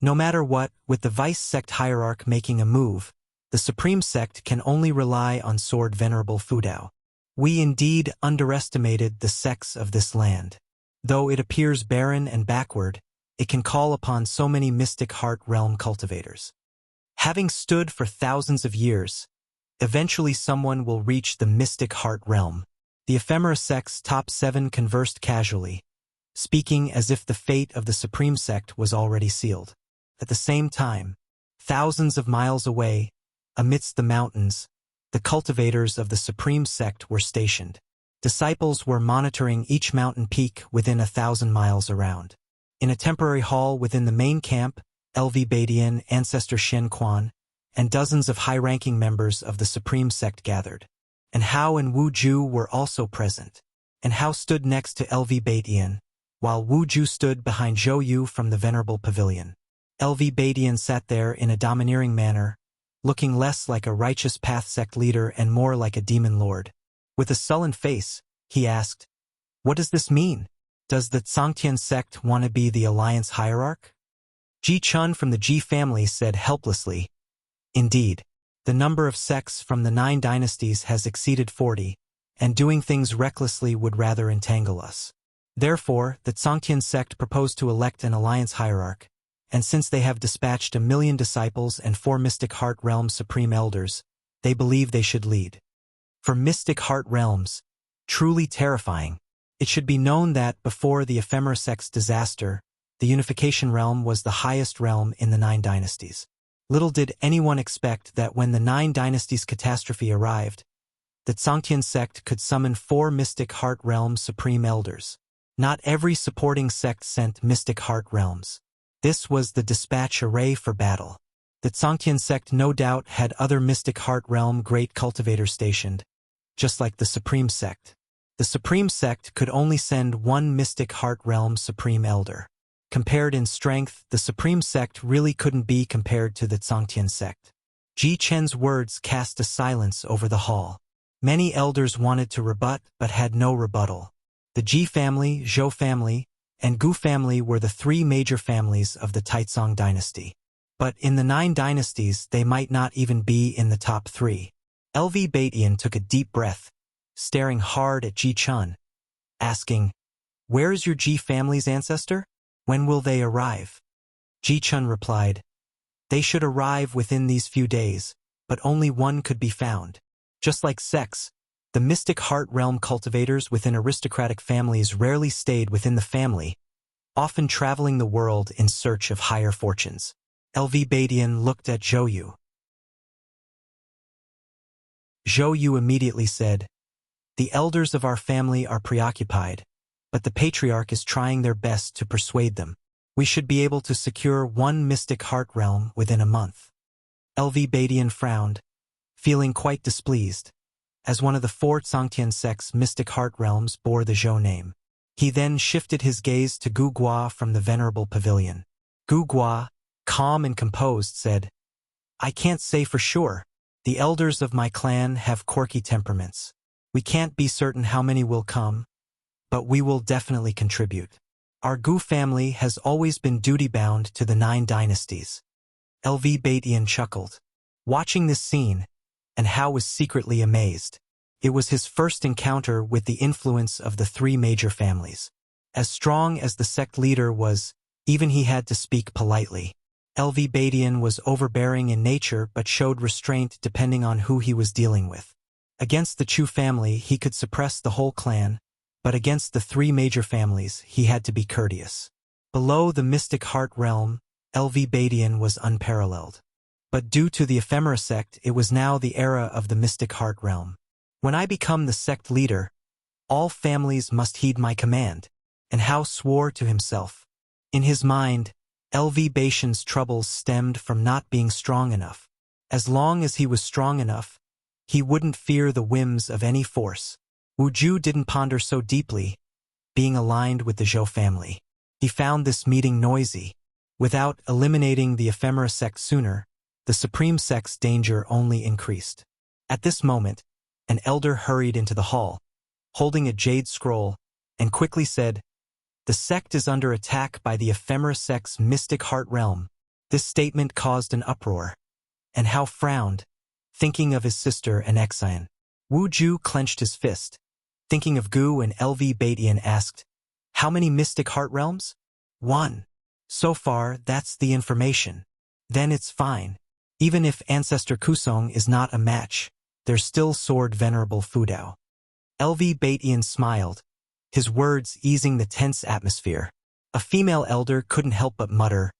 No matter what, with the Vice Sect Hierarch making a move, the Supreme Sect can only rely on Sword Venerable Fudao. We indeed underestimated the sects of this land. Though it appears barren and backward, it can call upon so many mystic heart realm cultivators. Having stood for thousands of years, eventually someone will reach the mystic heart realm. The Ephemera sect's top 7 conversed casually, speaking as if the fate of the Supreme Sect was already sealed. At the same time, thousands of miles away, amidst the mountains, the cultivators of the Supreme Sect were stationed. Disciples were monitoring each mountain peak within 1,000 miles around. In a temporary hall within the main camp, LV Badian, Ancestor Shen Quan, and dozens of high-ranking members of the Supreme Sect gathered. And Hao and Wu Ju were also present. And Hao stood next to LV Badian, while Wu Ju stood behind Zhou Yu from the Venerable Pavilion. LV Badian sat there in a domineering manner, looking less like a righteous path sect leader and more like a demon lord. With a sullen face, he asked, "What does this mean? Does the Tsangtian sect want to be the alliance hierarch?" Ji Chun from the Ji family said helplessly, "Indeed. The number of sects from the 9 dynasties has exceeded 40, and doing things recklessly would rather entangle us. Therefore, the Tsangtian sect proposed to elect an alliance hierarch, and since they have dispatched 1,000,000 disciples and 4 Mystic Heart Realm supreme elders, they believe they should lead. For Mystic Heart Realms, truly terrifying. It should be known that before the Ephemera sect's disaster, the Unification Realm was the highest realm in the 9 dynasties. Little did anyone expect that when the 9 dynasties' catastrophe arrived, the Tsangtian sect could summon 4 Mystic Heart Realm supreme elders. Not every supporting sect sent Mystic Heart Realms. This was the dispatch array for battle. The Tsangtian sect no doubt had other Mystic Heart Realm great cultivators stationed, just like the Supreme sect. The Supreme sect could only send 1 Mystic Heart Realm supreme elder. Compared in strength, the Supreme sect really couldn't be compared to the Tsangtian sect. Ji Chen's words cast a silence over the hall. Many elders wanted to rebut but had no rebuttal. The Ji family, Zhou family, and Gu family were the 3 major families of the Taizong dynasty. But in the 9 dynasties, they might not even be in the top 3. LV Batian took a deep breath, staring hard at Ji Chun, asking, "Where is your Ji family's ancestor? When will they arrive?" Ji Chun replied, "They should arrive within these few days, but only one could be found. Just like sects, the Mystic Heart Realm cultivators within aristocratic families rarely stayed within the family, often traveling the world in search of higher fortunes." LV Batian looked at Zhou Yu. Zhou Yu immediately said, "The elders of our family are preoccupied, but the patriarch is trying their best to persuade them. We should be able to secure 1 Mystic Heart Realm within a month." LV Batian frowned, feeling quite displeased, as one of the 4 Tsangtian sect's Mystic Heart Realms bore the Zhou name. He then shifted his gaze to Gu Gua from the Venerable Pavilion. Gu Gua, calm and composed, said, "I can't say for sure. The elders of my clan have quirky temperaments. We can't be certain how many will come, but we will definitely contribute. Our Gu family has always been duty-bound to the 9 dynasties." LV Batian chuckled, watching this scene, and Hao was secretly amazed. It was his first encounter with the influence of the 3 major families. As strong as the sect leader was, even he had to speak politely. LV Batian was overbearing in nature but showed restraint depending on who he was dealing with. Against the Chu family, he could suppress the whole clan, but against the 3 major families, he had to be courteous. Below the Mystic Heart Realm, LV Batian was unparalleled. But due to the Ephemera sect, it was now the era of the Mystic Heart Realm. "When I become the sect leader, all families must heed my command," and Hao swore to himself. In his mind, LV Batian's troubles stemmed from not being strong enough. As long as he was strong enough, he wouldn't fear the whims of any force. Wu Ju didn't ponder so deeply, being aligned with the Zhou family. He found this meeting noisy. Without eliminating the Ephemera sect sooner, the Supreme sect's danger only increased. At this moment, an elder hurried into the hall, holding a jade scroll, and quickly said, "The sect is under attack by the Ephemera sect's Mystic Heart Realm." This statement caused an uproar, and Hao frowned, thinking of his sister and Exian. Wu Ju clenched his fist, thinking of Gu, and LV Batian asked, "How many Mystic Heart Realms?" 1. "So far, that's the information. Then it's fine. Even if Ancestor Kusong is not a match, there's still Sword Venerable Fudao." LV Batian smiled, his words easing the tense atmosphere. A female elder couldn't help but mutter,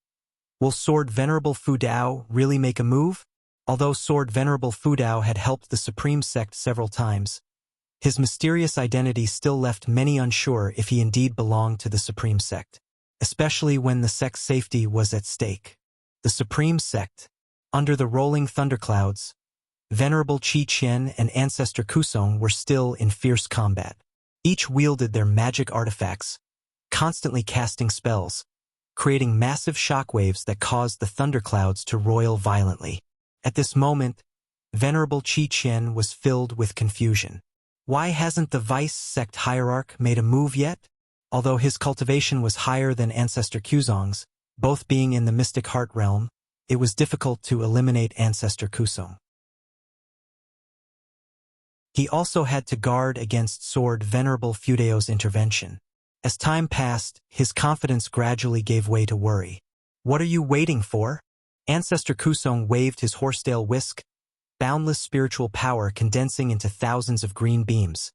"Will Sword Venerable Fudao really make a move?" Although Sword Venerable Fudao had helped the Supreme sect several times, his mysterious identity still left many unsure if he indeed belonged to the Supreme sect, especially when the sect's safety was at stake. The Supreme sect, under the rolling thunderclouds, Venerable Qi Qian and Ancestor Kusong were still in fierce combat. Each wielded their magic artifacts, constantly casting spells, creating massive shockwaves that caused the thunderclouds to roil violently. At this moment, Venerable Qi Qian was filled with confusion. Why hasn't the Vice sect hierarch made a move yet? Although his cultivation was higher than Ancestor Kuzong's, both being in the Mystic Heart realm, it was difficult to eliminate Ancestor Kuzong. He also had to guard against Sword Venerable Fudeo's intervention. As time passed, his confidence gradually gave way to worry. What are you waiting for? Ancestor Kuzong waved his horsetail whisk, boundless spiritual power condensing into thousands of green beams,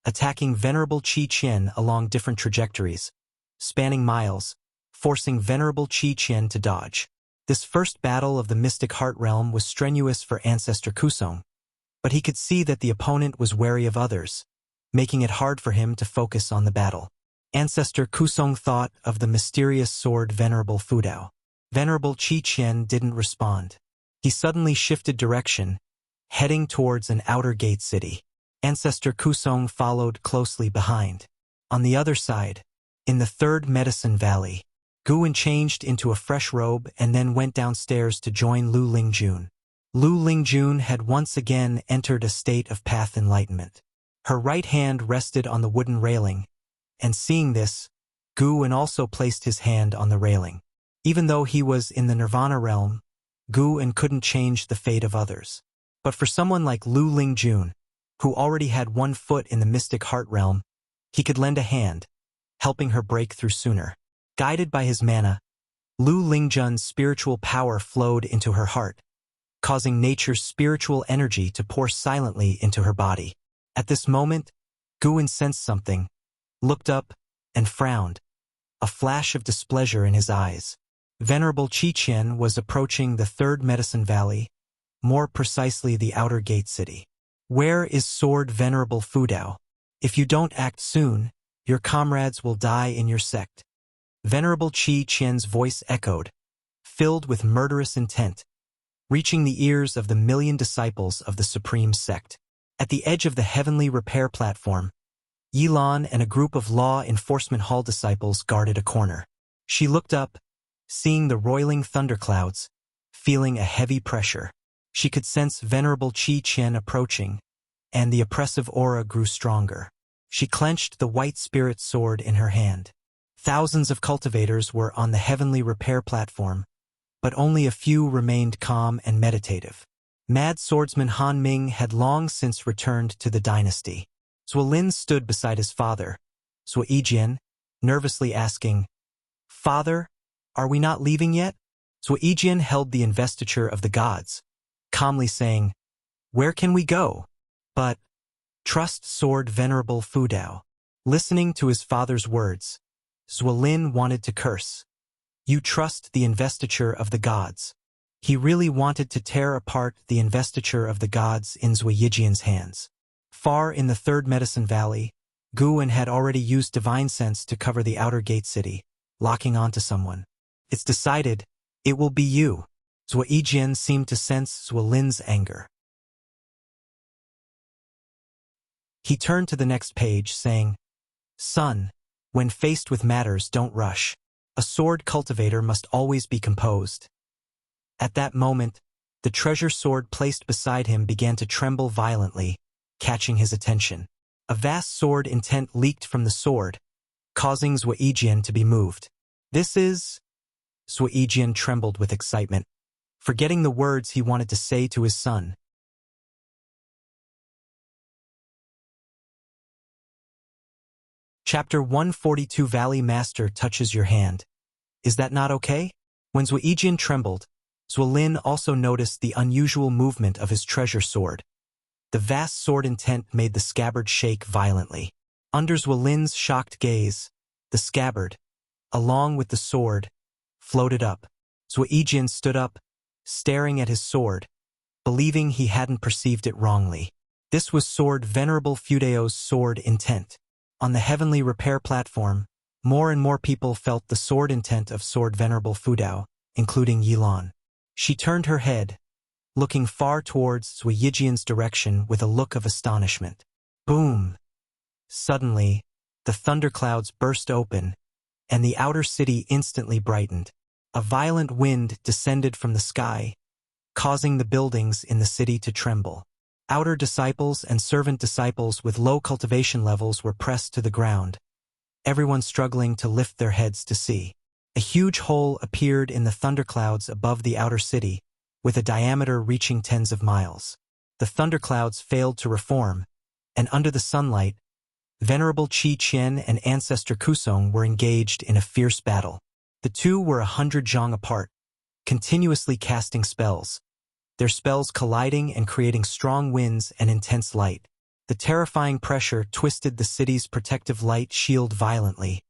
attacking Venerable Qi Qian along different trajectories, spanning miles, forcing Venerable Qi Qian to dodge. This first battle of the Mystic Heart realm was strenuous for Ancestor Kuzong, but he could see that the opponent was wary of others, making it hard for him to focus on the battle. Ancestor Kuzong thought of the mysterious sword Venerable Fudao. Venerable Qi Qian didn't respond. He suddenly shifted direction, heading towards an outer gate city. Ancestor Kuzong followed closely behind. On the other side, in the third Medicine Valley, Guwen changed into a fresh robe and then went downstairs to join Lu Lingjun. Lu Lingjun had once again entered a state of path enlightenment. Her right hand rested on the wooden railing, and seeing this, Guwen also placed his hand on the railing. Even though he was in the Nirvana realm, Guwen couldn't change the fate of others. But for someone like Lu Lingjun, who already had one foot in the Mystic Heart realm, he could lend a hand, helping her break through sooner. Guided by his mana, Lu Lingjun's spiritual power flowed into her heart, causing nature's spiritual energy to pour silently into her body. At this moment, Guwen sensed something, looked up, and frowned, a flash of displeasure in his eyes. Venerable Qi Qian was approaching the third Medicine Valley, more precisely the outer gate city. Where is Sword Venerable Fudao? If you don't act soon, your comrades will die in your sect. Venerable Qi Qian's voice echoed, filled with murderous intent, reaching the ears of the million disciples of the Supreme Sect. At the edge of the heavenly repair platform, Yilan and a group of law enforcement hall disciples guarded a corner. She looked up, seeing the roiling thunderclouds, feeling a heavy pressure. She could sense Venerable Qi Qian approaching, and the oppressive aura grew stronger. She clenched the white spirit sword in her hand. Thousands of cultivators were on the heavenly repair platform, but only a few remained calm and meditative. Mad swordsman Han Ming had long since returned to the dynasty. Zhuo Lin stood beside his father, Zhuo Yijian, nervously asking, "Father, are we not leaving yet?" Zhuo Yijian held the investiture of the gods, calmly saying, "Where can we go?" But, trust Sword Venerable Fudao. Listening to his father's words, Zhuo Lin wanted to curse. You trust the investiture of the gods. He really wanted to tear apart the investiture of the gods in Zhuo Yijian's hands. Far in the third Medicine Valley, Guwen had already used divine sense to cover the outer gate city, locking onto someone. It's decided, it will be you. Zhuo Yijian seemed to sense Zhuo Lin's anger. He turned to the next page, saying, "Son, when faced with matters, don't rush. A sword cultivator must always be composed." At that moment, the treasure sword placed beside him began to tremble violently, catching his attention. A vast sword intent leaked from the sword, causing Zhuo Yijian to be moved. "This is—" Zhuo Yijian trembled with excitement, forgetting the words he wanted to say to his son. Chapter 142 Valley Master touches your hand. Is that not okay? When Zhuo Yijian trembled, Zhuo Lin also noticed the unusual movement of his treasure sword. The vast sword intent made the scabbard shake violently. Under Zhuo Lin's shocked gaze, the scabbard, along with the sword, floated up. Zhuo Yijian stood up, staring at his sword, believing he hadn't perceived it wrongly. This was Sword Venerable Fudeo's sword intent. On the heavenly repair platform, more and more people felt the sword intent of Sword Venerable Fudao, including Yilan. She turned her head, looking far towards Zhuo Yijian's direction with a look of astonishment. Boom! Suddenly, the thunderclouds burst open, and the outer city instantly brightened. A violent wind descended from the sky, causing the buildings in the city to tremble. Outer disciples and servant disciples with low cultivation levels were pressed to the ground, everyone struggling to lift their heads to see. A huge hole appeared in the thunderclouds above the outer city, with a diameter reaching tens of miles. The thunderclouds failed to reform, and under the sunlight, Venerable Qi Qian and Ancestor Kusong were engaged in a fierce battle. The two were 100 zhang apart, continuously casting spells, their spells colliding and creating strong winds and intense light. The terrifying pressure twisted the city's protective light shield violently,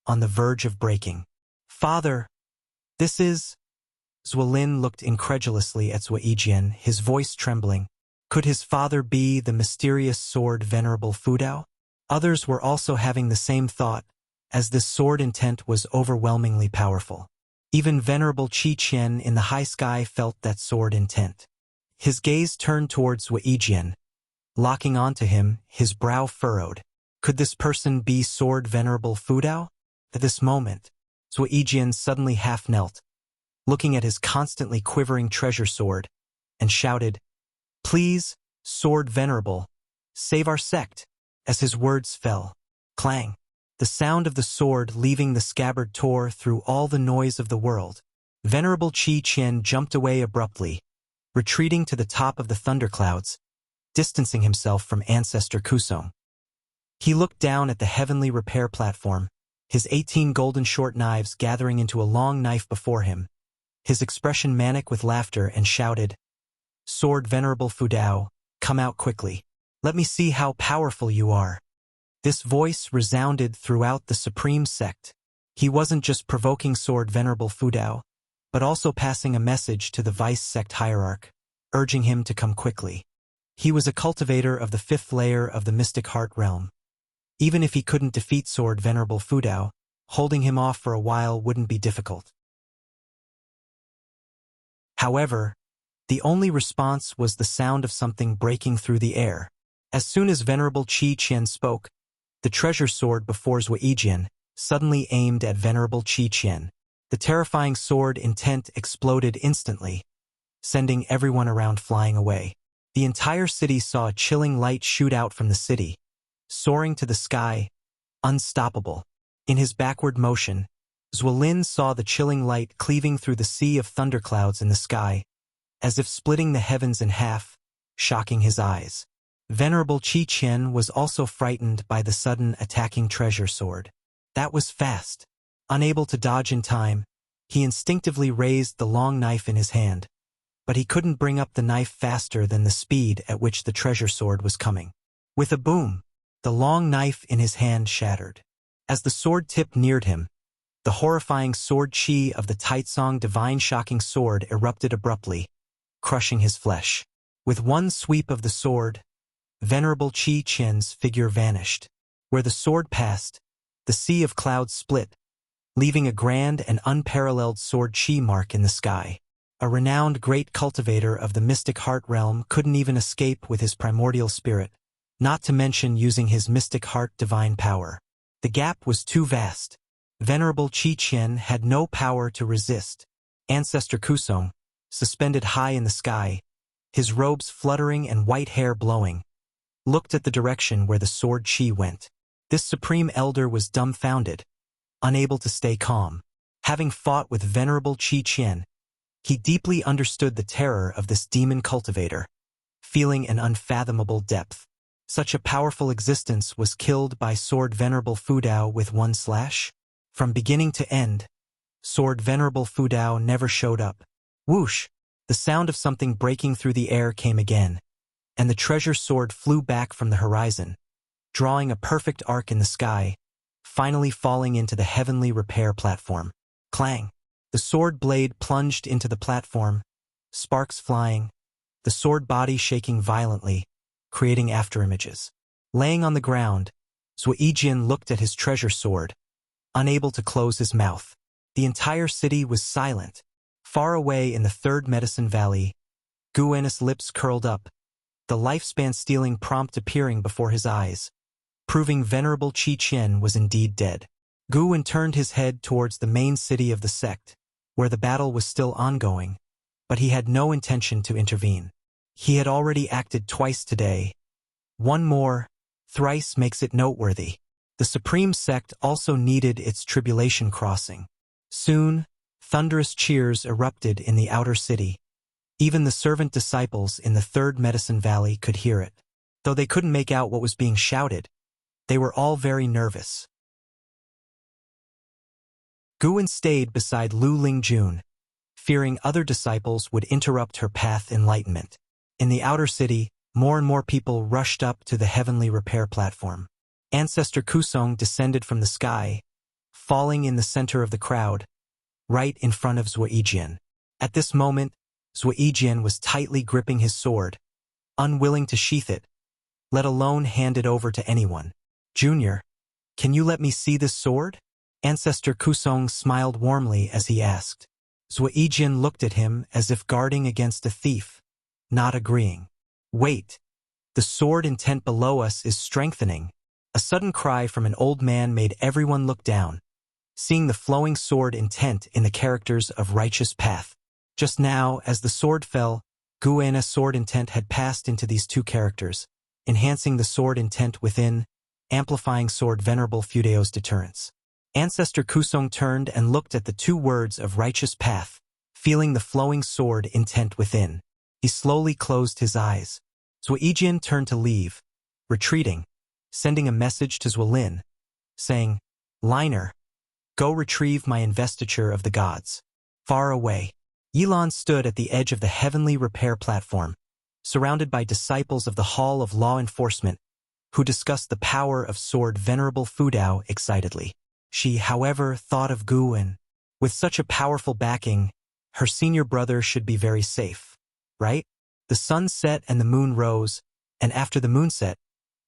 on the verge of breaking. "Father, this is..." Zuolin looked incredulously at Zuijian, his voice trembling. Could his father be the mysterious sword Venerable Fudao? Others were also having the same thought, as this sword intent was overwhelmingly powerful. Even Venerable Qi Qian in the high sky felt that sword intent. His gaze turned towards Zuijian, locking onto him, his brow furrowed. Could this person be Sword Venerable Fudao? At this moment, Zuijian suddenly half-knelt, looking at his constantly quivering treasure sword, and shouted, "Please, Sword Venerable, save our sect." As his words fell, clang, the sound of the sword leaving the scabbard tore through all the noise of the world. Venerable Qi Qian jumped away abruptly, retreating to the top of the thunderclouds, distancing himself from Ancestor Kusong. He looked down at the heavenly repair platform, his 18 golden short knives gathering into a long knife before him, his expression manic with laughter, and shouted, "Sword Venerable Fudao, come out quickly. Let me see how powerful you are." This voice resounded throughout the supreme sect. He wasn't just provoking Sword Venerable Fudao, but also passing a message to the vice sect hierarch, urging him to come quickly. He was a cultivator of the 5th layer of the Mystic Heart realm. Even if he couldn't defeat Sword Venerable Fudao, holding him off for a while wouldn't be difficult. However, the only response was the sound of something breaking through the air. As soon as Venerable Qi Qian spoke, the treasure sword before Zuijian suddenly aimed at Venerable Qi Qian. The terrifying sword intent exploded instantly, sending everyone around flying away. The entire city saw a chilling light shoot out from the city, soaring to the sky, unstoppable. In his backward motion, Zuolin saw the chilling light cleaving through the sea of thunderclouds in the sky, as if splitting the heavens in half, shocking his eyes. Venerable Qi Qian was also frightened by the sudden attacking treasure sword. That was fast. Unable to dodge in time, he instinctively raised the long knife in his hand, but he couldn't bring up the knife faster than the speed at which the treasure sword was coming. With a boom, the long knife in his hand shattered. As the sword tip neared him, the horrifying sword chi of the Taitsong divine shocking sword erupted abruptly, crushing his flesh. With one sweep of the sword, Venerable Qi Qian's figure vanished. Where the sword passed, the sea of clouds split, leaving a grand and unparalleled sword chi mark in the sky. A renowned great cultivator of the Mystic Heart realm couldn't even escape with his primordial spirit, not to mention using his Mystic Heart divine power. The gap was too vast. Venerable Qi Qian had no power to resist. Ancestor Kusong, suspended high in the sky, his robes fluttering and white hair blowing, looked at the direction where the sword chi went. This supreme elder was dumbfounded, unable to stay calm. Having fought with Venerable Qi Qian, he deeply understood the terror of this demon cultivator, feeling an unfathomable depth. Such a powerful existence was killed by Sword Venerable Fudao with one slash? From beginning to end, Sword Venerable Fudao never showed up. Whoosh! The sound of something breaking through the air came again, and the treasure sword flew back from the horizon, drawing a perfect arc in the sky, finally falling into the heavenly repair platform. Clang! The sword blade plunged into the platform, sparks flying, the sword body shaking violently, creating afterimages. Laying on the ground, Zuijian looked at his treasure sword, unable to close his mouth. The entire city was silent. Far away in the 3rd Medicine Valley, Guen's lips curled up, the lifespan-stealing prompt appearing before his eyes, proving Venerable Qi Qian was indeed dead. Guwen turned his head towards the main city of the sect, where the battle was still ongoing, but he had no intention to intervene. He had already acted twice today. One more, thrice makes it noteworthy. The Supreme Sect also needed its tribulation crossing. Soon, thunderous cheers erupted in the outer city. Even the servant disciples in the Third Medicine Valley could hear it. Though they couldn't make out what was being shouted, they were all very nervous. Guan stayed beside Lu Lingjun, fearing other disciples would interrupt her path enlightenment. In the outer city, more and more people rushed up to the heavenly repair platform. Ancestor Kusong descended from the sky, falling in the center of the crowd, right in front of Zuijian. At this moment, Zuijian was tightly gripping his sword, unwilling to sheath it, let alone hand it over to anyone. "Junior, can you let me see this sword?" Ancestor Kusong smiled warmly as he asked. Zuijian looked at him as if guarding against a thief, not agreeing. "Wait, the sword intent below us is strengthening." A sudden cry from an old man made everyone look down, seeing the flowing sword intent in the characters of Righteous Path. Just now, as the sword fell, Guan's sword intent had passed into these two characters, enhancing the sword intent within, amplifying sword Venerable Fudeo's deterrence. Ancestor Kusong turned and looked at the two words of Righteous Path, feeling the flowing sword intent within. He slowly closed his eyes. Zuijian turned to leave, retreating, sending a message to Zuolin, saying, "Liner, go retrieve my investiture of the gods." Far away, Yilan stood at the edge of the heavenly repair platform, surrounded by disciples of the Hall of Law Enforcement, who discussed the power of sword Venerable Fudao excitedly. She, however, thought of Guan. With such a powerful backing, her senior brother should be very safe, right? The sun set and the moon rose, and after the moonset,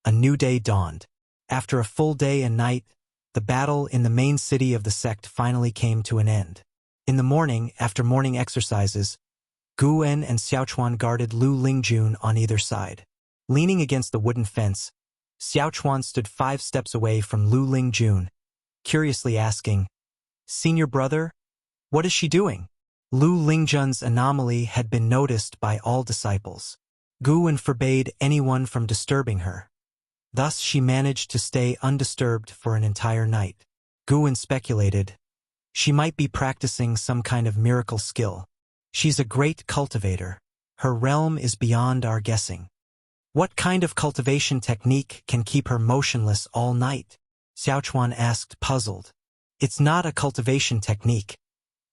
a new day dawned. After a full day and night, the battle in the main city of the sect finally came to an end. In the morning, after morning exercises, Guan and Xiaochuan guarded Lu Lingjun on either side. Leaning against the wooden fence, Xiaochuan stood 5 steps away from Lu Lingjun, curiously asking, "Senior brother, what is she doing?" Lu Lingjun's anomaly had been noticed by all disciples. Guan forbade anyone from disturbing her. Thus she managed to stay undisturbed for an entire night. Guan speculated, she might be practicing some kind of miracle skill. She's a great cultivator. Her realm is beyond our guessing. What kind of cultivation technique can keep her motionless all night? Xiaochuan asked, puzzled. It's not a cultivation technique.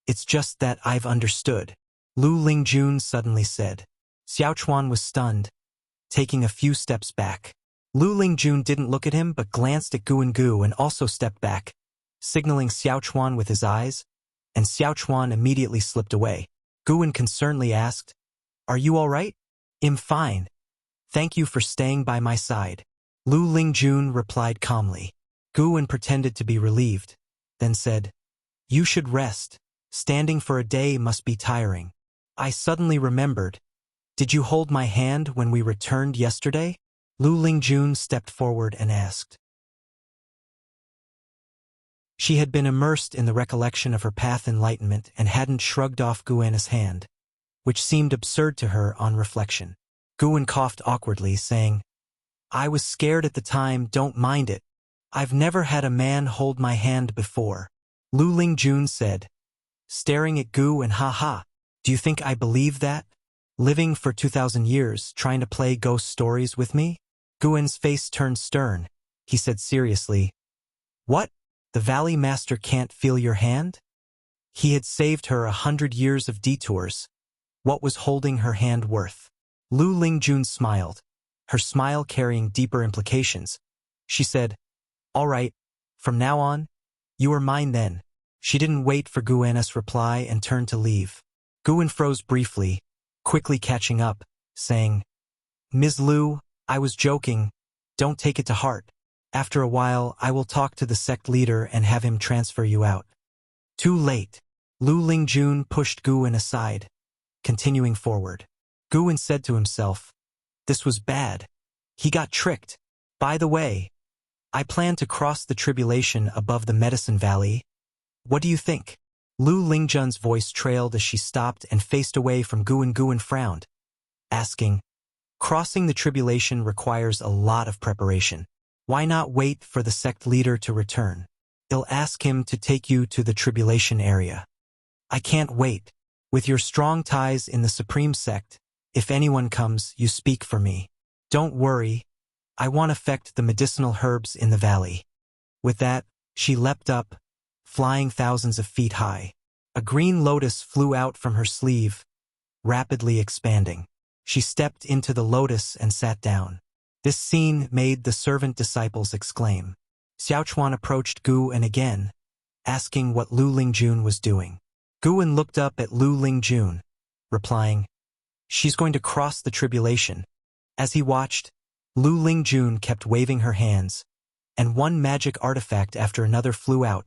It's just that I've understood, Lu Lingjun suddenly said. Xiaochuan was stunned, taking a few steps back. Lu Lingjun didn't look at him but glanced at Guan Gu and also stepped back, signaling Xiaochuan with his eyes, and Xiaochuan immediately slipped away. Guan concernedly asked, "Are you all right?" "I'm fine. Thank you for staying by my side," Lu Lingjun replied calmly. Guan pretended to be relieved, then said, "You should rest. Standing for a day must be tiring." I suddenly remembered. Did you hold my hand when we returned yesterday? Lu Lingjun stepped forward and asked. She had been immersed in the recollection of her path enlightenment and hadn't shrugged off Guan's hand, which seemed absurd to her on reflection. Guan coughed awkwardly, saying, "I was scared at the time, don't mind it. I've never had a man hold my hand before," Lu Lingjun said, staring at Gu and ha, "Do you think I believe that? Living for 2,000 years, trying to play ghost stories with me?" Guan's face turned stern. He said seriously, "What? The Valley Master can't feel your hand?" He had saved her 100 years of detours. What was holding her hand worth? Lu Lingjun smiled, her smile carrying deeper implications. She said, "All right, from now on, you are mine then." She didn't wait for Guan's reply and turned to leave. Guan froze briefly, quickly catching up, saying, "Ms. Lu, I was joking. Don't take it to heart. After a while, I will talk to the sect leader and have him transfer you out." Too late. Lu Lingjun pushed Guan aside, continuing forward. Guan said to himself, this was bad. He got tricked. By the way, I plan to cross the tribulation above the Medicine Valley. What do you think? Lu Lingjun's voice trailed as she stopped and faced away from Guan. Guan frowned. asking, "Crossing the tribulation requires a lot of preparation. Why not wait for the sect leader to return? I'll ask him to take you to the tribulation area." "I can't wait. With your strong ties in the Supreme Sect, if anyone comes, you speak for me. Don't worry, I won't affect the medicinal herbs in the valley." With that, she leapt up, flying thousands of feet high. A green lotus flew out from her sleeve, rapidly expanding. She stepped into the lotus and sat down. This scene made the servant disciples exclaim. Xiaochuan approached Gu En again, asking what Lu Lingjun was doing. Gu En looked up at Lu Lingjun, replying, "She's going to cross the tribulation." As he watched, Lu Lingjun kept waving her hands, and one magic artifact after another flew out,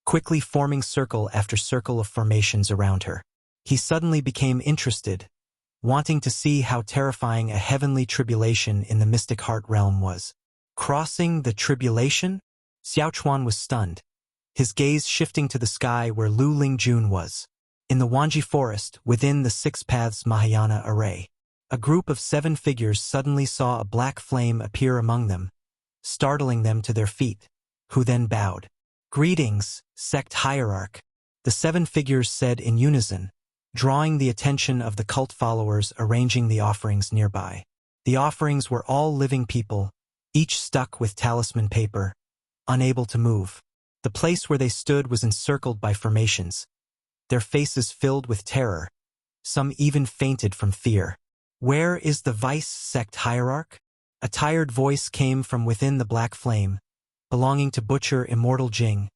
quickly forming circle after circle of formations around her. He suddenly became interested, wanting to see how terrifying a heavenly tribulation in the mystic heart realm was. Crossing the tribulation? Xiaochuan was stunned, his gaze shifting to the sky where Lu Lingjun was. In the Wanji forest, within the Six Paths Mahayana array, a group of 7 figures suddenly saw a black flame appear among them, startling them to their feet, who then bowed. "Greetings, sect hierarch," the 7 figures said in unison, drawing the attention of the cult followers arranging the offerings nearby. The offerings were all living people, each stuck with talisman paper, unable to move. The place where they stood was encircled by formations, their faces filled with terror. Some even fainted from fear. "Where is the vice sect hierarch?" A tired voice came from within the black flame, belonging to Butcher Immortal Jing,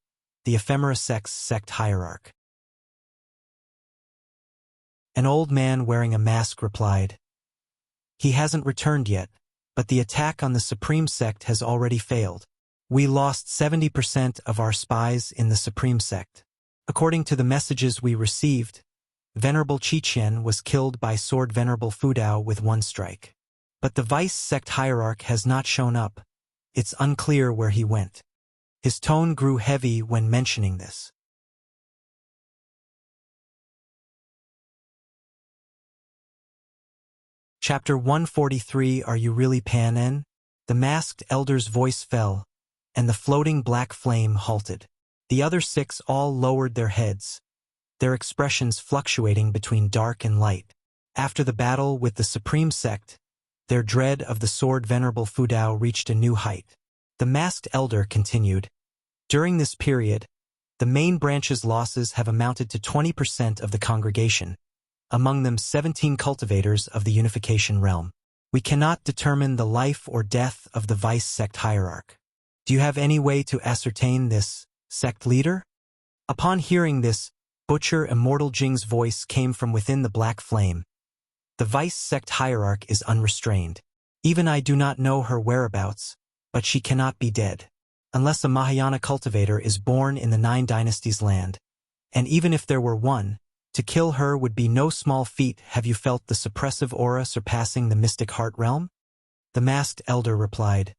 the ephemera sect's sect hierarch. An old man wearing a mask replied, "He hasn't returned yet, but the attack on the Supreme Sect has already failed. We lost 70% of our spies in the Supreme Sect. According to the messages we received, Venerable Qiqian was killed by Sword Venerable Fudao with 1 strike. But the Vice Sect Hierarch has not shown up. It's unclear where he went." His tone grew heavy when mentioning this. Chapter 143. Are you really Pan En? The masked elder's voice fell, and the floating black flame halted. The other 6 all lowered their heads, their expressions fluctuating between dark and light. After the battle with the Supreme Sect, their dread of the Sword Venerable Fudao reached a new height. The masked elder continued, "During this period, the main branch's losses have amounted to 20% of the congregation, among them 17 cultivators of the unification realm. We cannot determine the life or death of the vice sect hierarch. Do you have any way to ascertain this sect leader?" Upon hearing this, Butcher Immortal Jing's voice came from within the black flame. "The vice sect hierarch is unrestrained. Even I do not know her whereabouts, but she cannot be dead. Unless a Mahayana cultivator is born in the 9 dynasties land, and even if there were one, to kill her would be no small feat. Have you felt the suppressive aura surpassing the mystic heart realm?" The masked elder replied,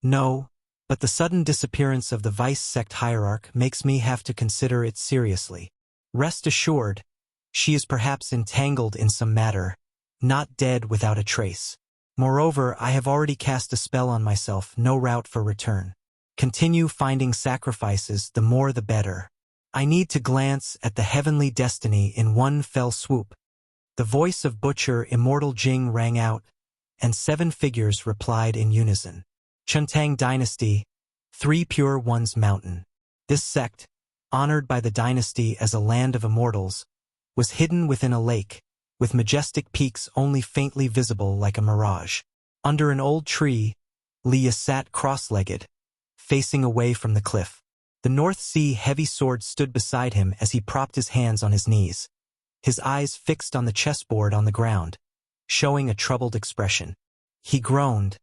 "No, but the sudden disappearance of the vice sect hierarch makes me have to consider it seriously. Rest assured, she is perhaps entangled in some matter, not dead without a trace. Moreover, I have already cast a spell on myself, no route for return. Continue finding sacrifices, the more the better. I need to glance at the heavenly destiny in one fell swoop." The voice of Butcher Immortal Jing rang out, and 7 figures replied in unison. Chuntang Dynasty, 3 Pure Ones Mountain. This sect, honored by the dynasty as a land of immortals, was hidden within a lake, with majestic peaks only faintly visible like a mirage. Under an old tree, Leah sat cross-legged, facing away from the cliff. The North Sea heavy sword stood beside him as he propped his hands on his knees, his eyes fixed on the chessboard on the ground, showing a troubled expression. He groaned,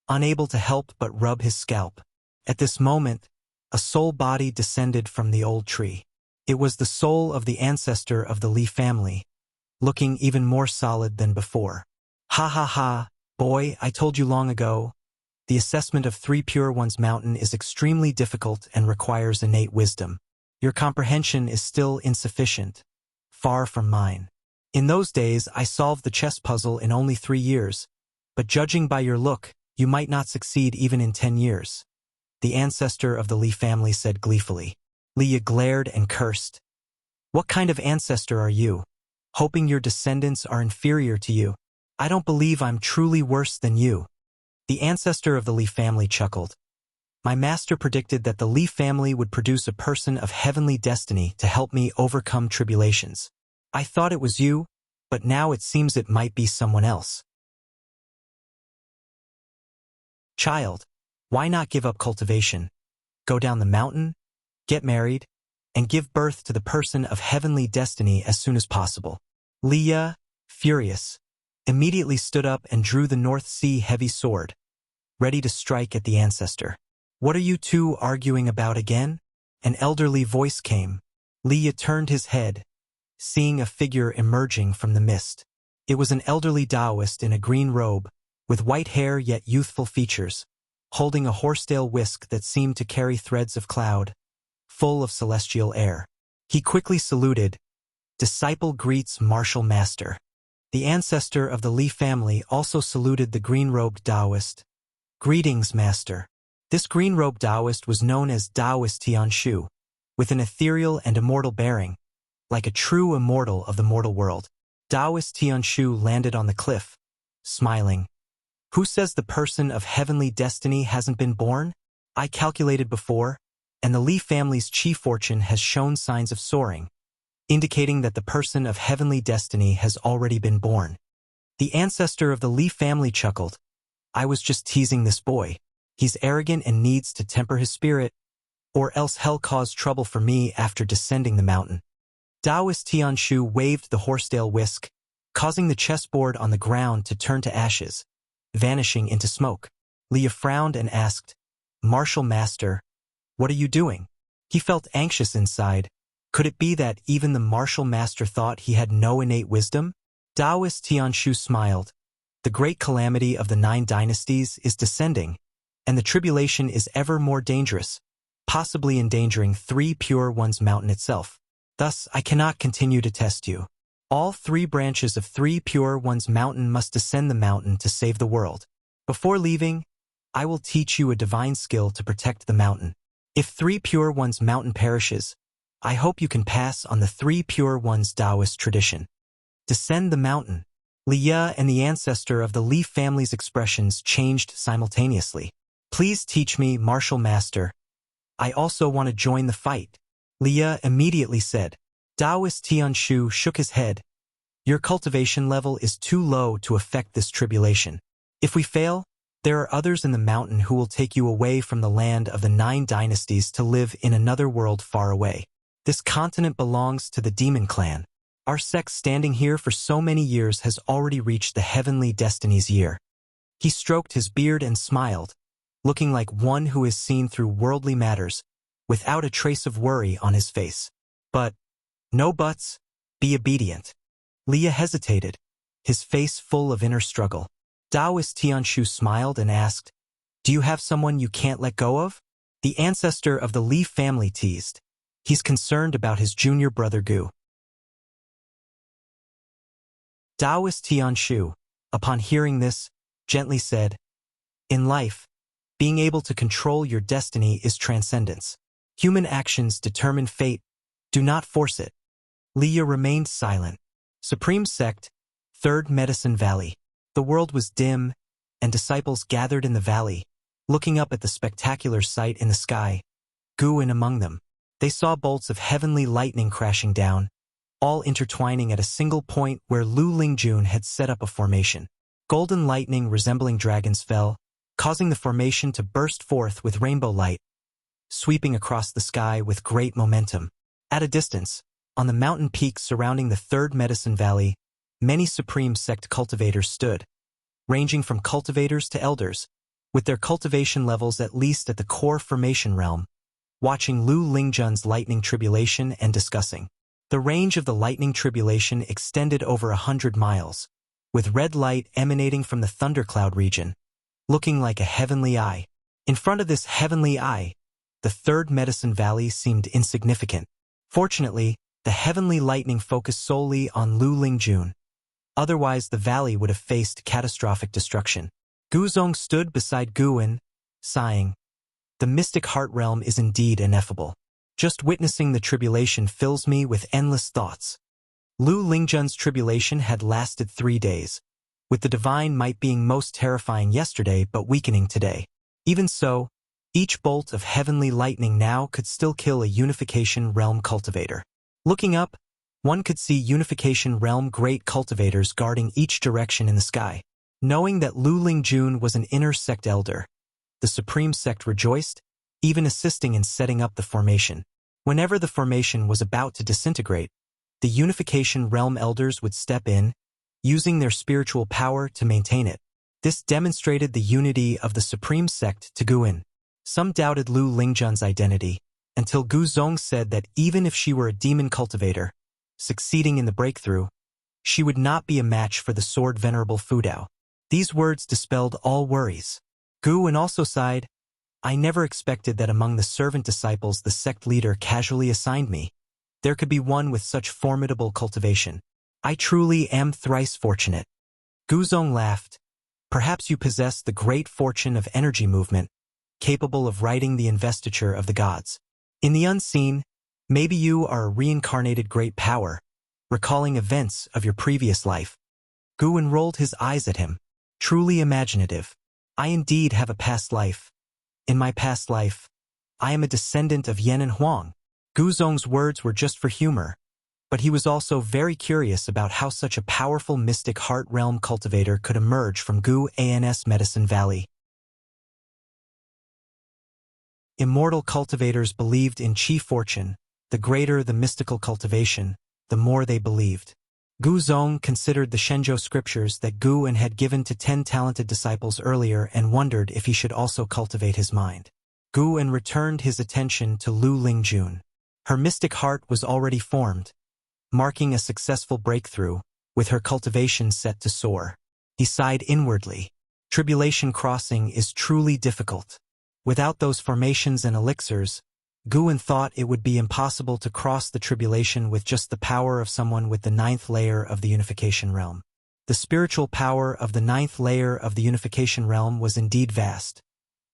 unable to help but rub his scalp. At this moment, a soul body descended from the old tree. It was the soul of the ancestor of the Li family, looking even more solid than before. "Ha ha ha, boy, I told you long ago. The assessment of 3 Pure Ones Mountain is extremely difficult and requires innate wisdom. Your comprehension is still insufficient, far from mine. In those days, I solved the chess puzzle in only 3 years, but judging by your look, you might not succeed even in 10 years. The ancestor of the Li family said gleefully. Leah glared and cursed. What kind of ancestor are you? Hoping your descendants are inferior to you. I don't believe I'm truly worse than you. The ancestor of the Li family chuckled. My master predicted that the Li family would produce a person of heavenly destiny to help me overcome tribulations. I thought it was you, but now it seems it might be someone else. Child, why not give up cultivation? Go down the mountain, get married, and give birth to the person of heavenly destiny as soon as possible. Leah, furious, immediately stood up and drew the North Sea heavy sword, ready to strike at the ancestor. What are you two arguing about again? An elderly voice came. Leah turned his head, seeing a figure emerging from the mist. It was an elderly Taoist in a green robe, with white hair yet youthful features, holding a horsetail whisk that seemed to carry threads of cloud, full of celestial air. He quickly saluted. Disciple greets martial master. The ancestor of the Li family also saluted the green-robed Taoist. Greetings, master. This green-robed Taoist was known as Taoist Tianshu, with an ethereal and immortal bearing, like a true immortal of the mortal world. Taoist Tianshu landed on the cliff, smiling. Who says the person of heavenly destiny hasn't been born? I calculated before, and the Li family's chi fortune has shown signs of soaring, indicating that the person of heavenly destiny has already been born. The ancestor of the Li family chuckled. I was just teasing this boy. He's arrogant and needs to temper his spirit, or else hell caused trouble for me after descending the mountain. Taoist Tianshu waved the horsetail whisk, causing the chessboard on the ground to turn to ashes, vanishing into smoke. Leah frowned and asked, Martial master, what are you doing? He felt anxious inside. Could it be that even the martial master thought he had no innate wisdom? Taoist Tianshu smiled. The great calamity of the 9 dynasties is descending, and the tribulation is ever more dangerous, possibly endangering 3 Pure Ones Mountain itself. Thus, I cannot continue to test you. All 3 branches of 3 Pure Ones Mountain must descend the mountain to save the world. Before leaving, I will teach you a divine skill to protect the mountain. If 3 Pure Ones Mountain perishes, I hope you can pass on the 3 Pure Ones Taoist tradition. Descend the mountain. Leah and the ancestor of the Li family's expressions changed simultaneously. Please teach me, martial master. I also want to join the fight. Leah immediately said. Taoist Tianshu shook his head. Your cultivation level is too low to affect this tribulation. If we fail, there are others in the mountain who will take you away from the land of the 9 dynasties to live in another world far away. This continent belongs to the demon clan. Our sect standing here for so many years has already reached the heavenly destiny's year. He stroked his beard and smiled, looking like one who is seen through worldly matters, without a trace of worry on his face. But, no buts, be obedient. Leah hesitated, his face full of inner struggle. Taoist Tianshu smiled and asked, Do you have someone you can't let go of? The ancestor of the Li family teased. He's concerned about his junior brother Gu. Taoist Tianshu, upon hearing this, gently said, In life, being able to control your destiny is transcendence. Human actions determine fate. Do not force it. Leah remained silent. Supreme Sect, 3rd Medicine Valley. The world was dim, and disciples gathered in the valley, looking up at the spectacular sight in the sky. Gu in among them. They saw bolts of heavenly lightning crashing down, all intertwining at a single point where Lu Lingjun had set up a formation. Golden lightning resembling dragons fell, causing the formation to burst forth with rainbow light, sweeping across the sky with great momentum. At a distance, on the mountain peaks surrounding the 3rd Medicine Valley, many Supreme Sect cultivators stood, ranging from cultivators to elders, with their cultivation levels at least at the core formation realm, watching Lu Lingjun's lightning tribulation and discussing. The range of the lightning tribulation extended over 100 miles, with red light emanating from the thundercloud region, looking like a heavenly eye. In front of this heavenly eye, the 3rd Medicine Valley seemed insignificant. Fortunately, The heavenly lightning focused solely on Lu Lingjun. Otherwise, the valley would have faced catastrophic destruction. Guzong stood beside Guwen, sighing. The mystic heart realm is indeed ineffable. Just witnessing the tribulation fills me with endless thoughts. Lu Lingjun's tribulation had lasted 3 days, with the divine might being most terrifying yesterday but weakening today. Even so, each bolt of heavenly lightning now could still kill a unification realm cultivator. Looking up, one could see unification realm great cultivators guarding each direction in the sky. Knowing that Lu Lingjun was an inner sect elder, the supreme sect rejoiced, even assisting in setting up the formation. Whenever the formation was about to disintegrate, the unification realm elders would step in, using their spiritual power to maintain it. This demonstrated the unity of the supreme sect to Guwen. Some doubted Lu Lingjun's identity, until Gu Zong said that even if she were a demon cultivator, succeeding in the breakthrough, she would not be a match for the sword venerable Fudao. These words dispelled all worries. Guwen also sighed. I never expected that among the servant disciples the sect leader casually assigned me, there could be one with such formidable cultivation. I truly am thrice fortunate. Guzong laughed. Perhaps you possess the great fortune of energy movement, capable of writing the investiture of the gods. In the unseen, maybe you are a reincarnated great power, recalling events of your previous life. Guwen rolled his eyes at him. Truly imaginative. I indeed have a past life. In my past life, I am a descendant of Yan and Huang. Guzong's words were just for humor, but he was also very curious about how such a powerful mystic heart realm cultivator could emerge from Gu An's Medicine Valley. Immortal cultivators believed in chi fortune. The greater the mystical cultivation, the more they believed. Gu Zong considered the Shenzhou scriptures that Guwen had given to 10 talented disciples earlier and wondered if he should also cultivate his mind. Guwen returned his attention to Lu Lingjun. Her mystic heart was already formed, marking a successful breakthrough, with her cultivation set to soar. He sighed inwardly. Tribulation crossing is truly difficult. Without those formations and elixirs, Guwen thought it would be impossible to cross the tribulation with just the power of someone with the 9th layer of the unification realm. The spiritual power of the 9th layer of the unification realm was indeed vast,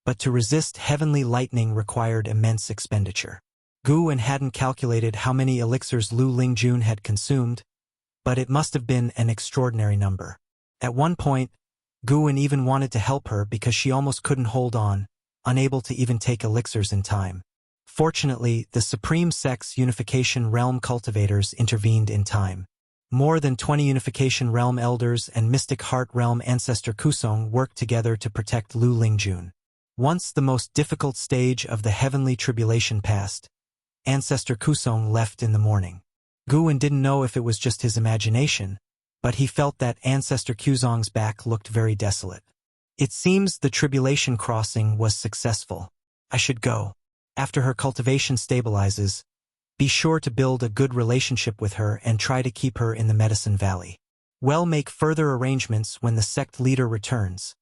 but to resist heavenly lightning required immense expenditure. Guwen hadn't calculated how many elixirs Lu Lingjun had consumed, but it must have been an extraordinary number. At one point, Guwen even wanted to help her because she almost couldn't hold on, unable to even take elixirs in time. Fortunately, the Supreme Sect's Unification Realm cultivators intervened in time. More than 20 Unification Realm elders and Mystic Heart Realm ancestor Kusong worked together to protect Lu Lingjun. Once the most difficult stage of the heavenly tribulation passed, Ancestor Kusong left in the morning. Guwen didn't know if it was just his imagination, but he felt that Ancestor Kusong's back looked very desolate. It seems the tribulation crossing was successful. I should go. After her cultivation stabilizes, be sure to build a good relationship with her and try to keep her in the Medicine Valley. We'll make further arrangements when the sect leader returns,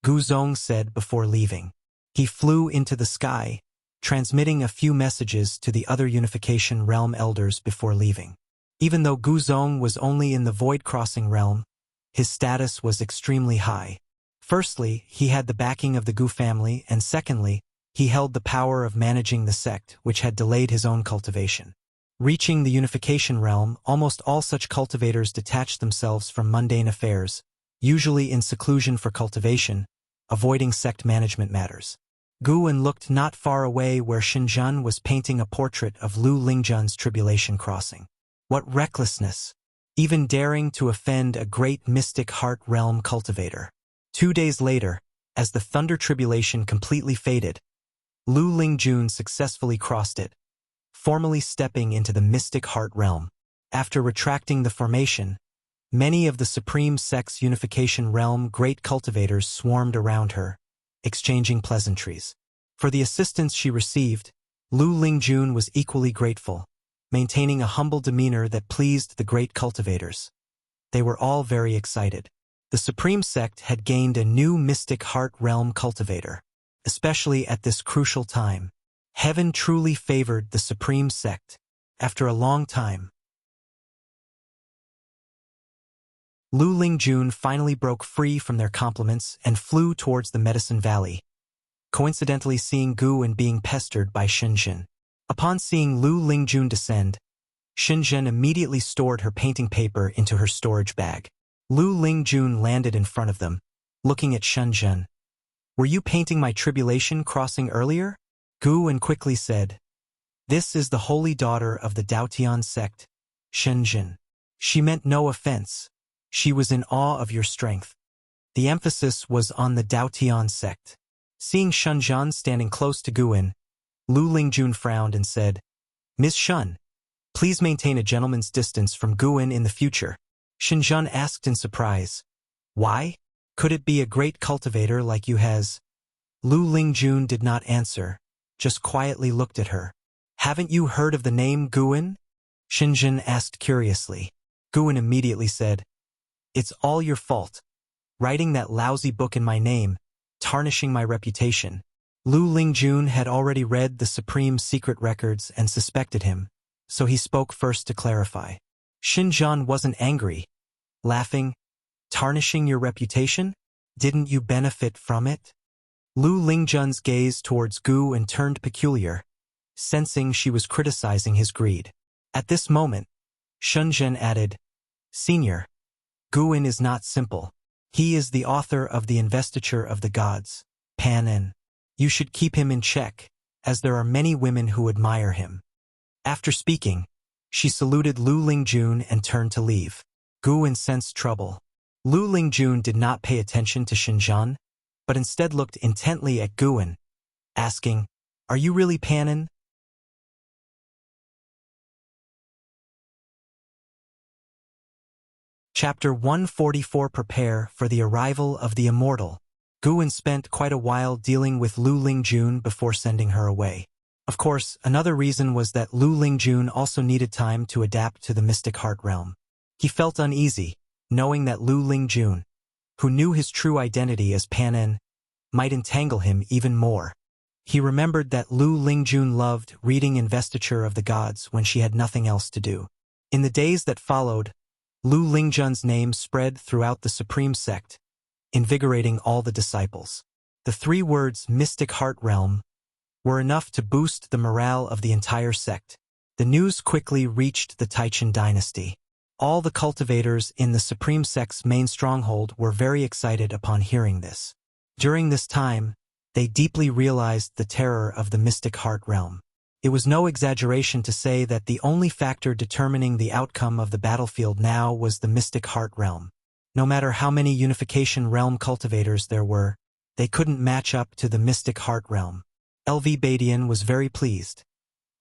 Guzong said before leaving. He flew into the sky, transmitting a few messages to the other Unification Realm elders before leaving. Even though Guzong was only in the Void Crossing realm, his status was extremely high. Firstly, he had the backing of the Gu family, and secondly, he held the power of managing the sect, which had delayed his own cultivation. Reaching the unification realm, almost all such cultivators detached themselves from mundane affairs, usually in seclusion for cultivation, avoiding sect management matters. Guwen looked not far away where Xinjian was painting a portrait of Lu Lingjun's tribulation crossing. What recklessness! Even daring to offend a great mystic heart realm cultivator. 2 days later, as the thunder tribulation completely faded, Lu Lingjun successfully crossed it, formally stepping into the mystic heart realm. After retracting the formation, many of the Supreme Sect's Unification Realm great cultivators swarmed around her, exchanging pleasantries. For the assistance she received, Lu Lingjun was equally grateful, maintaining a humble demeanor that pleased the great cultivators. They were all very excited. The Supreme Sect had gained a new mystic heart realm cultivator. Especially at this crucial time, heaven truly favored the Supreme Sect. After a long time, Lu Lingjun finally broke free from their compliments and flew towards the Medicine Valley, coincidentally seeing Gu and being pestered by Shenzhen. Upon seeing Lu Lingjun descend, Shenzhen immediately stored her painting paper into her storage bag. Lu Lingjun landed in front of them, looking at Shenzhen. "Were you painting my tribulation crossing earlier?" Gu quickly said, "This is the holy daughter of the Daotian sect, Shenzhen. She meant no offense. She was in awe of your strength." The emphasis was on the Daotian sect. Seeing Shenzhen standing close to Guin, Lu Lingjun frowned and said, "Ms. Shun, please maintain a gentleman's distance from Guin in the future." Shenzhen asked in surprise, "Why? Could it be a great cultivator like you has?" Lu Lingjun did not answer, just quietly looked at her. "Haven't you heard of the name Guin?" Shenzhen asked curiously. Guin immediately said, "It's all your fault. Writing that lousy book in my name, tarnishing my reputation." Lu Lingjun had already read the Supreme Secret Records and suspected him, so he spoke first to clarify. Shenzhen wasn't angry, laughing, "Tarnishing your reputation? Didn't you benefit from it?" Lu Lingjun's gaze towards Gu turned peculiar, sensing she was criticizing his greed. At this moment, Shenzhen added, "Senior, Guin is not simple. He is the author of the Investiture of the Gods, Panen. You should keep him in check, as there are many women who admire him." After speaking, she saluted Lu Lingjun and turned to leave. Gu sensed trouble. Lu Lingjun did not pay attention to Shenzhen, but instead looked intently at Guin, asking, "Are you really Panen?" Chapter 144. Prepare for the arrival of the immortal. Guin spent quite a while dealing with Lu Lingjun before sending her away. Of course, another reason was that Lu Lingjun also needed time to adapt to the mystic heart realm. He felt uneasy, knowing that Lu Lingjun, who knew his true identity as Panen, might entangle him even more. He remembered that Lu Lingjun loved reading Investiture of the Gods when she had nothing else to do. In the days that followed, Lu Lingjun's name spread throughout the Supreme Sect, invigorating all the disciples. The 3 words "mystic heart realm" were enough to boost the morale of the entire sect. The news quickly reached the Taichin dynasty. All the cultivators in the Supreme Sect's main stronghold were very excited upon hearing this. During this time, they deeply realized the terror of the mystic heart realm. It was no exaggeration to say that the only factor determining the outcome of the battlefield now was the mystic heart realm. No matter how many unification realm cultivators there were, they couldn't match up to the mystic heart realm. LV Badian was very pleased,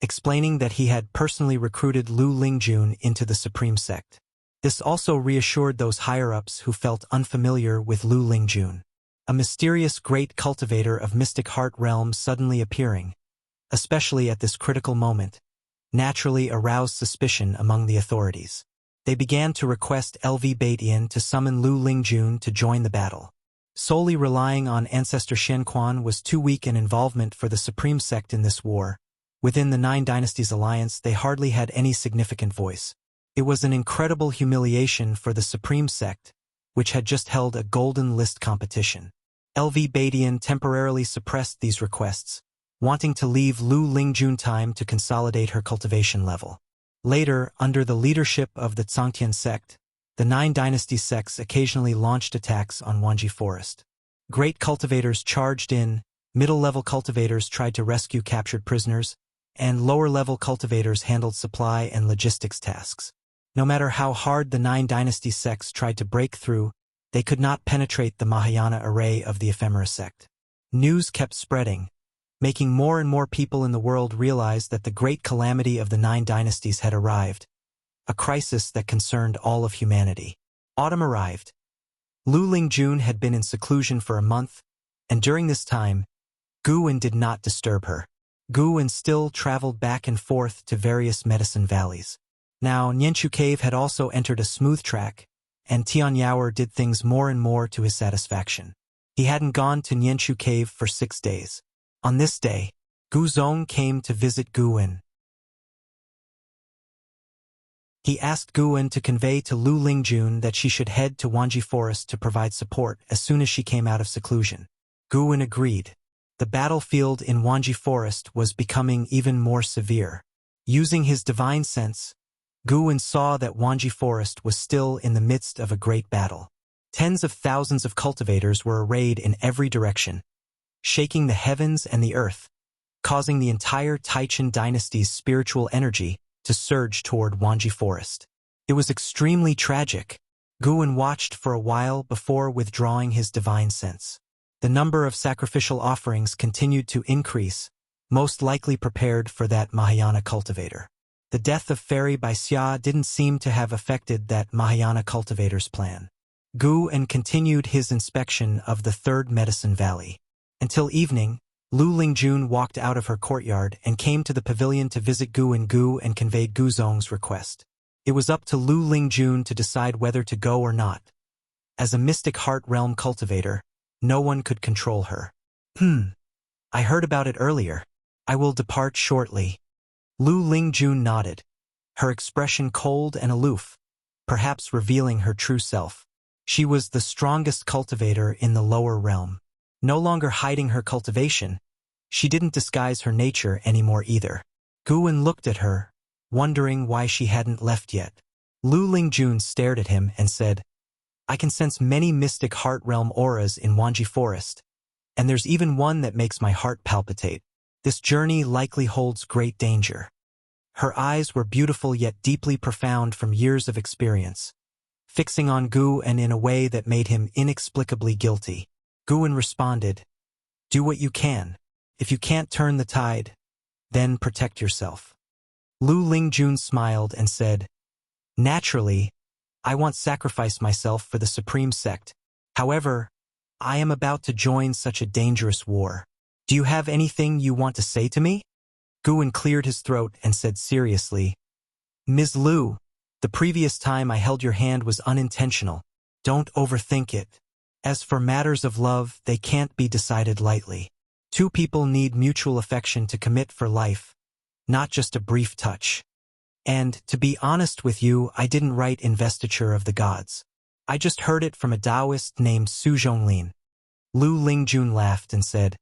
explaining that he had personally recruited Lu Lingjun into the Supreme Sect. This also reassured those higher-ups who felt unfamiliar with Lu Lingjun. A mysterious great cultivator of mystic heart realm suddenly appearing, especially at this critical moment, naturally aroused suspicion among the authorities. They began to request LV Badian to summon Lu Lingjun to join the battle. Solely relying on Ancestor Shenquan was too weak an involvement for the Supreme Sect in this war. Within the 9 Dynasties Alliance, they hardly had any significant voice. It was an incredible humiliation for the Supreme Sect, which had just held a Golden List competition. LV Badian temporarily suppressed these requests, wanting to leave Lu Lingjun time to consolidate her cultivation level. Later, under the leadership of the Tsangtian sect, the 9 dynasty sects occasionally launched attacks on Wanji Forest. Great cultivators charged in, middle-level cultivators tried to rescue captured prisoners, and lower-level cultivators handled supply and logistics tasks. No matter how hard the 9 dynasty sects tried to break through, they could not penetrate the Mahayana array of the Ephemera sect. News kept spreading, making more and more people in the world realize that the great calamity of the 9 dynasties had arrived, a crisis that concerned all of humanity. Autumn arrived. Lu Lingjun had been in seclusion for a month, and during this time, Guin did not disturb her. Guin still traveled back and forth to various medicine valleys. Now, Nianchu Cave had also entered a smooth track, and Tianyao did things more and more to his satisfaction. He hadn't gone to Nianchu Cave for 6 days. On this day, Gu Zong came to visit Guin. He asked Guwen to convey to Lu Lingjun that she should head to Wanji Forest to provide support as soon as she came out of seclusion. Guwen agreed. The battlefield in Wanji Forest was becoming even more severe. Using his divine sense, Guwen saw that Wanji Forest was still in the midst of a great battle. Tens of thousands of cultivators were arrayed in every direction, shaking the heavens and the earth, causing the entire Taichin dynasty's spiritual energy to surge toward Wanji Forest. It was extremely tragic. Guwen watched for a while before withdrawing his divine sense. The number of sacrificial offerings continued to increase, most likely prepared for that Mahayana cultivator. The death of Fairy by Xia didn't seem to have affected that Mahayana cultivator's plan. Guwen continued his inspection of the third medicine valley. Until evening, Lu Lingjun walked out of her courtyard and came to the pavilion to visit Gu and conveyed Guzong's request. It was up to Lu Lingjun to decide whether to go or not. As a mystic heart realm cultivator, no one could control her. I heard about it earlier. I will depart shortly. Lu Lingjun nodded, her expression cold and aloof, perhaps revealing her true self. She was the strongest cultivator in the lower realm. No longer hiding her cultivation, she didn't disguise her nature anymore either. Guwen looked at her, wondering why she hadn't left yet. Lu Lingjun stared at him and said, I can sense many mystic heart realm auras in Wanji Forest, and there's even one that makes my heart palpitate. This journey likely holds great danger. Her eyes were beautiful yet deeply profound from years of experience, fixing on Guwen in a way that made him inexplicably guilty. Guwen responded, Do what you can. If you can't turn the tide, then protect yourself. Lu Lingjun smiled and said, Naturally, I won't sacrifice myself for the supreme sect. However, I am about to join such a dangerous war. Do you have anything you want to say to me? Guwen cleared his throat and said seriously, Ms. Lu, the previous time I held your hand was unintentional. Don't overthink it. As for matters of love, they can't be decided lightly. Two people need mutual affection to commit for life, not just a brief touch. And, to be honest with you, I didn't write Investiture of the Gods. I just heard it from a Taoist named Su Zhonglin. Lu Lingjun laughed and said,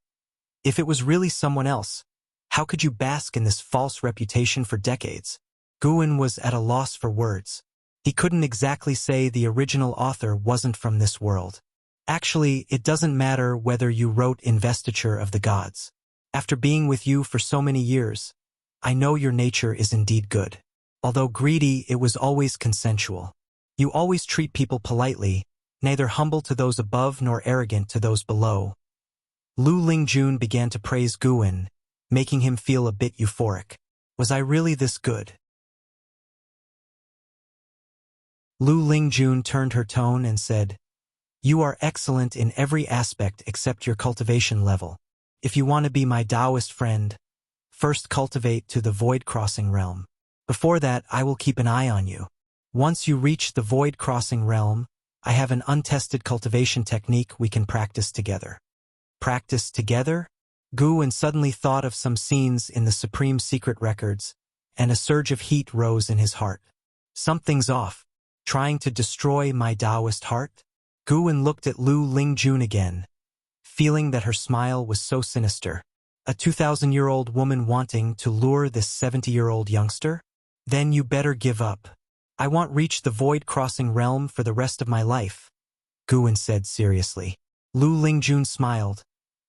If it was really someone else, how could you bask in this false reputation for decades? Guwen was at a loss for words. He couldn't exactly say the original author wasn't from this world. Actually, it doesn't matter whether you wrote Investiture of the Gods. After being with you for so many years, I know your nature is indeed good. Although greedy, it was always consensual. You always treat people politely, neither humble to those above nor arrogant to those below. Lu Lingjun began to praise Guwen, making him feel a bit euphoric. Was I really this good? Lu Lingjun turned her tone and said, You are excellent in every aspect except your cultivation level. If you want to be my Taoist friend, first cultivate to the void-crossing realm. Before that, I will keep an eye on you. Once you reach the void-crossing realm, I have an untested cultivation technique we can practice together. Practice together? Guwen suddenly thought of some scenes in the Supreme Secret Records, and a surge of heat rose in his heart. Something's off. Trying to destroy my Taoist heart? Guwen looked at Lu Lingjun again, feeling that her smile was so sinister. A 2,000-year-old woman wanting to lure this 70-year-old youngster? Then you better give up. I won't reach the void-crossing realm for the rest of my life, Guwen said seriously. Lu Lingjun smiled,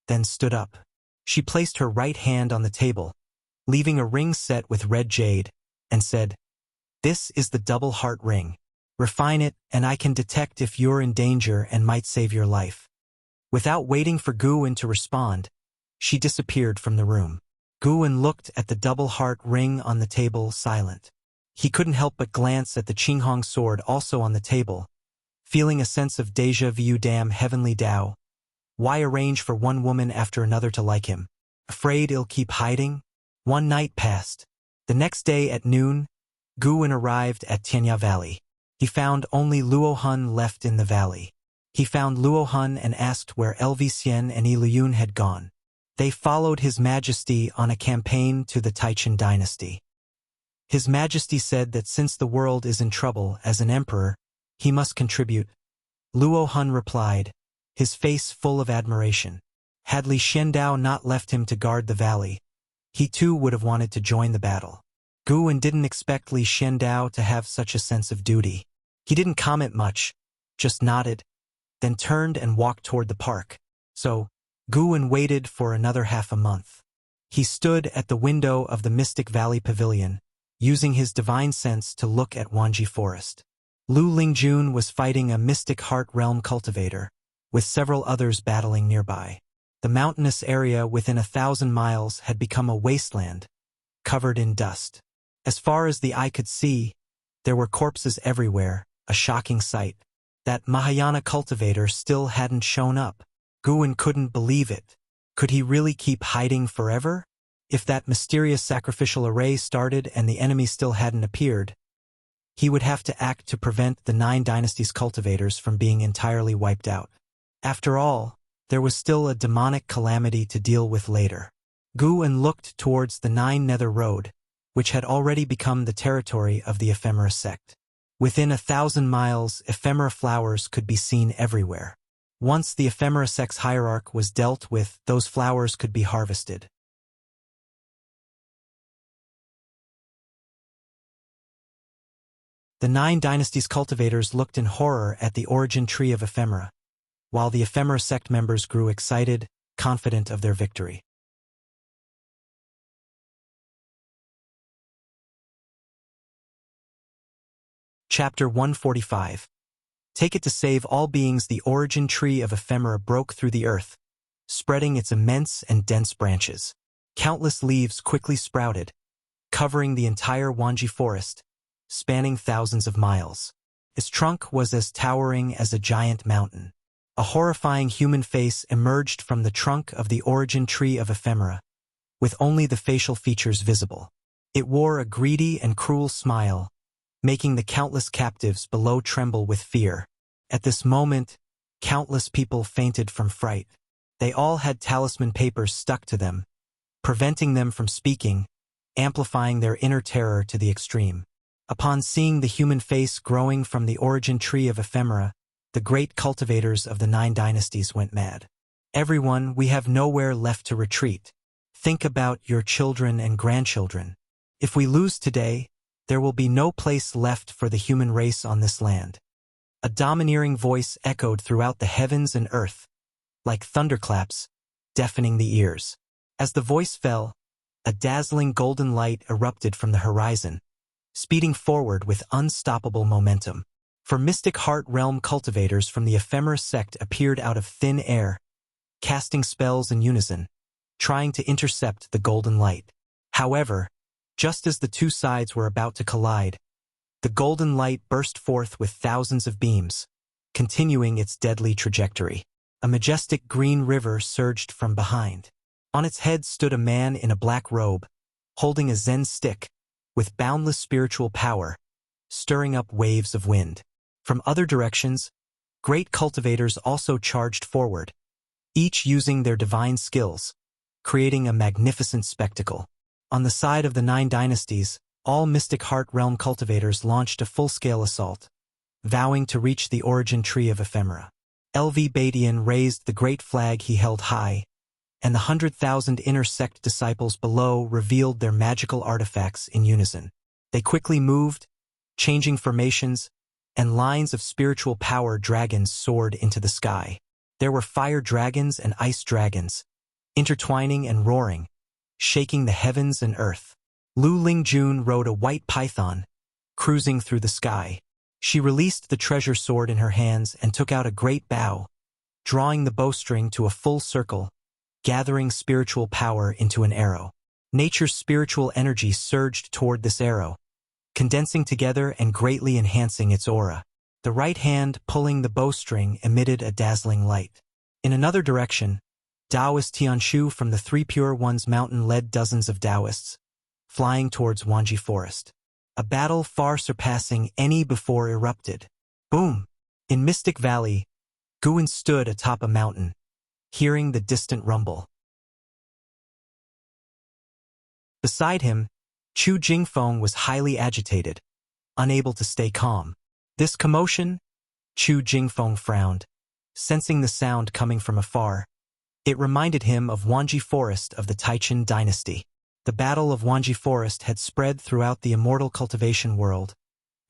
then stood up. She placed her right hand on the table, leaving a ring set with red jade, and said, This is the double heart ring. Refine it, and I can detect if you're in danger and might save your life. Without waiting for Guwen to respond, she disappeared from the room. Guwen looked at the double heart ring on the table, silent. He couldn't help but glance at the Qinghong sword also on the table, feeling a sense of déjà vu. Damn heavenly Tao. Why arrange for one woman after another to like him? Afraid he'll keep hiding? One night passed. The next day at noon, Guwen arrived at Tianya Valley. He found only Luohun left in the valley. He found Luohun and asked where Elvisian and Iluyun had gone. They followed His Majesty on a campaign to the Taichin dynasty. His Majesty said that since the world is in trouble as an emperor, he must contribute. Luo Hun replied, his face full of admiration. Had Li Xiandao not left him to guard the valley, he too would have wanted to join the battle. Guwen didn't expect Li Xiandao to have such a sense of duty. He didn't comment much, just nodded, then turned and walked toward the park. So, Guwen waited for another half a month. He stood at the window of the Mystic Valley Pavilion, using his divine sense to look at Wanji Forest. Lu Lingjun was fighting a Mystic Heart Realm cultivator, with several others battling nearby. The mountainous area within 1,000 miles had become a wasteland, covered in dust. As far as the eye could see, there were corpses everywhere, a shocking sight. That Mahayana cultivator still hadn't shown up. Guwen couldn't believe it. Could he really keep hiding forever? If that mysterious sacrificial array started and the enemy still hadn't appeared, he would have to act to prevent the 9 Dynasties cultivators from being entirely wiped out. After all, there was still a demonic calamity to deal with later. Guwen looked towards the 9 Nether Road, which had already become the territory of the Ephemera sect. Within 1,000 miles, ephemera flowers could be seen everywhere. Once the Ephemera sect's hierarch was dealt with, those flowers could be harvested. The 9 Dynasties cultivators looked in horror at the origin tree of ephemera, while the Ephemera sect members grew excited, confident of their victory. Chapter 145. Take it to save all beings. The origin tree of ephemera broke through the earth, spreading its immense and dense branches. Countless leaves quickly sprouted, covering the entire Wanji forest, spanning thousands of miles. Its trunk was as towering as a giant mountain. A horrifying human face emerged from the trunk of the origin tree of ephemera, with only the facial features visible. It wore a greedy and cruel smile, making the countless captives below tremble with fear. At this moment, countless people fainted from fright. They all had talisman papers stuck to them, preventing them from speaking, amplifying their inner terror to the extreme. Upon seeing the human face growing from the origin tree of ephemera, the great cultivators of the 9 Dynasties went mad. Everyone, we have nowhere left to retreat. Think about your children and grandchildren. If we lose today, there will be no place left for the human race on this land. A domineering voice echoed throughout the heavens and earth, like thunderclaps, deafening the ears. As the voice fell, a dazzling golden light erupted from the horizon, speeding forward with unstoppable momentum. For Mystic Heart Realm cultivators from the Ephemera sect appeared out of thin air, casting spells in unison, trying to intercept the golden light. However, just as the two sides were about to collide, the golden light burst forth with thousands of beams, continuing its deadly trajectory. A majestic green river surged from behind. On its head stood a man in a black robe, holding a Zen stick, with boundless spiritual power, stirring up waves of wind. From other directions, great cultivators also charged forward, each using their divine skills, creating a magnificent spectacle. On the side of the 9 Dynasties, all Mystic Heart Realm cultivators launched a full-scale assault, vowing to reach the origin tree of ephemera. LV Badian raised the great flag he held high, and the 100,000 inner sect disciples below revealed their magical artifacts in unison. They quickly moved, changing formations, and lines of spiritual power dragons soared into the sky. There were fire dragons and ice dragons, intertwining and roaring, shaking the heavens and earth. Lu Lingjun rode a white python, cruising through the sky. She released the treasure sword in her hands and took out a great bow, drawing the bowstring to a full circle, gathering spiritual power into an arrow. Nature's spiritual energy surged toward this arrow, condensing together and greatly enhancing its aura. The right hand pulling the bowstring emitted a dazzling light. In another direction, Taoist Tianshu from the Three Pure Ones mountain led dozens of Taoists, flying towards Wanji Forest. A battle far surpassing any before erupted. Boom! In Mystic Valley, Guwen stood atop a mountain, hearing the distant rumble. Beside him, Chu Jingfeng was highly agitated, unable to stay calm. This commotion? Chu Jingfeng frowned, sensing the sound coming from afar. It reminded him of Wanji Forest of the Taichen dynasty. The Battle of Wanji Forest had spread throughout the immortal cultivation world,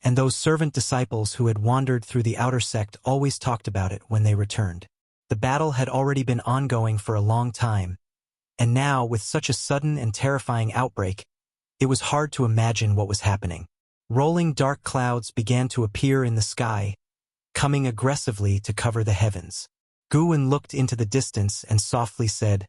and those servant disciples who had wandered through the outer sect always talked about it when they returned. The battle had already been ongoing for a long time, and now, with such a sudden and terrifying outbreak, it was hard to imagine what was happening. Rolling dark clouds began to appear in the sky, coming aggressively to cover the heavens. Guwen looked into the distance and softly said,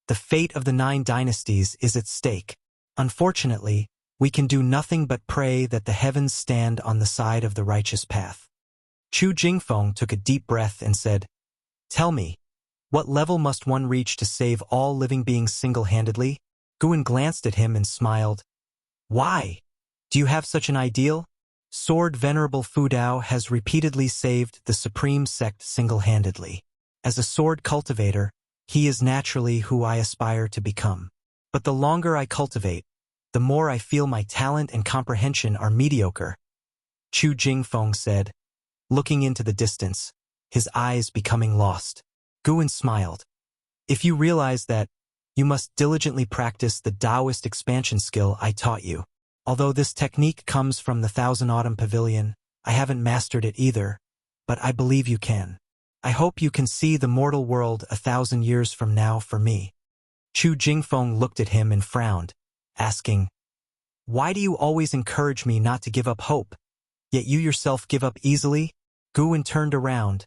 "The fate of the 9 dynasties is at stake. Unfortunately, we can do nothing but pray that the heavens stand on the side of the righteous path." Chu Jingfeng took a deep breath and said, "Tell me, what level must one reach to save all living beings single-handedly?" Guwen glanced at him and smiled. "Why? Do you have such an ideal?" Sword Venerable Fudao has repeatedly saved the supreme sect single-handedly. As a sword cultivator, he is naturally who I aspire to become. But the longer I cultivate, the more I feel my talent and comprehension are mediocre," Chu Jingfeng said, looking into the distance, his eyes becoming lost. Guwen smiled. "If you realize that, you must diligently practice the Taoist expansion skill I taught you. Although this technique comes from the Thousand Autumn Pavilion, I haven't mastered it either, but I believe you can. I hope you can see the mortal world 1,000 years from now for me." Chu Jingfeng looked at him and frowned, asking, "Why do you always encourage me not to give up hope, yet you yourself give up easily?" Guwen turned around,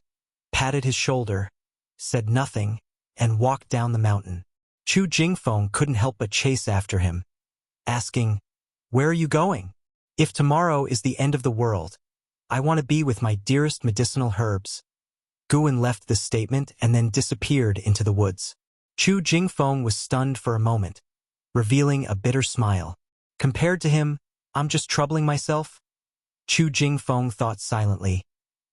patted his shoulder, said nothing, and walked down the mountain. Chu Jingfeng couldn't help but chase after him, asking, "Where are you going?" "If tomorrow is the end of the world, I want to be with my dearest medicinal herbs." Guwen left this statement and then disappeared into the woods. Chu Jingfeng was stunned for a moment, revealing a bitter smile. Compared to him, I'm just troubling myself? Chu Jingfeng thought silently,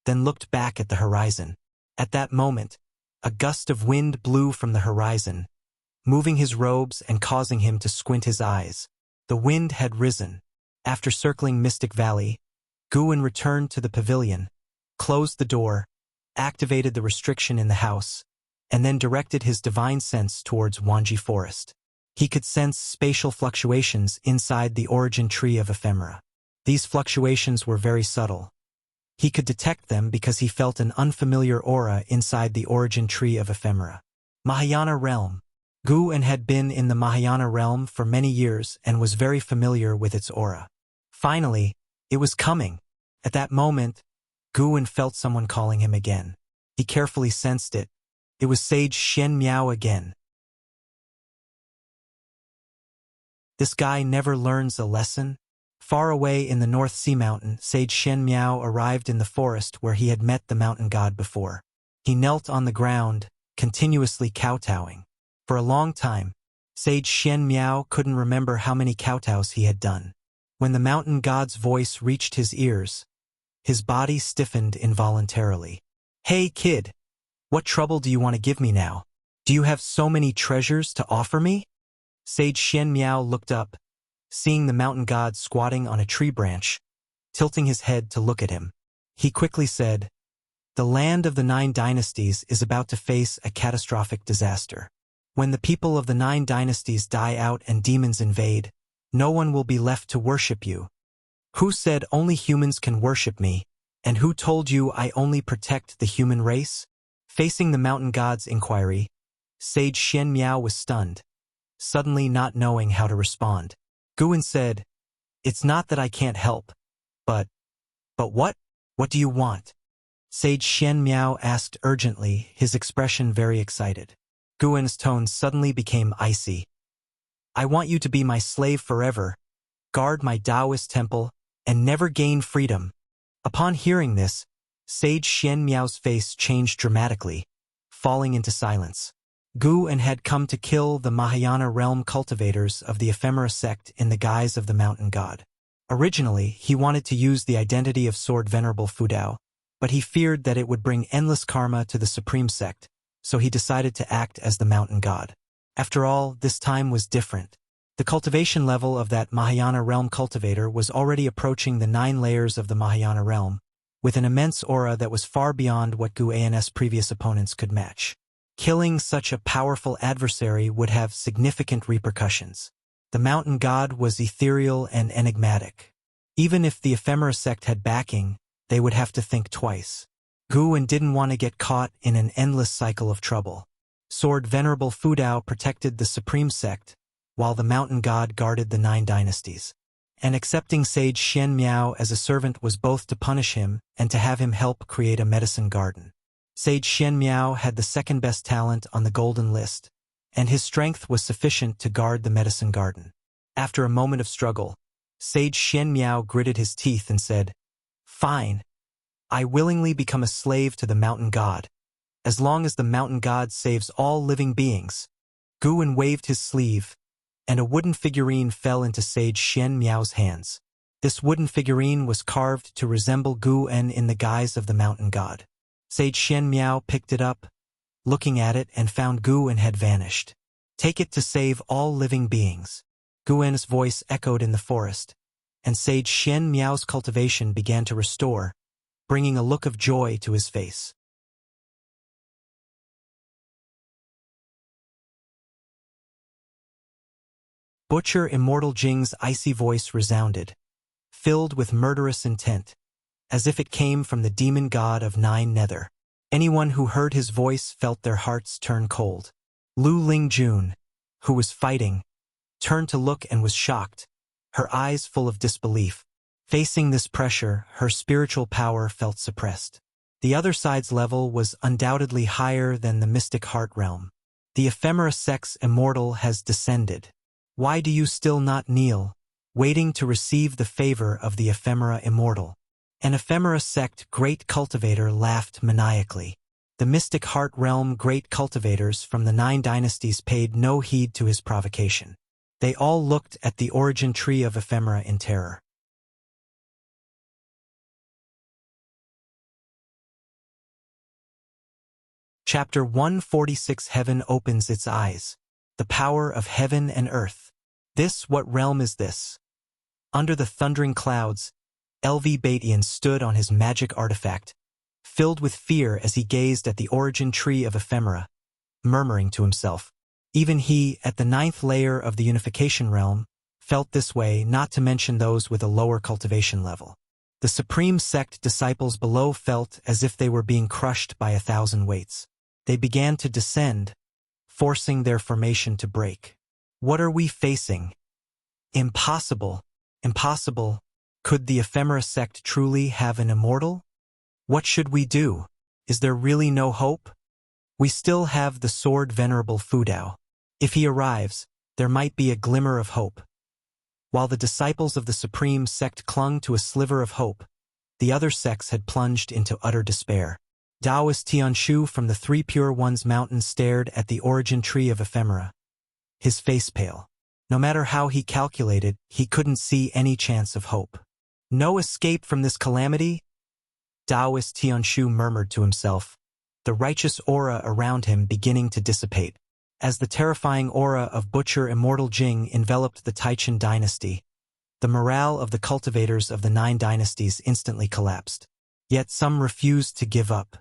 then looked back at the horizon. At that moment, a gust of wind blew from the horizon, moving his robes and causing him to squint his eyes. The wind had risen. After circling Mystic Valley, Guwen returned to the pavilion, closed the door, activated the restriction in the house, and then directed his divine sense towards Wanji Forest. He could sense spatial fluctuations inside the origin tree of ephemera. These fluctuations were very subtle. He could detect them because he felt an unfamiliar aura inside the origin tree of ephemera. Mahayana Realm. Guwen had been in the Mahayana Realm for many years and was very familiar with its aura. Finally, it was coming. At that moment, Guwen felt someone calling him again. He carefully sensed it. It was Sage Shen Miao again. This guy never learns a lesson. Far away in the North Sea Mountain, Sage Shen Miao arrived in the forest where he had met the mountain god before. He knelt on the ground, continuously kowtowing. For a long time, Sage Shen Miao couldn't remember how many kowtows he had done. When the mountain god's voice reached his ears, his body stiffened involuntarily. "Hey, kid, what trouble do you want to give me now? Do you have so many treasures to offer me?" Sage Shen Miao looked up, seeing the mountain god squatting on a tree branch, tilting his head to look at him. He quickly said, "The land of the 9 dynasties is about to face a catastrophic disaster. When the people of the 9 dynasties die out and demons invade, no one will be left to worship you. Who said only humans can worship me, and who told you I only protect the human race?" Facing the mountain god's inquiry, Sage Shen Miao was stunned, suddenly not knowing how to respond. Guwen said, "It's not that I can't help, but what? What do you want?" Sage Shen Miao asked urgently, his expression very excited. Guwen's tone suddenly became icy. "I want you to be my slave forever, guard my Taoist temple, and never gain freedom." Upon hearing this, Sage Shen Miao's face changed dramatically, falling into silence. Guwen had come to kill the Mahayana realm cultivators of the ephemera sect in the guise of the mountain god. Originally, he wanted to use the identity of Sword Venerable Fudao, but he feared that it would bring endless karma to the supreme sect, so he decided to act as the mountain god. After all, this time was different. The cultivation level of that Mahayana realm cultivator was already approaching the 9 layers of the Mahayana realm, with an immense aura that was far beyond what Gu An's previous opponents could match. Killing such a powerful adversary would have significant repercussions. The mountain god was ethereal and enigmatic. Even if the ephemera sect had backing, they would have to think twice. Gu didn't want to get caught in an endless cycle of trouble. Sword Venerable Fudao protected the supreme sect, while the mountain god guarded the 9 dynasties. And accepting Sage Xian Miao as a servant was both to punish him and to have him help create a medicine garden. Sage Xian Miao had the second best talent on the golden list, and his strength was sufficient to guard the medicine garden. After a moment of struggle, Sage Xian Miao gritted his teeth and said, "Fine. I willingly become a slave to the mountain god, as long as the mountain god saves all living beings." Gu waved his sleeve, and a wooden figurine fell into Sage Xian Miao's hands. This wooden figurine was carved to resemble Gu in the guise of the mountain god. Sage Xian Miao picked it up, looking at it, and found Gu had vanished. "Take it to save all living beings." Gu's voice echoed in the forest, and Sage Xian Miao's cultivation began to restore, bringing a look of joy to his face. Butcher Immortal Jing's icy voice resounded, filled with murderous intent, as if it came from the demon god of 9 Nether. Anyone who heard his voice felt their hearts turn cold. Lu Lingjun, who was fighting, turned to look and was shocked, her eyes full of disbelief. Facing this pressure, her spiritual power felt suppressed. The other side's level was undoubtedly higher than the mystic heart realm. The ephemera sect's immortal has descended. Why do you still not kneel, waiting to receive the favor of the ephemera immortal? An ephemera sect great cultivator laughed maniacally. The mystic heart realm great cultivators from the 9 dynasties paid no heed to his provocation. They all looked at the origin tree of ephemera in terror. Chapter 146 Heaven opens its eyes. The power of heaven and earth. What realm is this? Under the thundering clouds, LV Batian stood on his magic artifact, filled with fear as he gazed at the origin tree of ephemera, murmuring to himself. Even he, at the 9th layer of the unification realm, felt this way, not to mention those with a lower cultivation level. The supreme sect disciples below felt as if they were being crushed by 1,000 weights. They began to descend, forcing their formation to break. What are we facing? Impossible. Impossible. Could the ephemera sect truly have an immortal? What should we do? Is there really no hope? We still have the sword Venerable Fudao. If he arrives, there might be a glimmer of hope. While the disciples of the supreme sect clung to a sliver of hope, the other sects had plunged into utter despair. Taoist Tianshu from the 3 Pure Ones mountain stared at the origin tree of ephemera, his face pale. No matter how he calculated, he couldn't see any chance of hope. No escape from this calamity? Taoist Tianshu murmured to himself, the righteous aura around him beginning to dissipate. As the terrifying aura of Butcher Immortal Jing enveloped the Taichin dynasty, the morale of the cultivators of the 9 dynasties instantly collapsed. Yet some refused to give up.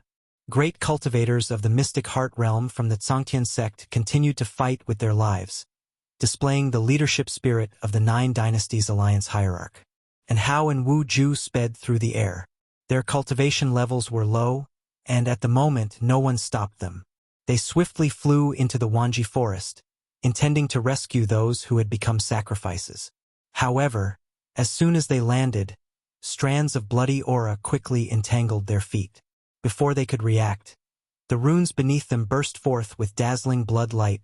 Great cultivators of the mystic heart realm from the Tsangtian sect continued to fight with their lives, displaying the leadership spirit of the 9 dynasties alliance hierarch. And Hao and Wu Ju sped through the air. Their cultivation levels were low, and at the moment no one stopped them. They swiftly flew into the Wanji forest, intending to rescue those who had become sacrifices. However, as soon as they landed, strands of bloody aura quickly entangled their feet. Before they could react, the runes beneath them burst forth with dazzling blood light,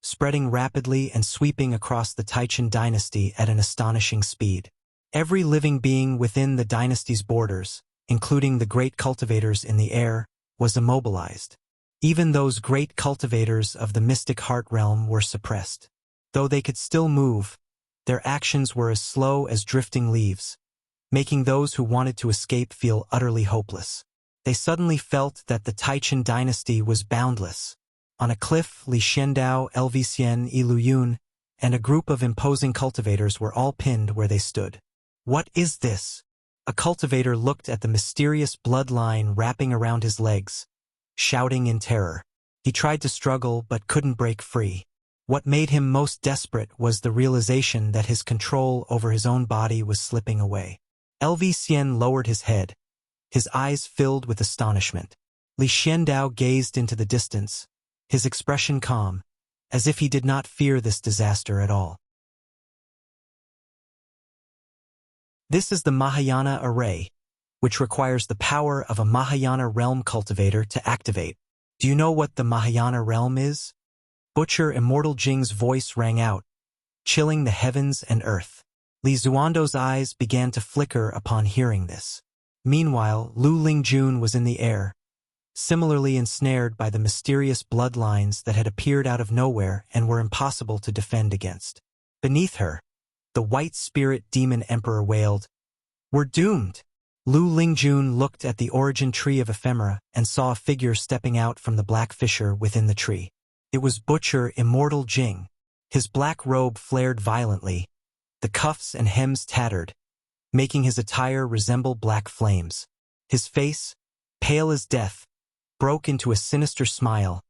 spreading rapidly and sweeping across the Taichin dynasty at an astonishing speed. Every living being within the dynasty's borders, including the great cultivators in the air, was immobilized. Even those great cultivators of the mystic heart realm were suppressed. Though they could still move, their actions were as slow as drifting leaves, making those who wanted to escape feel utterly hopeless. They suddenly felt that the Taichin dynasty was boundless. On a cliff, Li Xiandao, Lvxian, Iluyun, and a group of imposing cultivators were all pinned where they stood. "What is this?" A cultivator looked at the mysterious bloodline wrapping around his legs, shouting in terror. He tried to struggle but couldn't break free. What made him most desperate was the realization that his control over his own body was slipping away. LV Xian lowered his head, his eyes filled with astonishment. Li Xiandao gazed into the distance, his expression calm, as if he did not fear this disaster at all. This is the Mahayana array, which requires the power of a Mahayana realm cultivator to activate. Do you know what the Mahayana realm is? Butcher Immortal Jing's voice rang out, chilling the heavens and earth. Li Zuando's eyes began to flicker upon hearing this. Meanwhile, Lu Lingjun was in the air, similarly ensnared by the mysterious bloodlines that had appeared out of nowhere and were impossible to defend against. Beneath her, the white spirit demon emperor wailed, "We're doomed!" Lu Lingjun looked at the origin tree of ephemera and saw a figure stepping out from the black fissure within the tree. It was Butcher Immortal Jing. His black robe flared violently, the cuffs and hems tattered, making his attire resemble black flames. His face, pale as death, broke into a sinister smile,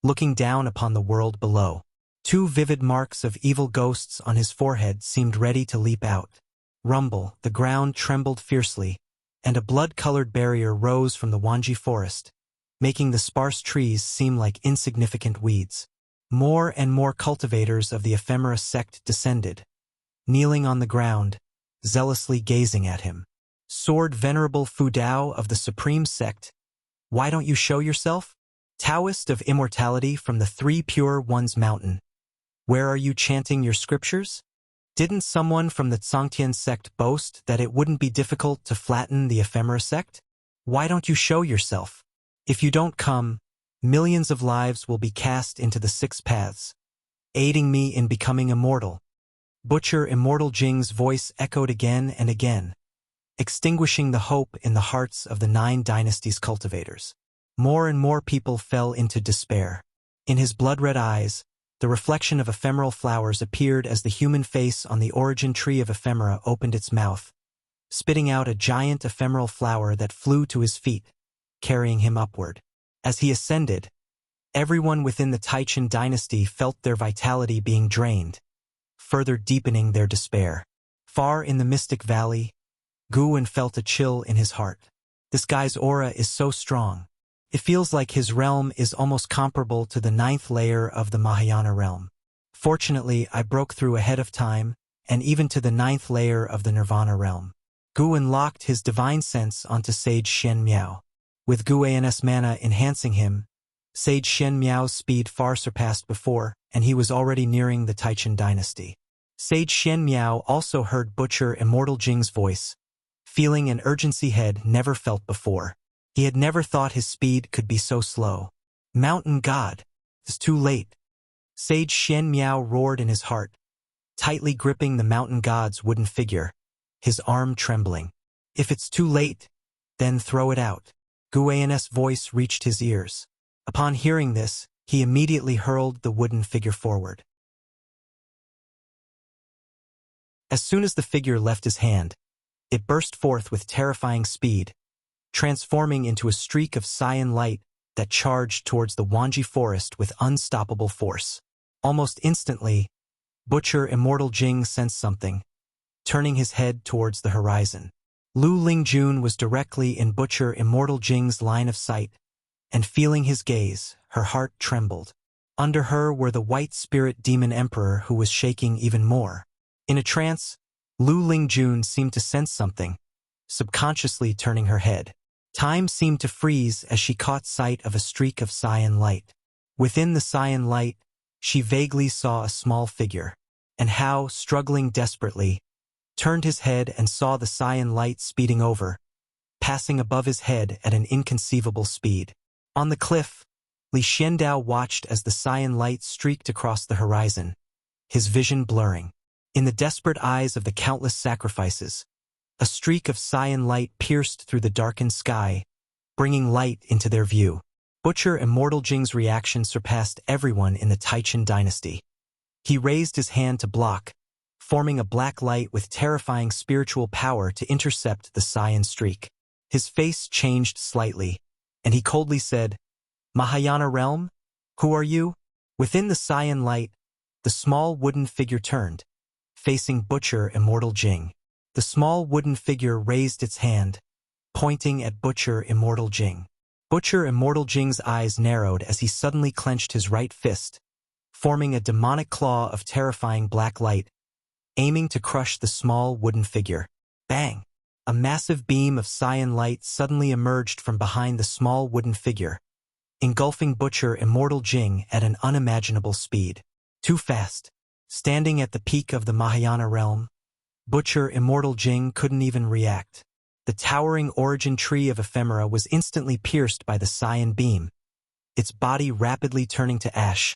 looking down upon the world below. Two vivid marks of evil ghosts on his forehead seemed ready to leap out. Rumble, the ground trembled fiercely, and a blood-colored barrier rose from the Wanji forest, making the sparse trees seem like insignificant weeds. More and more cultivators of the ephemera sect descended, kneeling on the ground, zealously gazing at him. "Sword Venerable Fu Dao of the Supreme Sect, why don't you show yourself? Taoist of Immortality from the Three Pure Ones Mountain, where are you chanting your scriptures? Didn't someone from the Tsangtian sect boast that it wouldn't be difficult to flatten the ephemera sect? Why don't you show yourself? If you don't come, millions of lives will be cast into the six paths, aiding me in becoming immortal." Butcher Immortal Jing's voice echoed again and again, extinguishing the hope in the hearts of the 9 dynasties cultivators. More and more people fell into despair. In his blood-red eyes, the reflection of ephemeral flowers appeared as the human face on the origin tree of ephemera opened its mouth, spitting out a giant ephemeral flower that flew to his feet, carrying him upward. As he ascended, everyone within the Taichin dynasty felt their vitality being drained, further deepening their despair. Far in the Mystic Valley, Guwen felt a chill in his heart. This guy's aura is so strong. It feels like his realm is almost comparable to the 9th layer of the Mahayana realm. Fortunately, I broke through ahead of time, and even to the 9th layer of the Nirvana realm. Guwen locked his divine sense onto Sage Shen Miao. With Guan's mana enhancing him, Sage Shen Miao's speed far surpassed before, and he was already nearing the Taichin dynasty. Sage Shen Miao also heard Butcher Immortal Jing's voice, feeling an urgency head never felt before. He had never thought his speed could be so slow. "Mountain God, it's too late." Sage Shen Miao roared in his heart, tightly gripping the mountain god's wooden figure, his arm trembling. "If it's too late, then throw it out." Guan's voice reached his ears. Upon hearing this, he immediately hurled the wooden figure forward. As soon as the figure left his hand, it burst forth with terrifying speed, transforming into a streak of cyan light that charged towards the Wanji forest with unstoppable force. Almost instantly, Butcher Immortal Jing sensed something, turning his head towards the horizon. Lu Lingjun was directly in Butcher Immortal Jing's line of sight, and feeling his gaze, her heart trembled. Under her were the white spirit demon emperor who was shaking even more. In a trance, Lu Lingjun seemed to sense something, subconsciously turning her head. Time seemed to freeze as she caught sight of a streak of cyan light. Within the cyan light, she vaguely saw a small figure, and Hao, struggling desperately, turned his head and saw the cyan light speeding over, passing above his head at an inconceivable speed. On the cliff, Li Xiandao watched as the cyan light streaked across the horizon, his vision blurring. In the desperate eyes of the countless sacrifices, a streak of cyan light pierced through the darkened sky, bringing light into their view. Butcher Immortal Jing's reaction surpassed everyone in the Taichin dynasty. He raised his hand to block, forming a black light with terrifying spiritual power to intercept the Saiyan streak. His face changed slightly, and he coldly said, "Mahayana realm? Who are you?" Within the Saiyan light, the small wooden figure turned, facing Butcher Immortal Jing. The small wooden figure raised its hand, pointing at Butcher Immortal Jing. Butcher Immortal Jing's eyes narrowed as he suddenly clenched his right fist, forming a demonic claw of terrifying black light, aiming to crush the small wooden figure. Bang! A massive beam of Saiyan light suddenly emerged from behind the small wooden figure, engulfing Butcher Immortal Jing at an unimaginable speed. Too fast. Standing at the peak of the Mahayana realm, Butcher Immortal Jing couldn't even react. The towering origin tree of ephemera was instantly pierced by the Saiyan beam, its body rapidly turning to ash,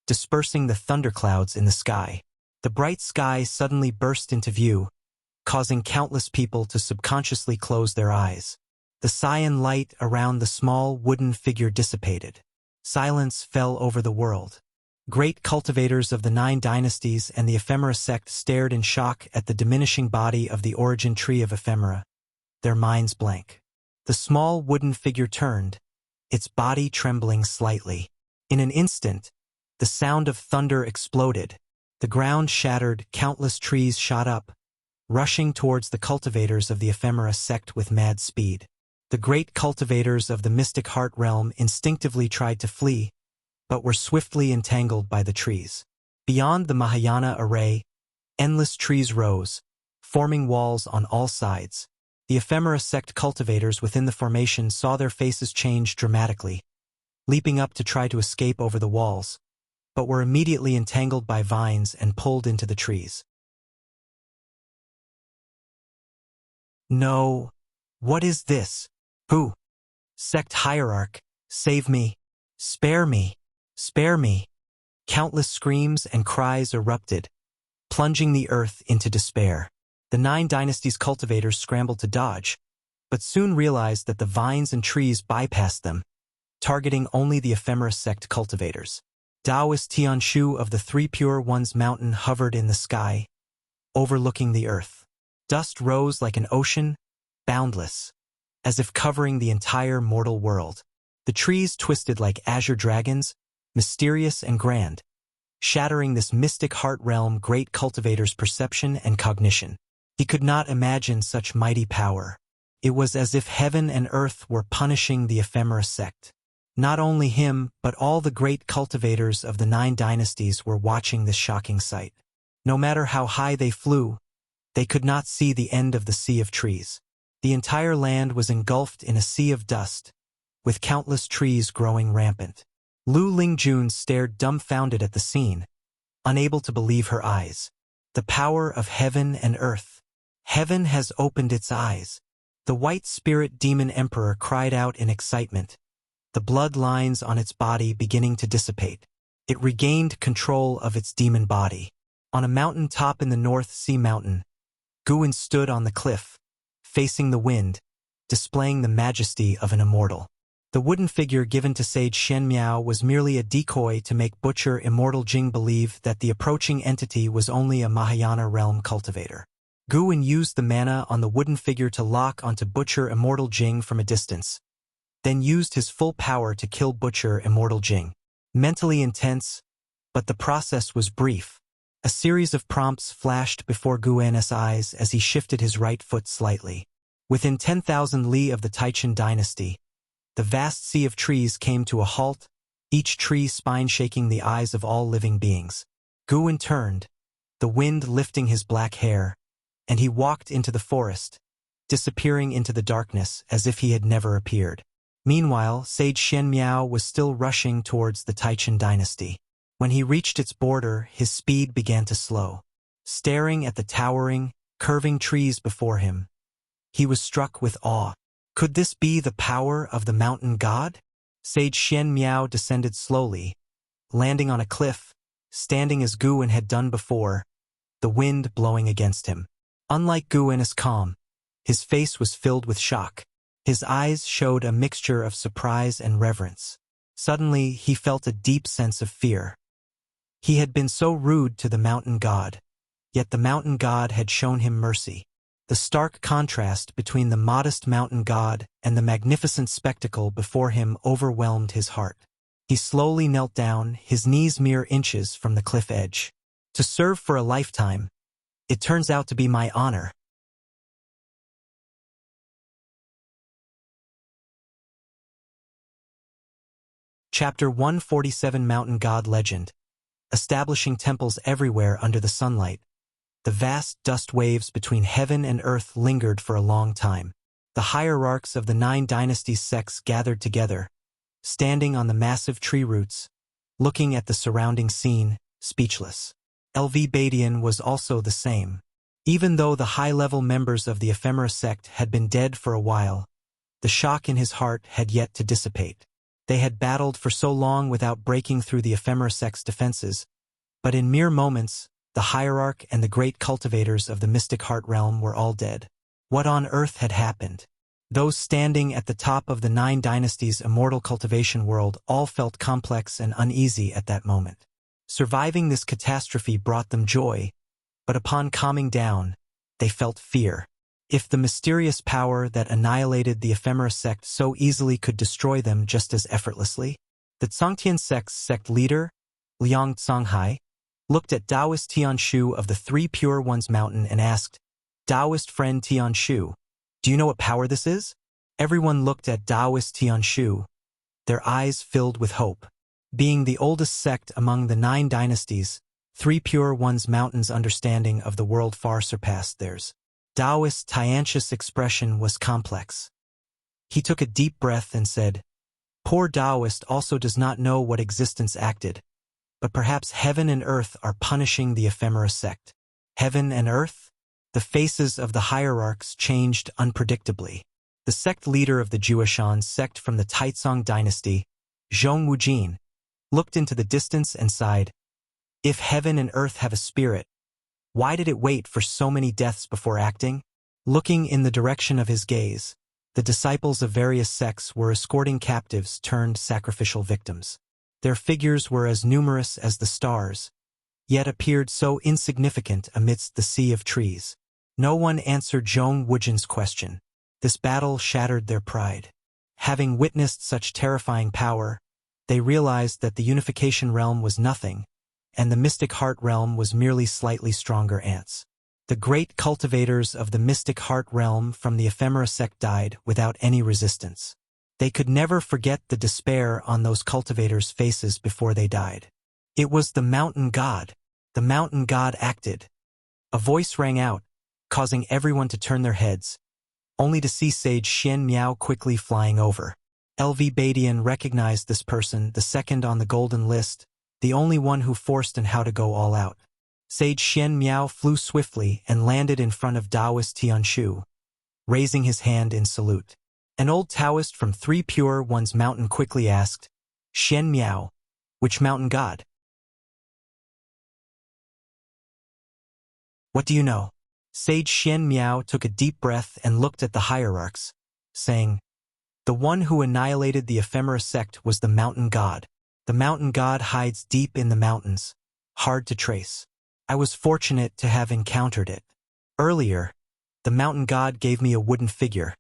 dispersing the thunderclouds in the sky. The bright sky suddenly burst into view, causing countless people to subconsciously close their eyes. The Saiyan light around the small wooden figure dissipated. Silence fell over the world. Great cultivators of the 9 dynasties and the ephemera sect stared in shock at the diminishing body of the origin tree of ephemera, their minds blank. The small wooden figure turned, its body trembling slightly. In an instant, the sound of thunder exploded. The ground shattered, countless trees shot up, rushing towards the cultivators of the ephemera sect with mad speed. The great cultivators of the mystic heart realm instinctively tried to flee, but were swiftly entangled by the trees. Beyond the Mahayana array, endless trees rose, forming walls on all sides. The ephemera sect cultivators within the formation saw their faces change dramatically, leaping up to try to escape over the walls, but were immediately entangled by vines and pulled into the trees. No. What is this? Who? Sect hierarch, save me. Spare me. Spare me. Countless screams and cries erupted, plunging the earth into despair. The 9 dynasties cultivators scrambled to dodge, but soon realized that the vines and trees bypassed them, targeting only the ephemera sect cultivators. Taoist Tianshu of the 3 Pure Ones mountain hovered in the sky, overlooking the earth. Dust rose like an ocean, boundless, as if covering the entire mortal world. The trees twisted like azure dragons, mysterious and grand, shattering this mystic heart realm great cultivator's perception and cognition. He could not imagine such mighty power. It was as if heaven and earth were punishing the ephemera sect. Not only him, but all the great cultivators of the 9 dynasties were watching this shocking sight. No matter how high they flew, they could not see the end of the sea of trees. The entire land was engulfed in a sea of dust, with countless trees growing rampant. Lu Lingjun stared dumbfounded at the scene, unable to believe her eyes. The power of heaven and earth. Heaven has opened its eyes. The white spirit demon emperor cried out in excitement, the blood lines on its body beginning to dissipate. It regained control of its demon body. On a mountain top in the North Sea Mountain, Guin stood on the cliff, facing the wind, displaying the majesty of an immortal. The wooden figure given to Sage Shen Miao was merely a decoy to make Butcher Immortal Jing believe that the approaching entity was only a Mahayana realm cultivator. Guin used the mana on the wooden figure to lock onto Butcher Immortal Jing from a distance, then used his full power to kill Butcher Immortal Jing. Mentally intense, but the process was brief. A series of prompts flashed before Guin's eyes as he shifted his right foot slightly. Within 10,000 li of the Taichin dynasty, the vast sea of trees came to a halt, each tree spine shaking the eyes of all living beings. Guin turned, the wind lifting his black hair, and he walked into the forest, disappearing into the darkness as if he had never appeared. Meanwhile, Sage Shen Miao was still rushing towards the Taichin dynasty. When he reached its border, his speed began to slow. Staring at the towering, curving trees before him, he was struck with awe. Could this be the power of the mountain god? Sage Shen Miao descended slowly, landing on a cliff, standing as Guin had done before, the wind blowing against him. Unlike Guin's calm, his face was filled with shock. His eyes showed a mixture of surprise and reverence. Suddenly, he felt a deep sense of fear. He had been so rude to the mountain god, yet the mountain god had shown him mercy. The stark contrast between the modest mountain god and the magnificent spectacle before him overwhelmed his heart. He slowly knelt down, his knees mere inches from the cliff edge. To serve for a lifetime, it turns out to be my honor. Chapter 147 Mountain God Legend. Establishing temples everywhere under the sunlight. The vast dust waves between heaven and earth lingered for a long time. The hierarchs of the 9 dynasties sects gathered together, standing on the massive tree roots, looking at the surrounding scene, speechless. Vagabond was also the same. Even though the high-level members of the ephemera sect had been dead for a while, the shock in his heart had yet to dissipate. They had battled for so long without breaking through the ephemera sect's defenses, but in mere moments, the hierarch and the great cultivators of the mystic heart realm were all dead. What on earth had happened? Those standing at the top of the 9 dynasties' immortal cultivation world all felt complex and uneasy at that moment. Surviving this catastrophe brought them joy, but upon calming down, they felt fear. If the mysterious power that annihilated the ephemera sect so easily could destroy them just as effortlessly, the Zongtian sect's sect leader, Liang Zonghai, looked at Taoist Tianshu of the 3 Pure Ones mountain and asked, "Taoist friend Tianshu, do you know what power this is?" Everyone looked at Taoist Tianshu, their eyes filled with hope. Being the oldest sect among the 9 dynasties, 3 Pure Ones mountain's understanding of the world far surpassed theirs. Taoist Tianshu's expression was complex. He took a deep breath and said, "Poor Taoist also does not know what existence acted, but perhaps heaven and earth are punishing the ephemera sect." Heaven and earth? The faces of the hierarchs changed unpredictably. The sect leader of the Juishan sect from the Taizong dynasty, Zhong Wujin, looked into the distance and sighed, "If heaven and earth have a spirit, why did it wait for so many deaths before acting?" Looking in the direction of his gaze, the disciples of various sects were escorting captives turned sacrificial victims. Their figures were as numerous as the stars, yet appeared so insignificant amidst the sea of trees. No one answered Zhong Wujin's question. This battle shattered their pride. Having witnessed such terrifying power, they realized that the unification realm was nothing, and the mystic heart realm was merely slightly stronger ants. The great cultivators of the mystic heart realm from the ephemera sect died without any resistance. They could never forget the despair on those cultivators' faces before they died. It was the mountain god. The mountain god acted. A voice rang out, causing everyone to turn their heads, only to see Sage Xian Miao quickly flying over. Vagabond recognized this person, the second on the golden list, the only one who forced and how to go all out. Sage Xian Miao flew swiftly and landed in front of Taoist Tianshu, raising his hand in salute. An old Taoist from 3 Pure Ones mountain quickly asked, "Xian Miao, which mountain god?" "What do you know?" Sage Xian Miao took a deep breath and looked at the hierarchs, saying, "The one who annihilated the ephemera sect was the mountain god. The mountain god hides deep in the mountains, hard to trace. I was fortunate to have encountered it. Earlier, the mountain god gave me a wooden figure,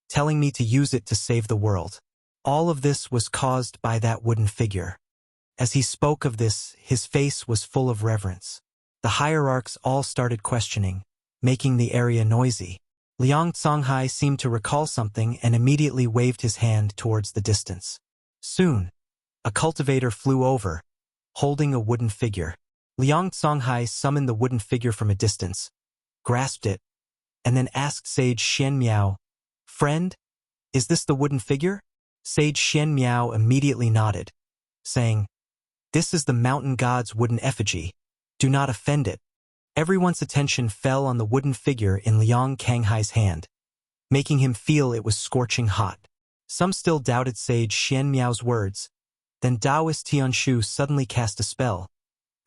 telling me to use it to save the world. All of this was caused by that wooden figure." As he spoke of this, his face was full of reverence. The hierarchs all started questioning, making the area noisy. Liang Zonghai seemed to recall something and immediately waved his hand towards the distance. Soon, a cultivator flew over, holding a wooden figure. Liang Zonghai summoned the wooden figure from a distance, grasped it, and then asked Sage Xian Miao, "Friend, is this the wooden figure?" Sage Xian Miao immediately nodded, saying, "This is the mountain god's wooden effigy. Do not offend it." Everyone's attention fell on the wooden figure in Liang Kanghai's hand, making him feel it was scorching hot. Some still doubted Sage Xian Miao's words. Then Taoist Tianshu suddenly cast a spell,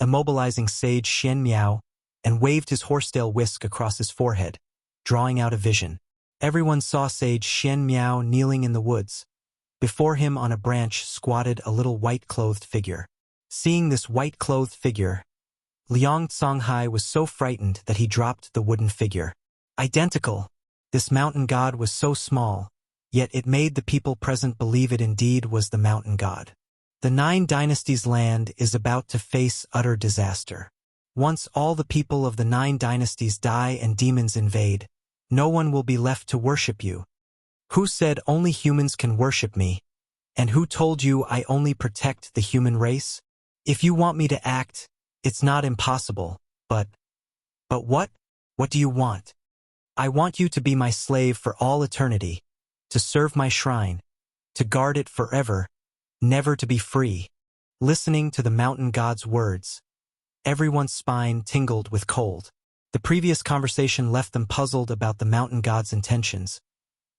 immobilizing Sage Xian Miao, and waved his horsetail whisk across his forehead, drawing out a vision. Everyone saw Sage Xian Miao kneeling in the woods. Before him on a branch squatted a little white-clothed figure. Seeing this white-clothed figure, Liang Songhai was so frightened that he dropped the wooden figure. Identical! This mountain god was so small, yet it made the people present believe it indeed was the mountain god. The 9 Dynasties land is about to face utter disaster. Once all the people of the 9 Dynasties die and demons invade, no one will be left to worship you. Who said only humans can worship me? And who told you I only protect the human race? If you want me to act, it's not impossible, but what? What do you want? I want you to be my slave for all eternity, to serve my shrine, to guard it forever, never to be free. Listening to the mountain god's words, everyone's spine tingled with cold. The previous conversation left them puzzled about the mountain god's intentions,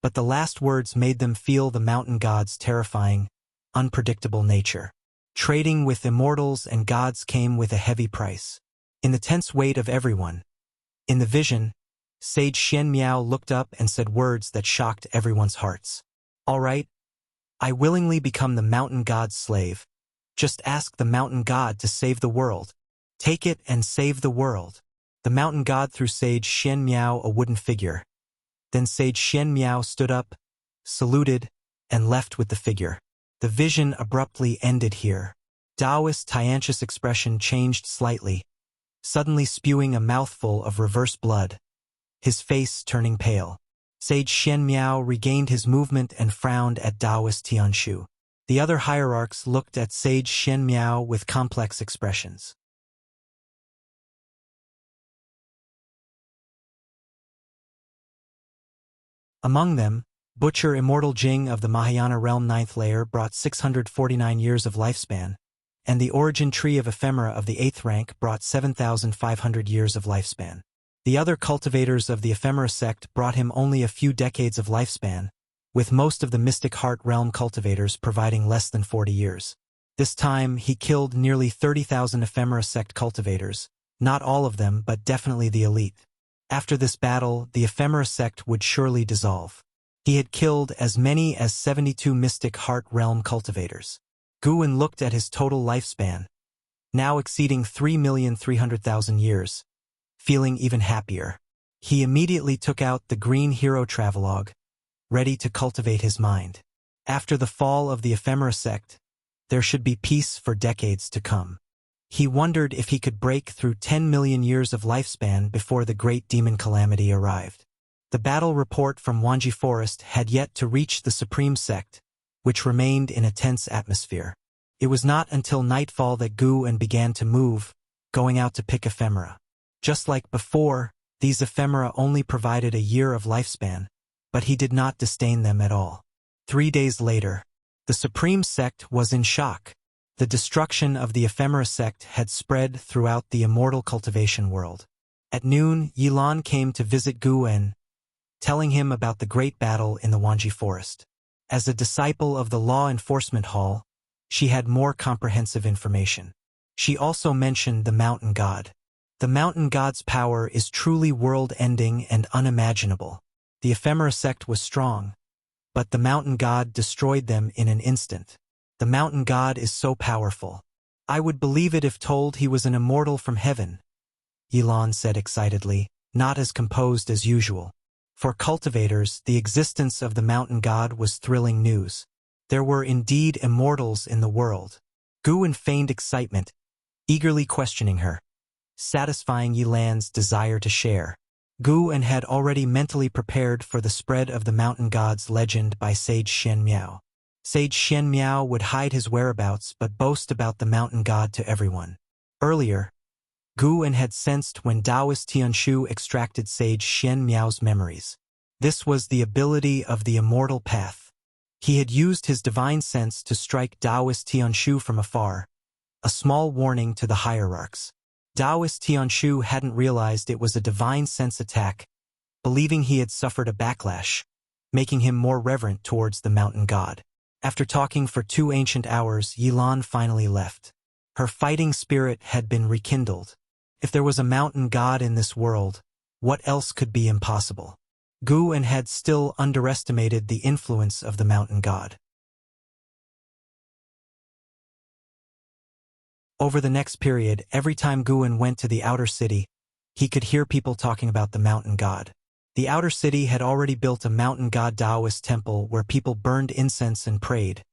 but the last words made them feel the mountain god's terrifying, unpredictable nature. Trading with immortals and gods came with a heavy price. In the tense weight of everyone. In the vision, Sage Xian Miao looked up and said words that shocked everyone's hearts. All right, I willingly become the mountain god's slave. Just ask the mountain god to save the world. Take it and save the world. The mountain god threw Sage Xian Miao a wooden figure. Then Sage Xian Miao stood up, saluted, and left with the figure. The vision abruptly ended here. Taoist Tiantian's expression changed slightly, suddenly spewing a mouthful of reverse blood, his face turning pale. Sage Xian Miao regained his movement and frowned at Taoist Tianshu. The other hierarchs looked at Sage Xian Miao with complex expressions. Among them, Butcher Immortal Jing of the Mahayana realm 9th layer brought 649 years of lifespan, and the Origin Tree of Ephemera of the 8th rank brought 7,500 years of lifespan. The other cultivators of the Ephemera sect brought him only a few decades of lifespan, with most of the Mystic Heart realm cultivators providing less than 40 years. This time, he killed nearly 30,000 Ephemera sect cultivators, not all of them but definitely the elite. After this battle, the Ephemera sect would surely dissolve. He had killed as many as 72 Mystic Heart realm cultivators. Guwen looked at his total lifespan, now exceeding 3,300,000 years, feeling even happier. He immediately took out the Green Hero Travelogue, ready to cultivate his mind. After the fall of the Ephemera sect, there should be peace for decades to come. He wondered if he could break through 10 million years of lifespan before the great demon calamity arrived. The battle report from Wanji Forest had yet to reach the Supreme Sect, which remained in a tense atmosphere. It was not until nightfall that Guwen began to move, going out to pick ephemera. Just like before, these ephemera only provided a year of lifespan, but he did not disdain them at all. 3 days later, the Supreme Sect was in shock. The destruction of the ephemera sect had spread throughout the immortal cultivation world. At noon, Yilan came to visit Guwen, telling him about the great battle in the Wanji Forest. As a disciple of the Law Enforcement Hall, she had more comprehensive information. She also mentioned the mountain god. The mountain god's power is truly world-ending and unimaginable. The ephemera sect was strong, but the mountain god destroyed them in an instant. The mountain god is so powerful. I would believe it if told he was an immortal from heaven, Yilan said excitedly, not as composed as usual. For cultivators, the existence of the mountain god was thrilling news. There were indeed immortals in the world. Guwen feigned excitement, eagerly questioning her, satisfying Yilan's desire to share. Guwen had already mentally prepared for the spread of the mountain god's legend by Sage Xian Miao. Sage Xian Miao would hide his whereabouts but boast about the mountain god to everyone. Earlier, Guwen had sensed when Taoist Tianshu extracted Sage Xian Miao's memories. This was the ability of the immortal path. He had used his divine sense to strike Taoist Tianshu from afar, a small warning to the hierarchs. Taoist Tianshu hadn't realized it was a divine sense attack, believing he had suffered a backlash, making him more reverent towards the mountain god. After talking for 2 ancient hours, Yilan finally left. Her fighting spirit had been rekindled. If there was a mountain god in this world, what else could be impossible? Guwen had still underestimated the influence of the mountain god. Over the next period, every time Guan went to the outer city, he could hear people talking about the mountain god. The outer city had already built a mountain god Taoist temple where people burned incense and prayed,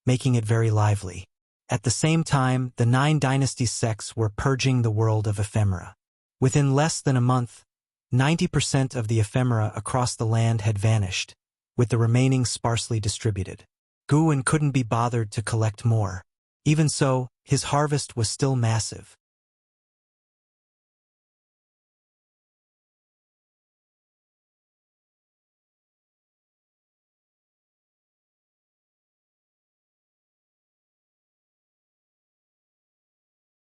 making it very lively. At the same time, the 9 dynasty sects were purging the world of ephemera. Within less than a month, 90% of the ephemera across the land had vanished, with the remaining sparsely distributed. Guan couldn't be bothered to collect more. Even so, his harvest was still massive.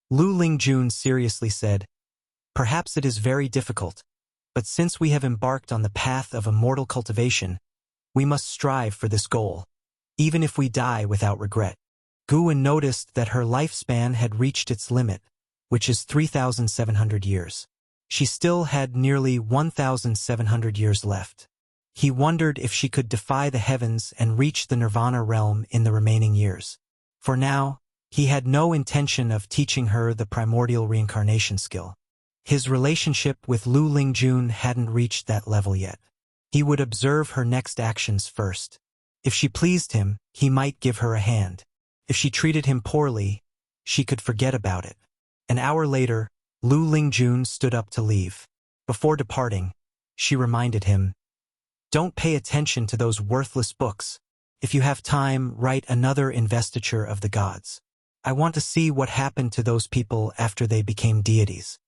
Lu Lingjun seriously said, "Perhaps it is very difficult, but since we have embarked on the path of immortal cultivation, we must strive for this goal, even if we die without regret." Guan noticed that her lifespan had reached its limit, which is 3,700 years. She still had nearly 1,700 years left. He wondered if she could defy the heavens and reach the nirvana realm in the remaining years. For now, he had no intention of teaching her the primordial reincarnation skill. His relationship with Lu Lingjun hadn't reached that level yet. He would observe her next actions first. If she pleased him, he might give her a hand. If she treated him poorly, she could forget about it. An hour later, Lu Lingjun stood up to leave. Before departing, she reminded him, "Don't pay attention to those worthless books. If you have time, write another investiture of the gods. I want to see what happened to those people after they became deities."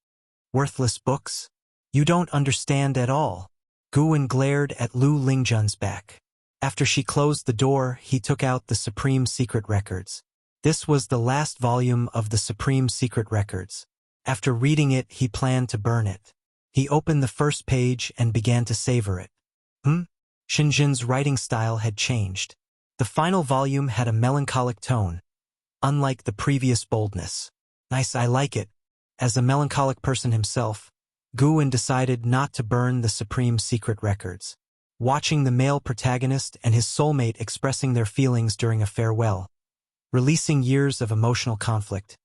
"Worthless books? You don't understand at all." Guan glared at Lu Lingjun's back. After she closed the door, he took out the Supreme Secret Records. This was the last volume of the Supreme Secret Records. After reading it, he planned to burn it. He opened the first page and began to savor it. Xinjin's writing style had changed. The final volume had a melancholic tone, unlike the previous boldness. "Nice, I like it." As a melancholic person himself, Guan decided not to burn the Supreme Secret Records. Watching the male protagonist and his soulmate expressing their feelings during a farewell, releasing years of emotional conflict.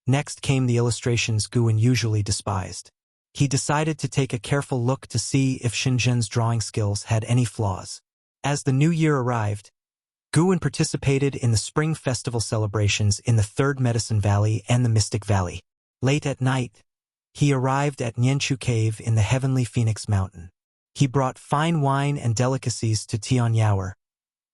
Next came the illustrations Guan usually despised. He decided to take a careful look to see if Xinjin's drawing skills had any flaws. As the new year arrived, Guan participated in the spring festival celebrations in the Third Medicine Valley and the Mystic Valley. Late at night, he arrived at Nianchu Cave in the Heavenly Phoenix Mountain. He brought fine wine and delicacies to Tianyao,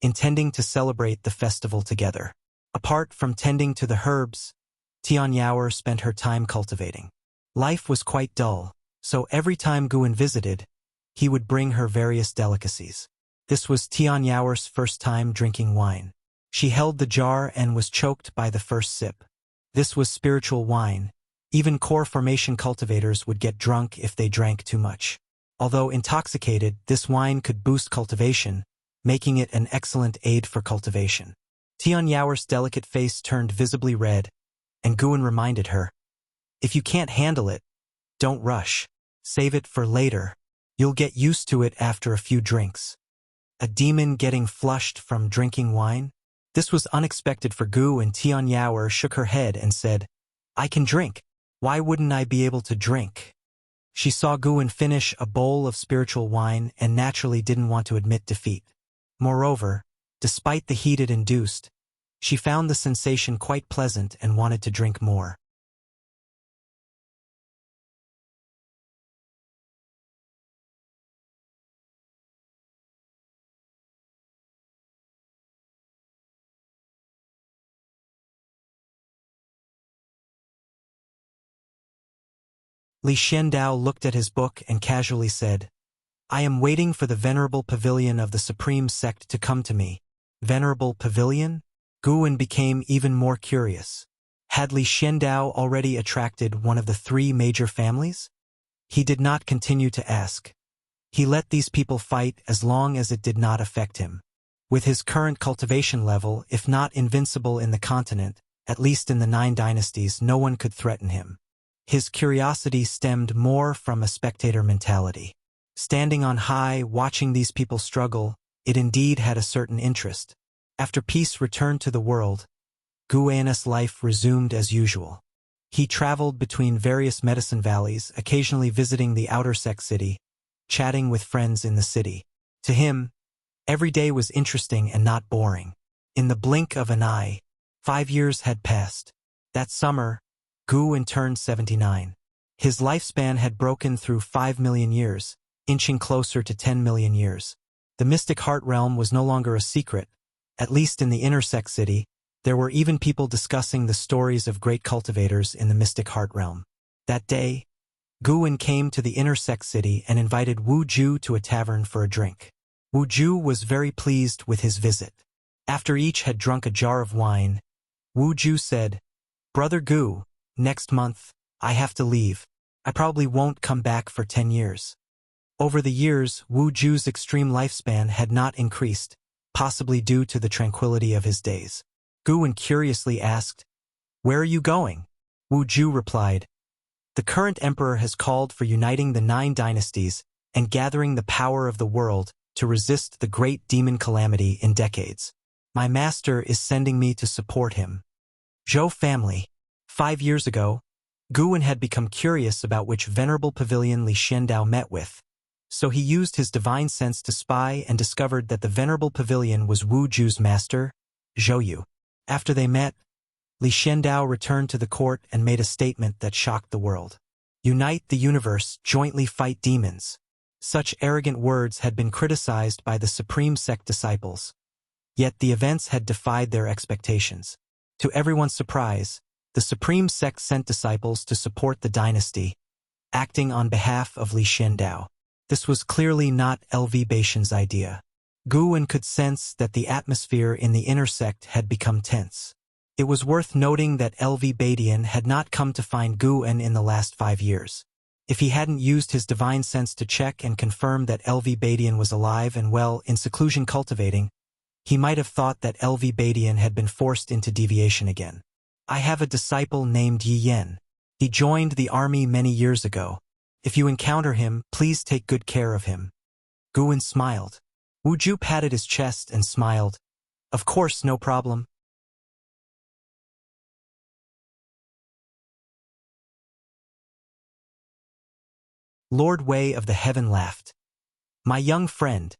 intending to celebrate the festival together. Apart from tending to the herbs, Tianyao spent her time cultivating. Life was quite dull, so every time Guan visited, he would bring her various delicacies. This was Tianyao's first time drinking wine. She held the jar and was choked by the first sip. This was spiritual wine. Even core formation cultivators would get drunk if they drank too much. Although intoxicated, this wine could boost cultivation, making it an excellent aid for cultivation. Tianyao's delicate face turned visibly red, and Guan reminded her, "If you can't handle it, don't rush. Save it for later. You'll get used to it after a few drinks." A demon getting flushed from drinking wine? This was unexpected for Gu, and Tianyao shook her head and said, "I can drink. Why wouldn't I be able to drink?" She saw Guan finish a bowl of spiritual wine and naturally didn't want to admit defeat. Moreover, despite the heat it induced, she found the sensation quite pleasant and wanted to drink more. Li Xiandao looked at his book and casually said, "I am waiting for the Venerable Pavilion of the Supreme Sect to come to me." Venerable Pavilion? Guan became even more curious. Had Li Xiandao already attracted one of the 3 major families? He did not continue to ask. He let these people fight as long as it did not affect him. With his current cultivation level, if not invincible in the continent, at least in the 9 dynasties, no one could threaten him. His curiosity stemmed more from a spectator mentality. Standing on high, watching these people struggle, it indeed had a certain interest. After peace returned to the world, Guan's life resumed as usual. He traveled between various medicine valleys, occasionally visiting the outer sect city, chatting with friends in the city. To him, every day was interesting and not boring. In the blink of an eye, 5 years had passed. That summer, Gu turned 79. His lifespan had broken through 5 million years, inching closer to 10 million years. The mystic heart realm was no longer a secret. At least in the inner sect city, there were even people discussing the stories of great cultivators in the mystic heart realm. That day, Gu came to the inner sect city and invited Wu Ju to a tavern for a drink. Wu Ju was very pleased with his visit. After each had drunk a jar of wine, Wu Ju said, "Brother Gu, next month, I have to leave. I probably won't come back for 10 years. Over the years, Wu Ju's extreme lifespan had not increased, possibly due to the tranquility of his days. Gu curiously asked, "Where are you going?" Wu Ju replied, "The current emperor has called for uniting the 9 dynasties and gathering the power of the world to resist the great demon calamity in decades. My master is sending me to support him." Zhou family. 5 years ago, Gu had become curious about which venerable pavilion Li Xiandao met with. So he used his divine sense to spy and discovered that the venerable pavilion was Wu Ju's master, Zhou Yu. After they met, Li Xiandao returned to the court and made a statement that shocked the world. "Unite the universe, jointly fight demons." Such arrogant words had been criticized by the Supreme Sect disciples. Yet the events had defied their expectations. To everyone's surprise, the Supreme Sect sent disciples to support the dynasty, acting on behalf of Li Xiandao. This was clearly not LV Baishan's idea. Gu could sense that the atmosphere in the inner sect had become tense. It was worth noting that LV Badian had not come to find Gu in the last 5 years. If he hadn't used his divine sense to check and confirm that LV Badian was alive and well in seclusion cultivating, he might have thought that LV Badian had been forced into deviation again. "I have a disciple named Yi Yen. He joined the army many years ago. If you encounter him, please take good care of him." Gu smiled. Wu Ju patted his chest and smiled. "Of course, no problem." Lord Wei of the Heaven laughed. "My young friend,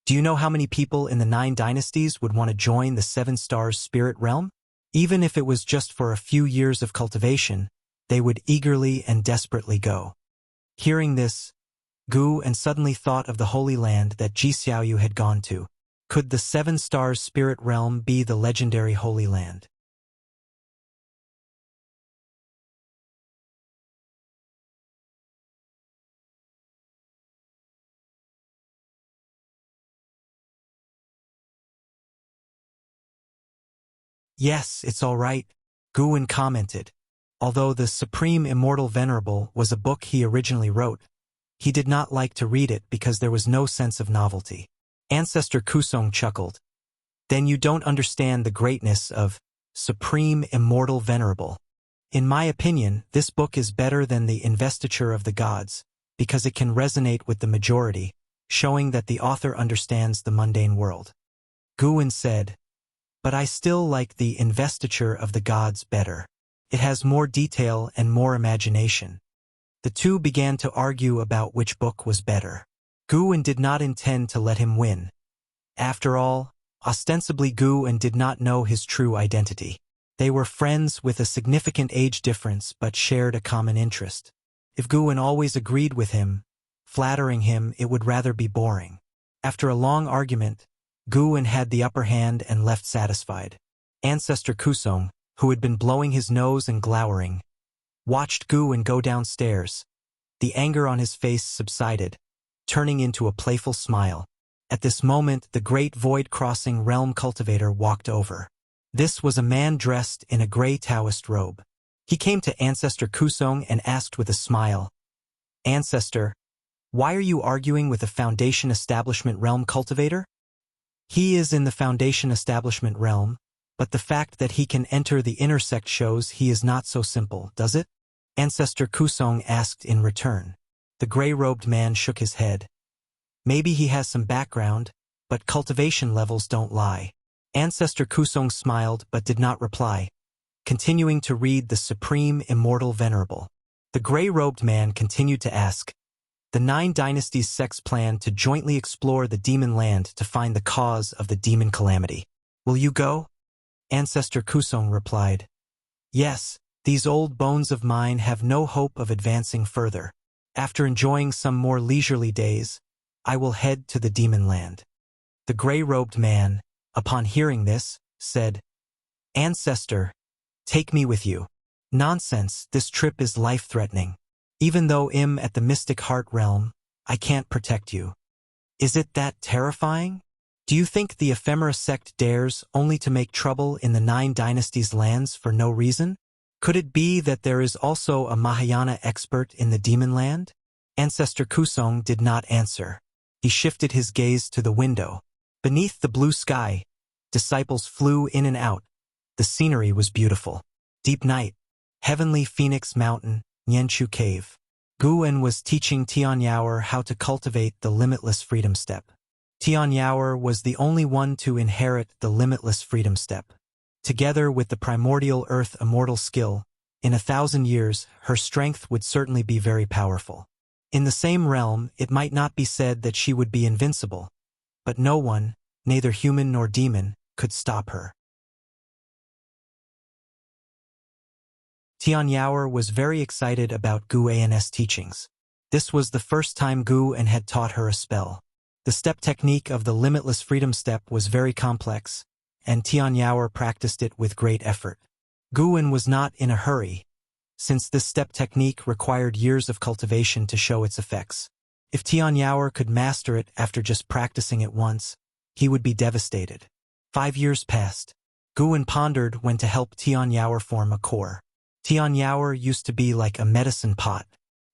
do you know how many people in the 9 dynasties would want to join the 7 stars spirit realm? Even if it was just for a few years of cultivation, they would eagerly and desperately go." Hearing this, Gu suddenly thought of the Holy Land that Ji Xiaoyu had gone to. Could the 7 stars spirit realm be the legendary Holy Land? "Yes, it's all right," Gu commented. Although The Supreme Immortal Venerable was a book he originally wrote, he did not like to read it because there was no sense of novelty. Ancestor Kusong chuckled. "Then you don't understand the greatness of Supreme Immortal Venerable. In my opinion, this book is better than the Investiture of the Gods, because it can resonate with the majority, showing that the author understands the mundane world." Gu said, "But I still like the Investiture of the Gods better. It has more detail and more imagination." The two began to argue about which book was better. Gu did not intend to let him win. After all, ostensibly Gu did not know his true identity. They were friends with a significant age difference but shared a common interest. If Gu always agreed with him, flattering him, it would rather be boring. After a long argument, Gu had the upper hand and left satisfied. Ancestor Kusong, who had been blowing his nose and glowering, watched Gu go downstairs. The anger on his face subsided, turning into a playful smile. At this moment, the great void-crossing realm cultivator walked over. This was a man dressed in a gray Taoist robe. He came to Ancestor Kusong and asked with a smile, "Ancestor, why are you arguing with the Foundation Establishment Realm cultivator?" "He is in the Foundation Establishment Realm, but the fact that he can enter the intersect shows he is not so simple, does it?" Ancestor Kusong asked in return. The gray-robed man shook his head. "Maybe he has some background, but cultivation levels don't lie." Ancestor Kusong smiled but did not reply. continuing to read the Supreme Immortal Venerable. The gray-robed man continued to ask, the 9 Dynasties sects plan to jointly explore the demon land to find the cause of the demon calamity. Will you go? Ancestor Kusong replied. Yes, these old bones of mine have no hope of advancing further. After enjoying some more leisurely days, I will head to the demon land. The gray-robed man, upon hearing this, said, Ancestor, take me with you. Nonsense, this trip is life-threatening. Even though I'm at the mystic heart realm, I can't protect you. Is it that terrifying? Do you think the ephemera sect dares only to make trouble in the 9 Dynasties lands for no reason? Could it be that there is also a Mahayana expert in the demon land? Ancestor Kusong did not answer. He shifted his gaze to the window. Beneath the blue sky, disciples flew in and out. The scenery was beautiful. Deep night, heavenly Phoenix Mountain, Nianchu Cave. Guwen was teaching Tianyao how to cultivate the limitless freedom step. Tianyao was the only one to inherit the limitless freedom step. Together with the primordial earth immortal skill, in 1,000 years, her strength would certainly be very powerful. In the same realm, it might not be said that she would be invincible, but no one, neither human nor demon, could stop her. Tianyao was very excited about Gu An's teachings. This was the first time Gu An had taught her a spell. The step technique of the limitless freedom step was very complex, and Tianyao practiced it with great effort. Gu An was not in a hurry, since this step technique required years of cultivation to show its effects. If Tianyao could master it after just practicing it once, he would be devastated. 5 years passed. Gu An pondered when to help Tianyao form a core. Tianyao used to be like a medicine pot.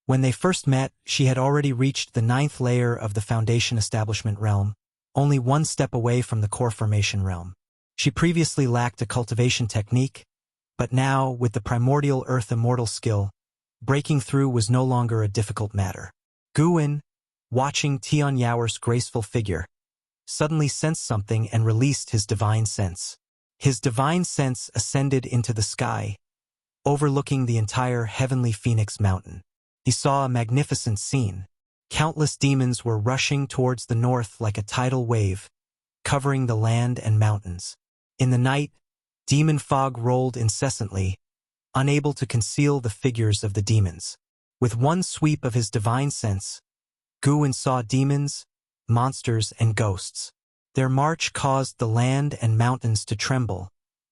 When they first met, she had already reached the 9th layer of the foundation establishment realm, only 1 step away from the core formation realm. She previously lacked a cultivation technique, but now, with the primordial earth immortal skill, breaking through was no longer a difficult matter. Gu An, watching Tianyao's graceful figure, suddenly sensed something and released his divine sense. His divine sense ascended into the sky, overlooking the entire heavenly Phoenix Mountain. He saw a magnificent scene. Countless demons were rushing towards the north like a tidal wave, covering the land and mountains. In the night, demon fog rolled incessantly, unable to conceal the figures of the demons. With one sweep of his divine sense, Gu An saw demons, monsters, and ghosts. Their march caused the land and mountains to tremble,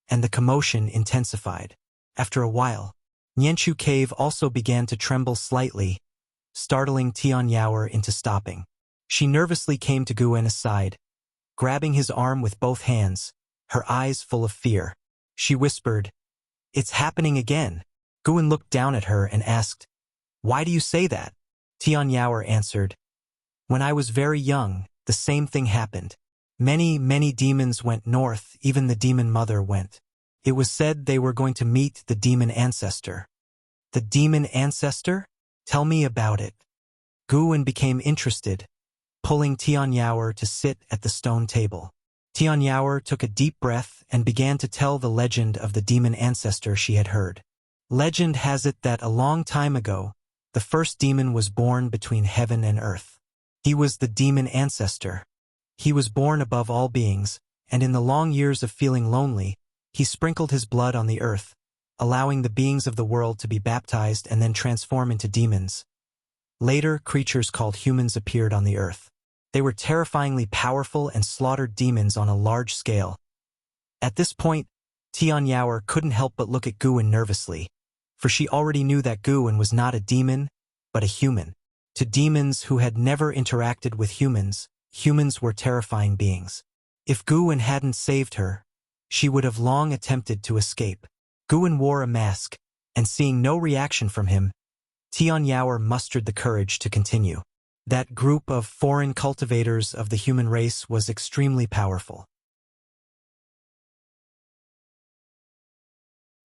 and the commotion intensified. After a while, Nianchu Cave also began to tremble slightly, startling Tianyao into stopping. She nervously came to Gu An's side, grabbing his arm with both hands, her eyes full of fear. She whispered, "It's happening again." Gu An looked down at her and asked, "Why do you say that?" Tianyao answered, "When I was very young, the same thing happened. Many demons went north, even the demon mother went. It was said they were going to meet the demon ancestor." "The demon ancestor? Tell me about it." Gu An became interested, pulling Tianyao to sit at the stone table. Tianyao took a deep breath and began to tell the legend of the demon ancestor she had heard. Legend has it that a long time ago, the first demon was born between heaven and earth. He was the demon ancestor. He was born above all beings, and in the long years of feeling lonely, he sprinkled his blood on the earth, allowing the beings of the world to be baptized and then transform into demons. Later, creatures called humans appeared on the earth. They were terrifyingly powerful and slaughtered demons on a large scale. At this point, Tianyao couldn't help but look at Gu An nervously, for she already knew that Gu An was not a demon, but a human. To demons who had never interacted with humans, humans were terrifying beings. If Gu An hadn't saved her, she would have long attempted to escape. Gu An wore a mask, and seeing no reaction from him, Tianyao mustered the courage to continue. That group of foreign cultivators of the human race was extremely powerful.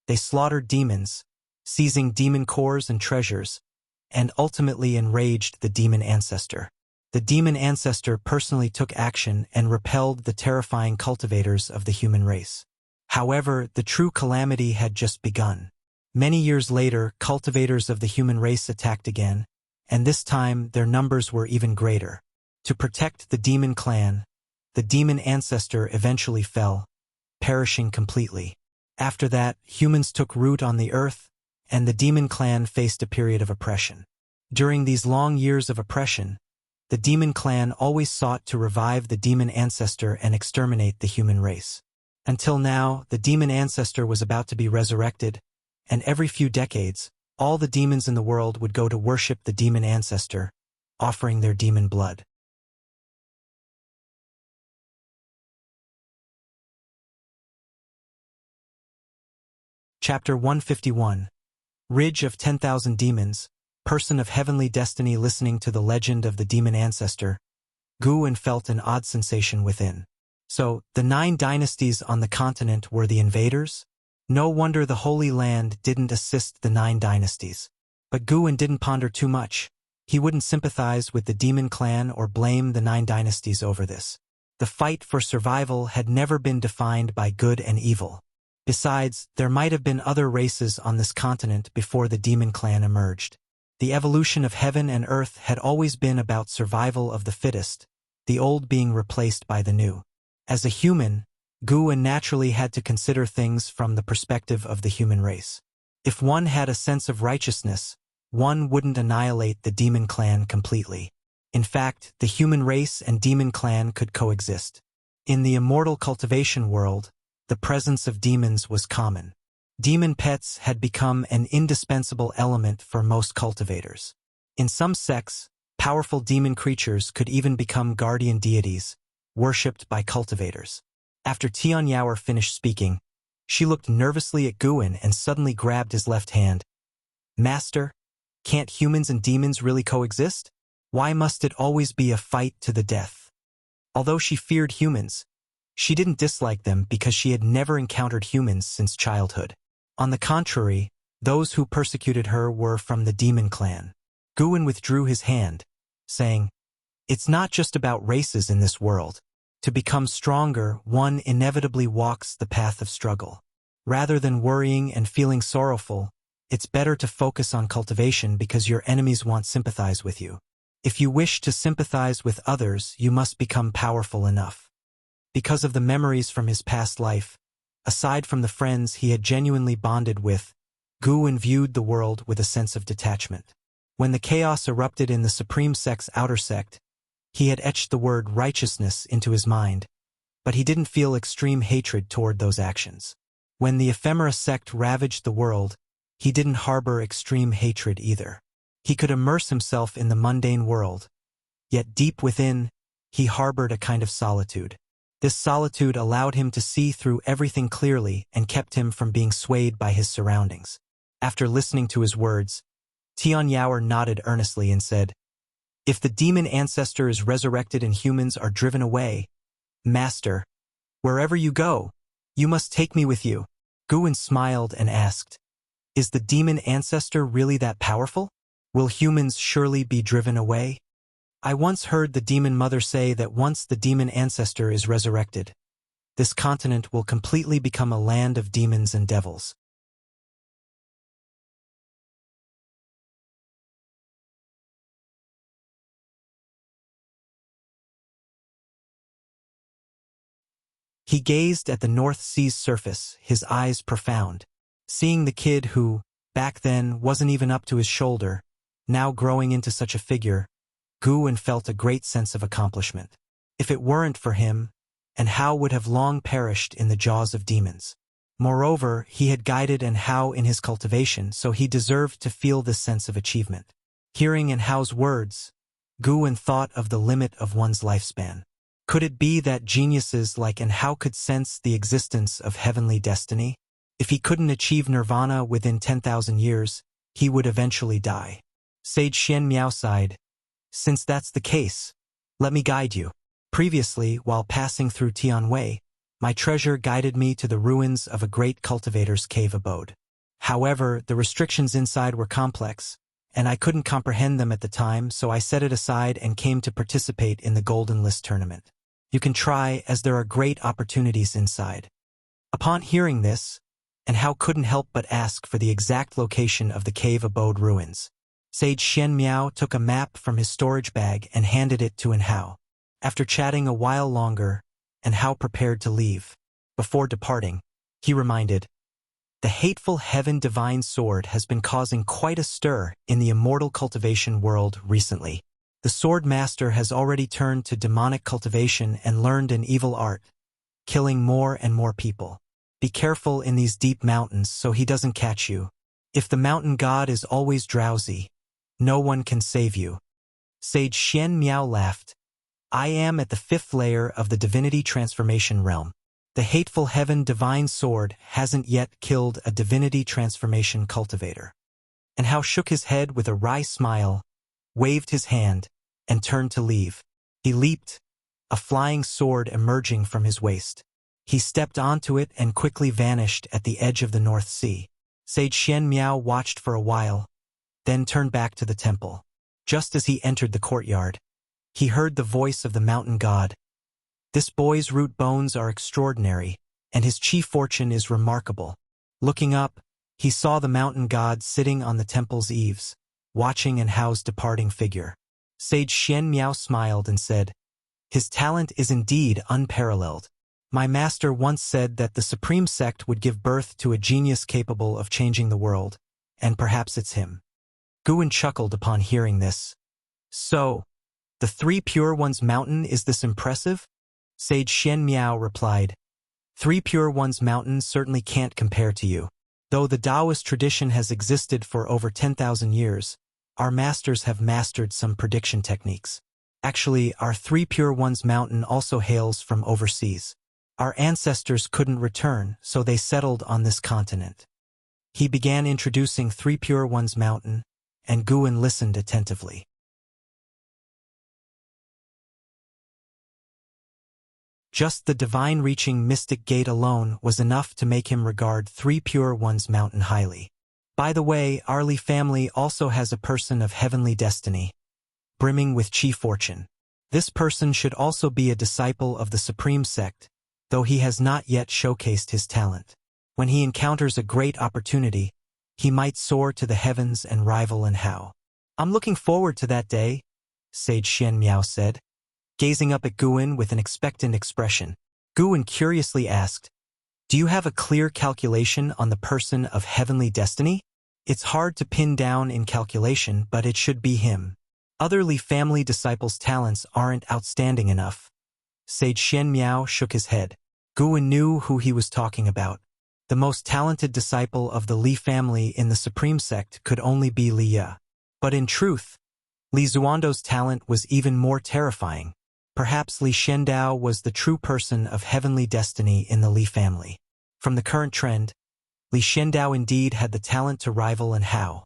They slaughtered demons, seizing demon cores and treasures, and ultimately enraged the demon ancestor. The demon ancestor personally took action and repelled the terrifying cultivators of the human race. However, the true calamity had just begun. Many years later, cultivators of the human race attacked again, and this time their numbers were even greater. To protect the demon clan, the demon ancestor eventually fell, perishing completely. After that, humans took root on the earth, and the demon clan faced a period of oppression. During these long years of oppression, the demon clan always sought to revive the demon ancestor and exterminate the human race. Until now, the demon ancestor was about to be resurrected, and every few decades, all the demons in the world would go to worship the demon ancestor, offering their demon blood. Chapter 151. Ridge of 10,000 Demons, person of heavenly destiny listening to the legend of the demon ancestor, Guwen felt an odd sensation within. So, the 9 dynasties on the continent were the invaders? No wonder the Holy Land didn't assist the 9 dynasties. But Guwen didn't ponder too much. He wouldn't sympathize with the demon clan or blame the 9 dynasties over this. The fight for survival had never been defined by good and evil. Besides, there might have been other races on this continent before the demon clan emerged. The evolution of heaven and earth had always been about survival of the fittest, the old being replaced by the new. As a human, Guwen naturally had to consider things from the perspective of the human race. If one had a sense of righteousness, one wouldn't annihilate the demon clan completely. In fact, the human race and demon clan could coexist. In the immortal cultivation world, the presence of demons was common. Demon pets had become an indispensable element for most cultivators. In some sects, powerful demon creatures could even become guardian deities, worshipped by cultivators. After Tianyao finished speaking, she looked nervously at Guwen and suddenly grabbed his left hand. "Master, can't humans and demons really coexist? Why must it always be a fight to the death?" Although she feared humans, she didn't dislike them because she had never encountered humans since childhood. On the contrary, those who persecuted her were from the demon clan. Guwen withdrew his hand, saying, "It's not just about races in this world. To become stronger, one inevitably walks the path of struggle. Rather than worrying and feeling sorrowful, it's better to focus on cultivation because your enemies won't sympathize with you. If you wish to sympathize with others, you must become powerful enough." Because of the memories from his past life, aside from the friends he had genuinely bonded with, Guwen viewed the world with a sense of detachment. When the chaos erupted in the Supreme Sect's outer sect, he had etched the word righteousness into his mind, but he didn't feel extreme hatred toward those actions. When the ephemera sect ravaged the world, he didn't harbor extreme hatred either. He could immerse himself in the mundane world, yet deep within, he harbored a kind of solitude. This solitude allowed him to see through everything clearly and kept him from being swayed by his surroundings. After listening to his words, Tianyao nodded earnestly and said, "If the demon ancestor is resurrected and humans are driven away, Master, wherever you go, you must take me with you." Guwen smiled and asked, "Is the demon ancestor really that powerful? Will humans surely be driven away?" "I once heard the demon mother say that once the demon ancestor is resurrected, this continent will completely become a land of demons and devils." He gazed at the North Sea's surface, his eyes profound. Seeing the kid who, back then, wasn't even up to his shoulder, now growing into such a figure, Guwen felt a great sense of accomplishment. If it weren't for him, and Hao would have long perished in the jaws of demons. Moreover, he had guided and Hao in his cultivation, so he deserved to feel this sense of achievement. Hearing Hao's words, Guwen thought of the limit of one's lifespan. Could it be that geniuses like Hao could sense the existence of heavenly destiny? If he couldn't achieve nirvana within 10,000 years, he would eventually die. Sage Xian Miao sighed. "Since that's the case, let me guide you." Previously, while passing through Tianwei, my treasure guided me to the ruins of a great cultivator's cave abode. However, the restrictions inside were complex, and I couldn't comprehend them at the time, so I set it aside and came to participate in the Golden List tournament. You can try, as there are great opportunities inside. Upon hearing this, and Hao couldn't help but ask for the exact location of the cave abode ruins. Sage Xian Miao took a map from his storage bag and handed it to Hao. After chatting a while longer, Hao prepared to leave. Before departing, he reminded, "The hateful Heaven Divine Sword has been causing quite a stir in the immortal cultivation world recently. The sword master has already turned to demonic cultivation and learned an evil art, killing more and more people. Be careful in these deep mountains so he doesn't catch you. If the mountain god is always drowsy, no one can save you." Sage Xian Miao laughed. "I am at the 5th layer of the divinity transformation realm. The hateful Heaven Divine Sword hasn't yet killed a divinity transformation cultivator." Hao shook his head with a wry smile, waved his hand, and turned to leave. He leaped, a flying sword emerging from his waist. He stepped onto it and quickly vanished at the edge of the North Sea. Sage Xian Miao watched for a while, then turned back to the temple. Just as he entered the courtyard, he heard the voice of the mountain god. "This boy's root bones are extraordinary, and his chi fortune is remarkable." Looking up, he saw the mountain god sitting on the temple's eaves, watching Hao's departing figure. Sage Xian Miao smiled and said, "His talent is indeed unparalleled. My master once said that the Supreme Sect would give birth to a genius capable of changing the world, and perhaps it's him." Guan chuckled upon hearing this. "So, the Three Pure Ones Mountain is this impressive?" Sage Xian Miao replied, "Three Pure Ones Mountain certainly can't compare to you. Though the Taoist tradition has existed for over 10,000 years, our masters have mastered some prediction techniques. Actually, our Three Pure Ones Mountain also hails from overseas. Our ancestors couldn't return, so they settled on this continent." He began introducing Three Pure Ones Mountain, and Guan listened attentively. Just the divine-reaching mystic gate alone was enough to make him regard Three Pure Ones Mountain highly. By the way, our Li family also has a person of heavenly destiny, brimming with chi fortune. This person should also be a disciple of the Supreme Sect, though he has not yet showcased his talent. When he encounters a great opportunity, he might soar to the heavens and rival Hao. "I'm looking forward to that day," Sage Xian Miao said, gazing up at Guan with an expectant expression. Guan curiously asked, "Do you have a clear calculation on the person of heavenly destiny?" "It's hard to pin down in calculation, but it should be him. Other Li family disciples' talents aren't outstanding enough." Sage Xian Miao shook his head. Guan knew who he was talking about. The most talented disciple of the Li family in the Supreme Sect could only be Li Ye. But in truth, Li Zuando's talent was even more terrifying. Perhaps Li Shendao was the true person of heavenly destiny in the Li family. From the current trend, Li Shendao indeed had the talent to rival Hao.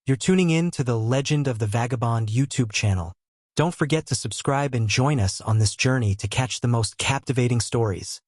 You're tuning in to the Legend of the Vagabond YouTube channel. Don't forget to subscribe and join us on this journey to catch the most captivating stories.